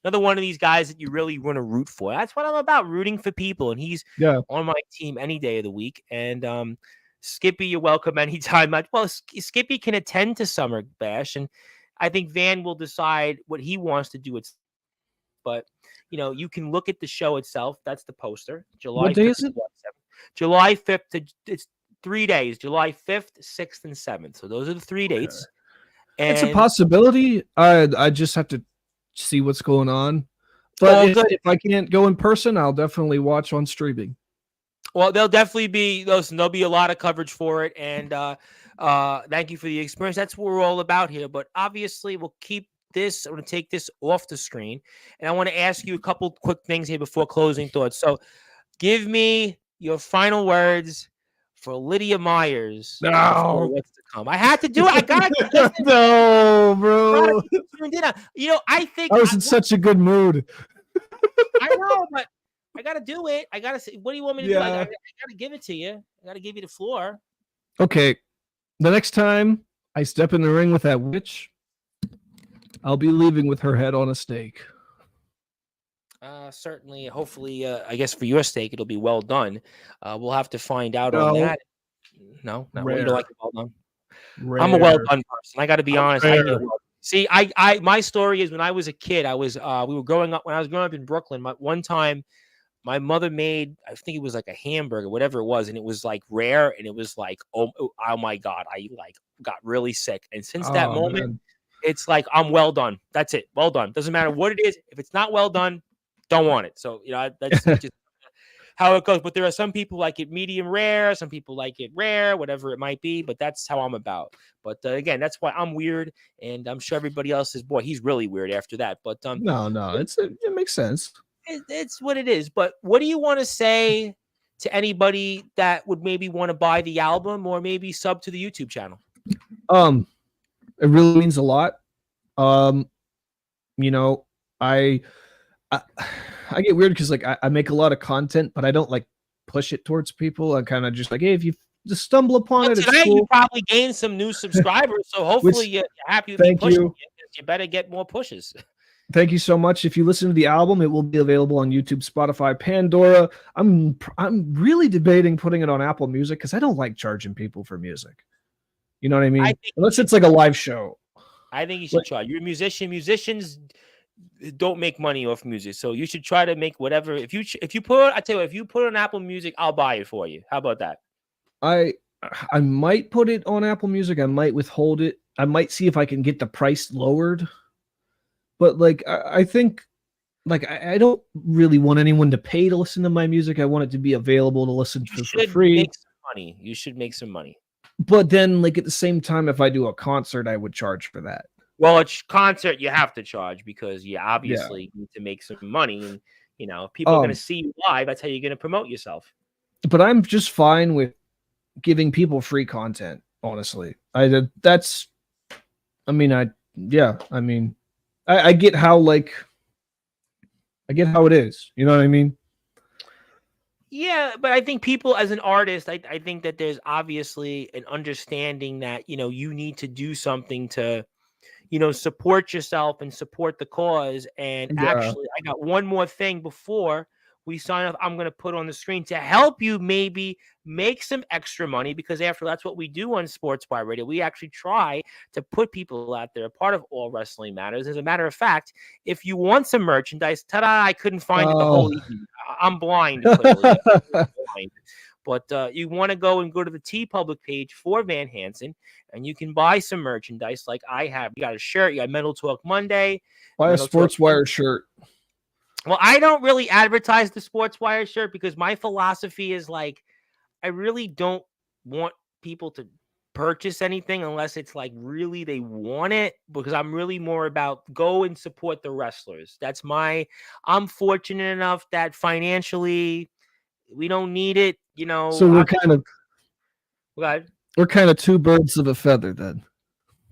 another one of these guys that you really want to root for. That's what I'm about, rooting for people, and he's on my team any day of the week. And Skippy, you're welcome anytime. Well, Skippy can attend to Summer Bash, and I think Van will decide what he wants to do. But you can look at the show itself. That's the poster. July. What day is it? July 5th. It's 3 days. July 5th, 6th, and 7th. So those are the 3 dates. And it's a possibility. I just have to see what's going on. But if I can't go in person, I'll definitely watch on streaming. Well, there'll definitely be there'll be a lot of coverage for it, and thank you for the experience. That's what we're all about here. But obviously, we'll keep this. I'm going to take this off the screen, and I want to ask you a couple quick things here before closing thoughts. So, give me your final words for Lydia Myers. No, what's to come? I had to do it. I got to. No, bro. I think I was in such a good mood. I know, but I got to do it. I got to say, what do you want me to do? I got to give it to you. I got to give you the floor. Okay. The next time I step in the ring with that witch, I'll be leaving with her head on a stake. Certainly, hopefully, I guess for your stake, it'll be well done. We'll have to find out on that. No, you don't like it well done. Rare. I'm a well done person. I got to be honest. See, my story is when I was a kid. We were growing up. When I was growing up in Brooklyn, one time, my mother made, I think it was like a hamburger, whatever it was, and it was like rare, and it was like, oh my God, I like got really sick. And since that moment, it's like, I'm well done. That's it. Well done. Doesn't matter what it is. If it's not well done, don't want it. So, that's just how it goes. But there are some people like it medium rare. Some people like it rare, whatever it might be. But that's how I'm about. But again, that's why I'm weird. And I'm sure everybody else is, boy, he's really weird after that. But no, it makes sense. It's what it is. But what do you want to say to anybody that would maybe want to buy the album or maybe sub to the YouTube channel? It really means a lot. I get weird because like I make a lot of content, but I don't like push it towards people. I'm kind of just like, hey, if you just stumble upon it, today it's cool. You probably gained some new subscribers, so hopefully you're happy with me pushing you. You better get more pushes. Thank you so much. If you listen to the album, it will be available on YouTube, Spotify, Pandora. I'm really debating putting it on Apple Music because I don't like charging people for music. You know what I mean? Unless it's like a live show. I think you should try. You're a musician. Musicians don't make money off music, so you should try to make whatever. If you put it on Apple Music, I'll buy it for you. How about that? I might put it on Apple Music. I might withhold it. I might see if I can get the price lowered. But like I think, like I don't really want anyone to pay to listen to my music. I want it to be available to listen to for free. Make some money. You should make some money. But then, like at the same time, if I do a concert, I would charge for that. Well, it's concert you have to charge because you obviously need to make some money. And if people are going to see you live, that's how you're going to promote yourself. But I'm just fine with giving people free content. Honestly, that's I mean, I get how I get how it is. You know what I mean? Yeah, but I think people as an artist, I think that there's obviously an understanding that, you need to do something to, support yourself and support the cause. And Yeah. actually, I got one more thing before we sign off. I'm going to put on the screen to help you maybe make some extra money, because after that's what we do on Sportswire Radio. We actually try to put people out there, a part of All Wrestling Matters. As a matter of fact, if you want some merchandise, ta-da, I couldn't find it the whole evening. I'm blind, clearly. Blind. But you want to go to the T Public page for Van Hanson, and you can buy some merchandise like I have. You got a shirt. You got Metal Talk Monday. Buy a Sportswire shirt. Well, I don't really advertise the Sportswire shirt because my philosophy is like, I really don't want people to purchase anything unless it's like really they want it, because I'm really more about go and support the wrestlers. I'm fortunate enough that financially we don't need it, So we're kind of two birds of a feather then.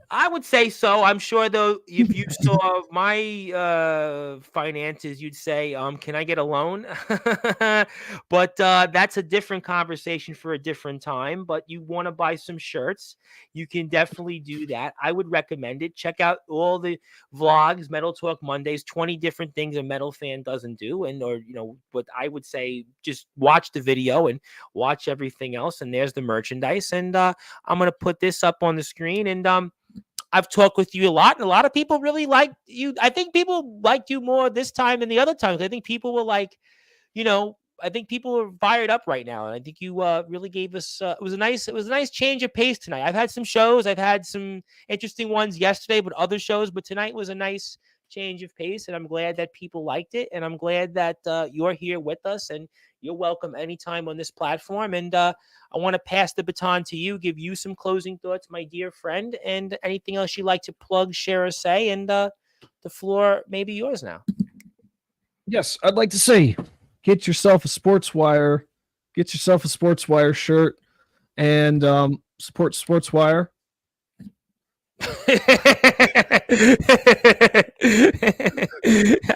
I would say so. I'm sure, though, if you saw my finances, you'd say, can I get a loan? But that's a different conversation for a different time. But you want to buy some shirts, you can definitely do that. I would recommend it. Check out all the vlogs, Metal Talk Mondays, 20 different things a metal fan doesn't do. But I would say just watch the video and watch everything else. And there's the merchandise. And I'm going to put this up on the screen. And I've talked with you a lot, and a lot of people really like you. I think people liked you more this time than the other times. I think people were like, I think people are fired up right now, and I think you really gave us. It was a nice change of pace tonight. I've had some shows, I've had some interesting ones yesterday, but other shows. But tonight was a nice change of pace, and I'm glad that people liked it, and I'm glad that you're here with us, and you're welcome anytime on this platform. And I want to pass the baton to you, give you some closing thoughts, my dear friend, and anything else you'd like to plug, share, or say. And the floor may be yours now. Yes, I'd like to say, get yourself a Sportswire shirt, and support Sportswire.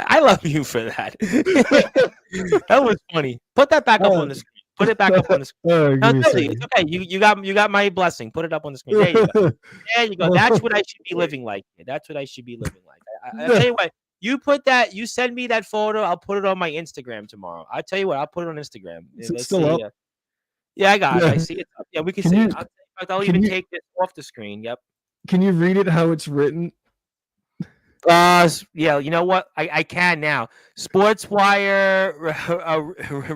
I love you for that. That was funny. Put that back up on the screen. Put it back up on the screen. No, it's okay. You got my blessing. Put it up on the screen. There you go. There you go. That's what I should be living like. That's what I should be living like. I'll tell you what. You send me that photo. I'll put it on my Instagram tomorrow. I'll tell you what. I'll put it on Instagram. Is it still up? Yeah, I got it. I see it. Yeah, we can see it. I'll even take this off the screen. Yep. Can you read it how it's written? Yeah, you know what? I can now. Sportswire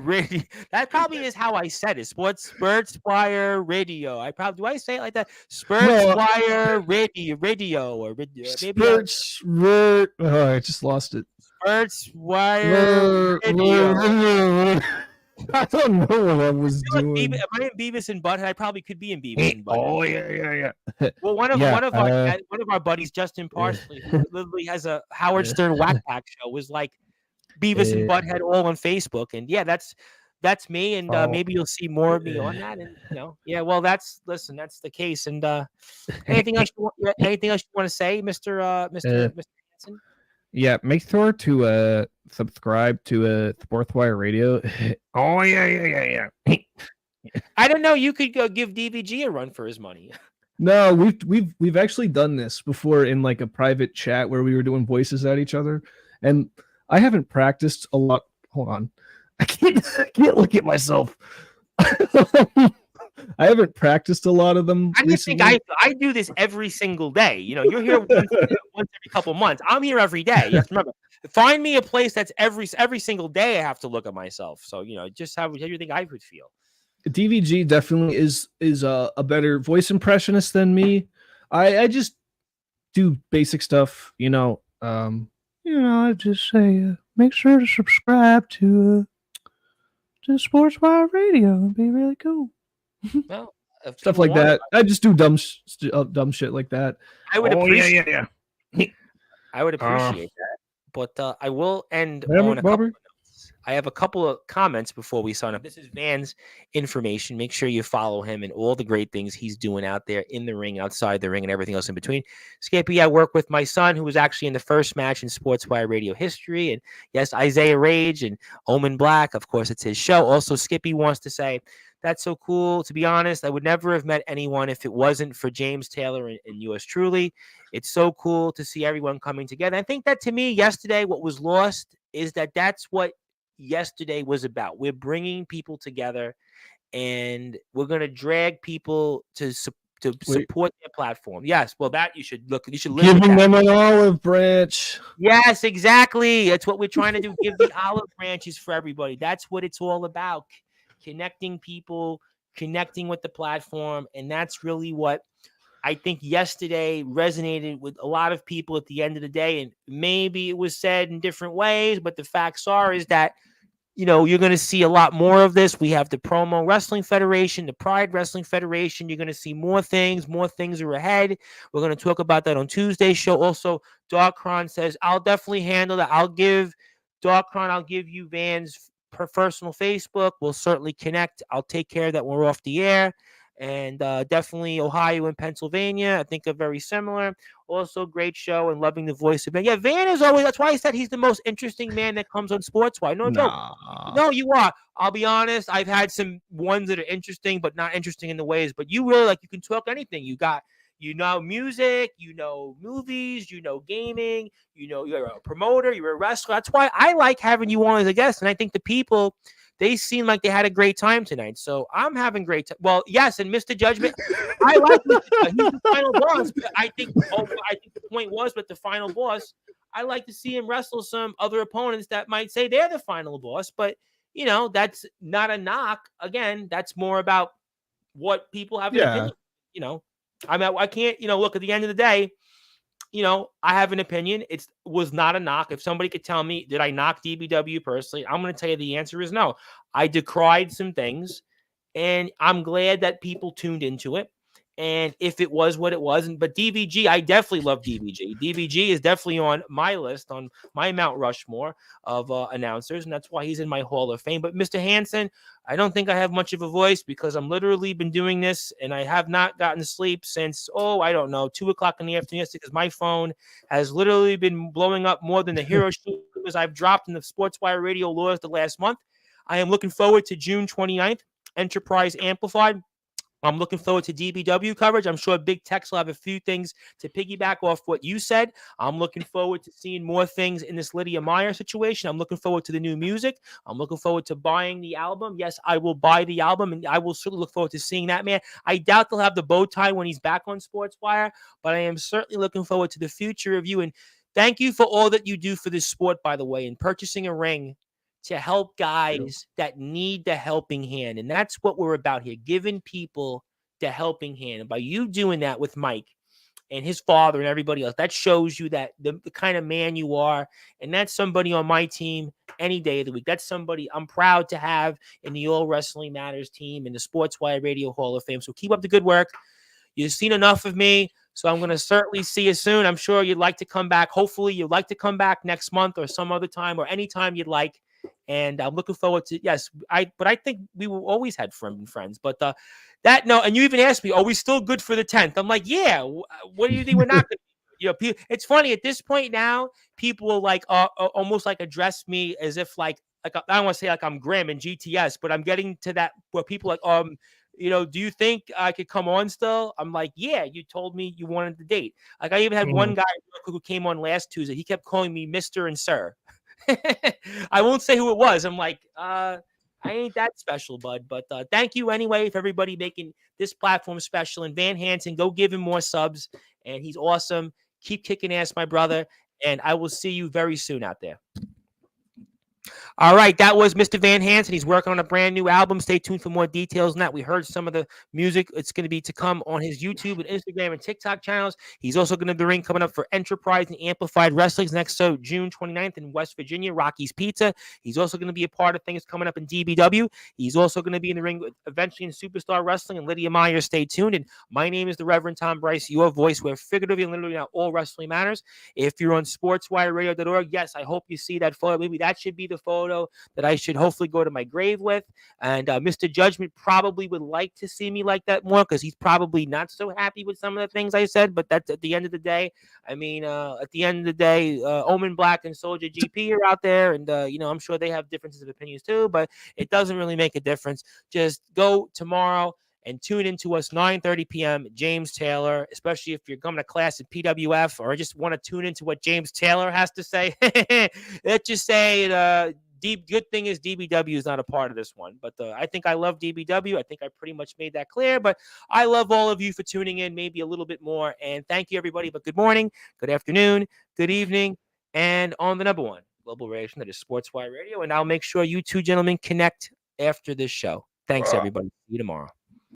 radio. That probably is how I said it. Sportswire radio. Do I say it like that? Sportswire radio or maybe I just lost it. Sportswire radio. I don't know what I was doing. Am I in Beavis and Butthead? I probably could be in Beavis and Butthead. Oh yeah. Well, one of our buddies, Justin Parsley, who literally has a Howard Stern Whack Pack show, was like Beavis and Butthead all on Facebook, and yeah, that's me, and maybe you'll see more of me on that, and yeah. Well, that's the case, and anything else you want to say, Mr. Hanson? Yeah, make sure to subscribe to Sportswire Radio. Oh yeah. I don't know. You could go give DVG a run for his money. No, we've actually done this before in like a private chat where we were doing voices at each other, and I haven't practiced a lot. Hold on, I can't look at myself. I haven't practiced a lot of them. I just think I do this every single day. You're here once every couple months. I'm here every day. You have to remember. Find me a place that's every single day I have to look at myself. So just how you think I would feel. DVG definitely is a better voice impressionist than me. I just do basic stuff. I just say make sure to subscribe to Sportswire Radio. It'd be really cool. Well, stuff like that. I just do dumb shit like that. I would appreciate. Yeah. I would appreciate that, but I will end on a couple of notes. I have a couple of comments before we sign up. This is Van's information. Make sure you follow him and all the great things he's doing out there in the ring, outside the ring, and everything else in between. Skippy, I work with my son, who was actually in the first match in Sportswire radio history. And yes, Isaiah Rage and Omen Black. Of course, it's his show. Also, Skippy wants to say, that's so cool. To be honest, I would never have met anyone if it wasn't for James Taylor and yours truly. It's so cool to see everyone coming together. I think that to me, yesterday, what was lost is that that's what yesterday was about. We're bringing people together, and we're going to drag people to support their platform. Yes, well, that you should look. You should live with Giving that. them an olive branch. Yes, exactly. That's what we're trying to do. Give the olive branches for everybody. That's what it's all about. Connecting people, connecting with the platform, and that's really what I think yesterday resonated with a lot of people at the end of the day. And maybe it was said in different ways, but the facts is that, you know, you're going to see a lot more of this. We have the Promo Wrestling Federation, the Pride Wrestling Federation. You're going to see more things. More things are ahead. We're going to talk about that on Tuesday's show. Also, Darkron says, I'll definitely handle that. I'll give you Van's personal Facebook. We'll certainly connect. I'll take care of that when we're off the air. And definitely Ohio and Pennsylvania, I think are very similar. Also, great show and loving the voice of Van. Yeah, Van is always, that's why I said he's the most interesting man that comes on Sportswire. No joke. No, you are. I'll be honest. I've had some ones that are interesting, but not interesting in the ways. But you really, like, you can talk anything. You know music, you know movies, you know gaming, you know you're a promoter, you're a wrestler. That's why I like having you on as a guest. And I think the people, they seem like they had a great time tonight. So I'm having great time. Well, yes, and Mr. Judgment, I like Mr. He's the final boss. But I think the point was, but the final boss, I like to see him wrestle some other opponents that might say they're the final boss. But, you know, that's not a knock. Again, that's more about what people have an opinion. You know, I can't, you know, look, at the end of the day, you know, I have an opinion. It was not a knock. If somebody could tell me, did I knock DBW personally? I'm going to tell you the answer is no. I decried some things, and I'm glad that people tuned into it. And if it was what it was, but DVG, I definitely love DVG. DVG is definitely on my list, on my Mount Rushmore of announcers, and that's why he's in my Hall of Fame. But Mr. Hanson, I don't think I have much of a voice because I'm literally been doing this, and I have not gotten to sleep since, I don't know, 2 o'clock in the afternoon, because my phone has literally been blowing up more than the hero shooters I've dropped in the Sportswire radio laws the last month. I am looking forward to June 29th, Enterprise Amplified. I'm looking forward to DBW coverage. I'm sure Big Tex will have a few things to piggyback off what you said. I'm looking forward to seeing more things in this Lydia Meyer situation. I'm looking forward to the new music. I'm looking forward to buying the album. Yes, I will buy the album, and I will certainly look forward to seeing that man. I doubt they'll have the bow tie when he's back on Sportswire, but I am certainly looking forward to the future of you. And thank you for all that you do for this sport, by the way, and purchasing a ring to help guys that need the helping hand. And that's what we're about here, giving people the helping hand. And by you doing that with Mike and his father and everybody else, that shows you that the kind of man you are. And that's somebody on my team any day of the week. That's somebody I'm proud to have in the All Wrestling Matters team in the Sportswire Radio Hall of Fame. So keep up the good work. You've seen enough of me, so I'm going to certainly see you soon. I'm sure you'd like to come back. Hopefully you'd like to come back next month or some other time or anytime you'd like. And I'm looking forward to, but I think we will always had friends. But and you even asked me, are we still good for the 10th? I'm like, yeah. What do you think we're not good? You know, it's funny at this point now, people will like almost like address me as if like I don't want to say like I'm Graham in GTS, but I'm getting to that where people like, you know, do you think I could come on still? I'm like, yeah, you told me you wanted the date. Like I even had one guy who came on last Tuesday. He kept calling me Mr. and Sir. I won't say who it was. I'm like, I ain't that special, bud. But thank you anyway for everybody making this platform special. And Van Hanson, go give him more subs. And he's awesome. Keep kicking ass, my brother. And I will see you very soon out there. All right, that was Mr. Van Hanson. He's working on a brand new album. Stay tuned for more details on that. We heard some of the music. It's going to be to come on his YouTube and Instagram and TikTok channels. He's also going to be the ring coming up for Enterprise and Amplified Wrestling next June 29th in West Virginia, Rocky's Pizza. He's also going to be a part of things coming up in DBW. He's also going to be in the ring eventually in Superstar Wrestling and Lydia Meyer. Stay tuned. And my name is the Reverend Tom Bryce, your voice where figuratively and literally now all wrestling matters. If you're on sportswireradio.org, yes, I hope you see that photo. Maybe that should be the the photo that I should hopefully go to my grave with. And Mr. Judgment probably would like to see me like that more because he's probably not so happy with some of the things I said. But that's at the end of the day. I mean, at the end of the day, Omen Black and Soldier GP are out there. And, I'm sure they have differences of opinions too. But it doesn't really make a difference. Just go tomorrow and tune into us 9:30 p.m. James Taylor, especially if you're coming to class at PWF or just want to tune into what James Taylor has to say. Let's just say good thing is DBW is not a part of this one, but I think I love DBW. I think I pretty much made that clear, but I love all of you for tuning in, maybe a little bit more. And thank you, everybody. But good morning, good afternoon, good evening, and on the number one global reaction that is Sportswire Radio. And I'll make sure you two gentlemen connect after this show. Thanks, everybody. See you tomorrow.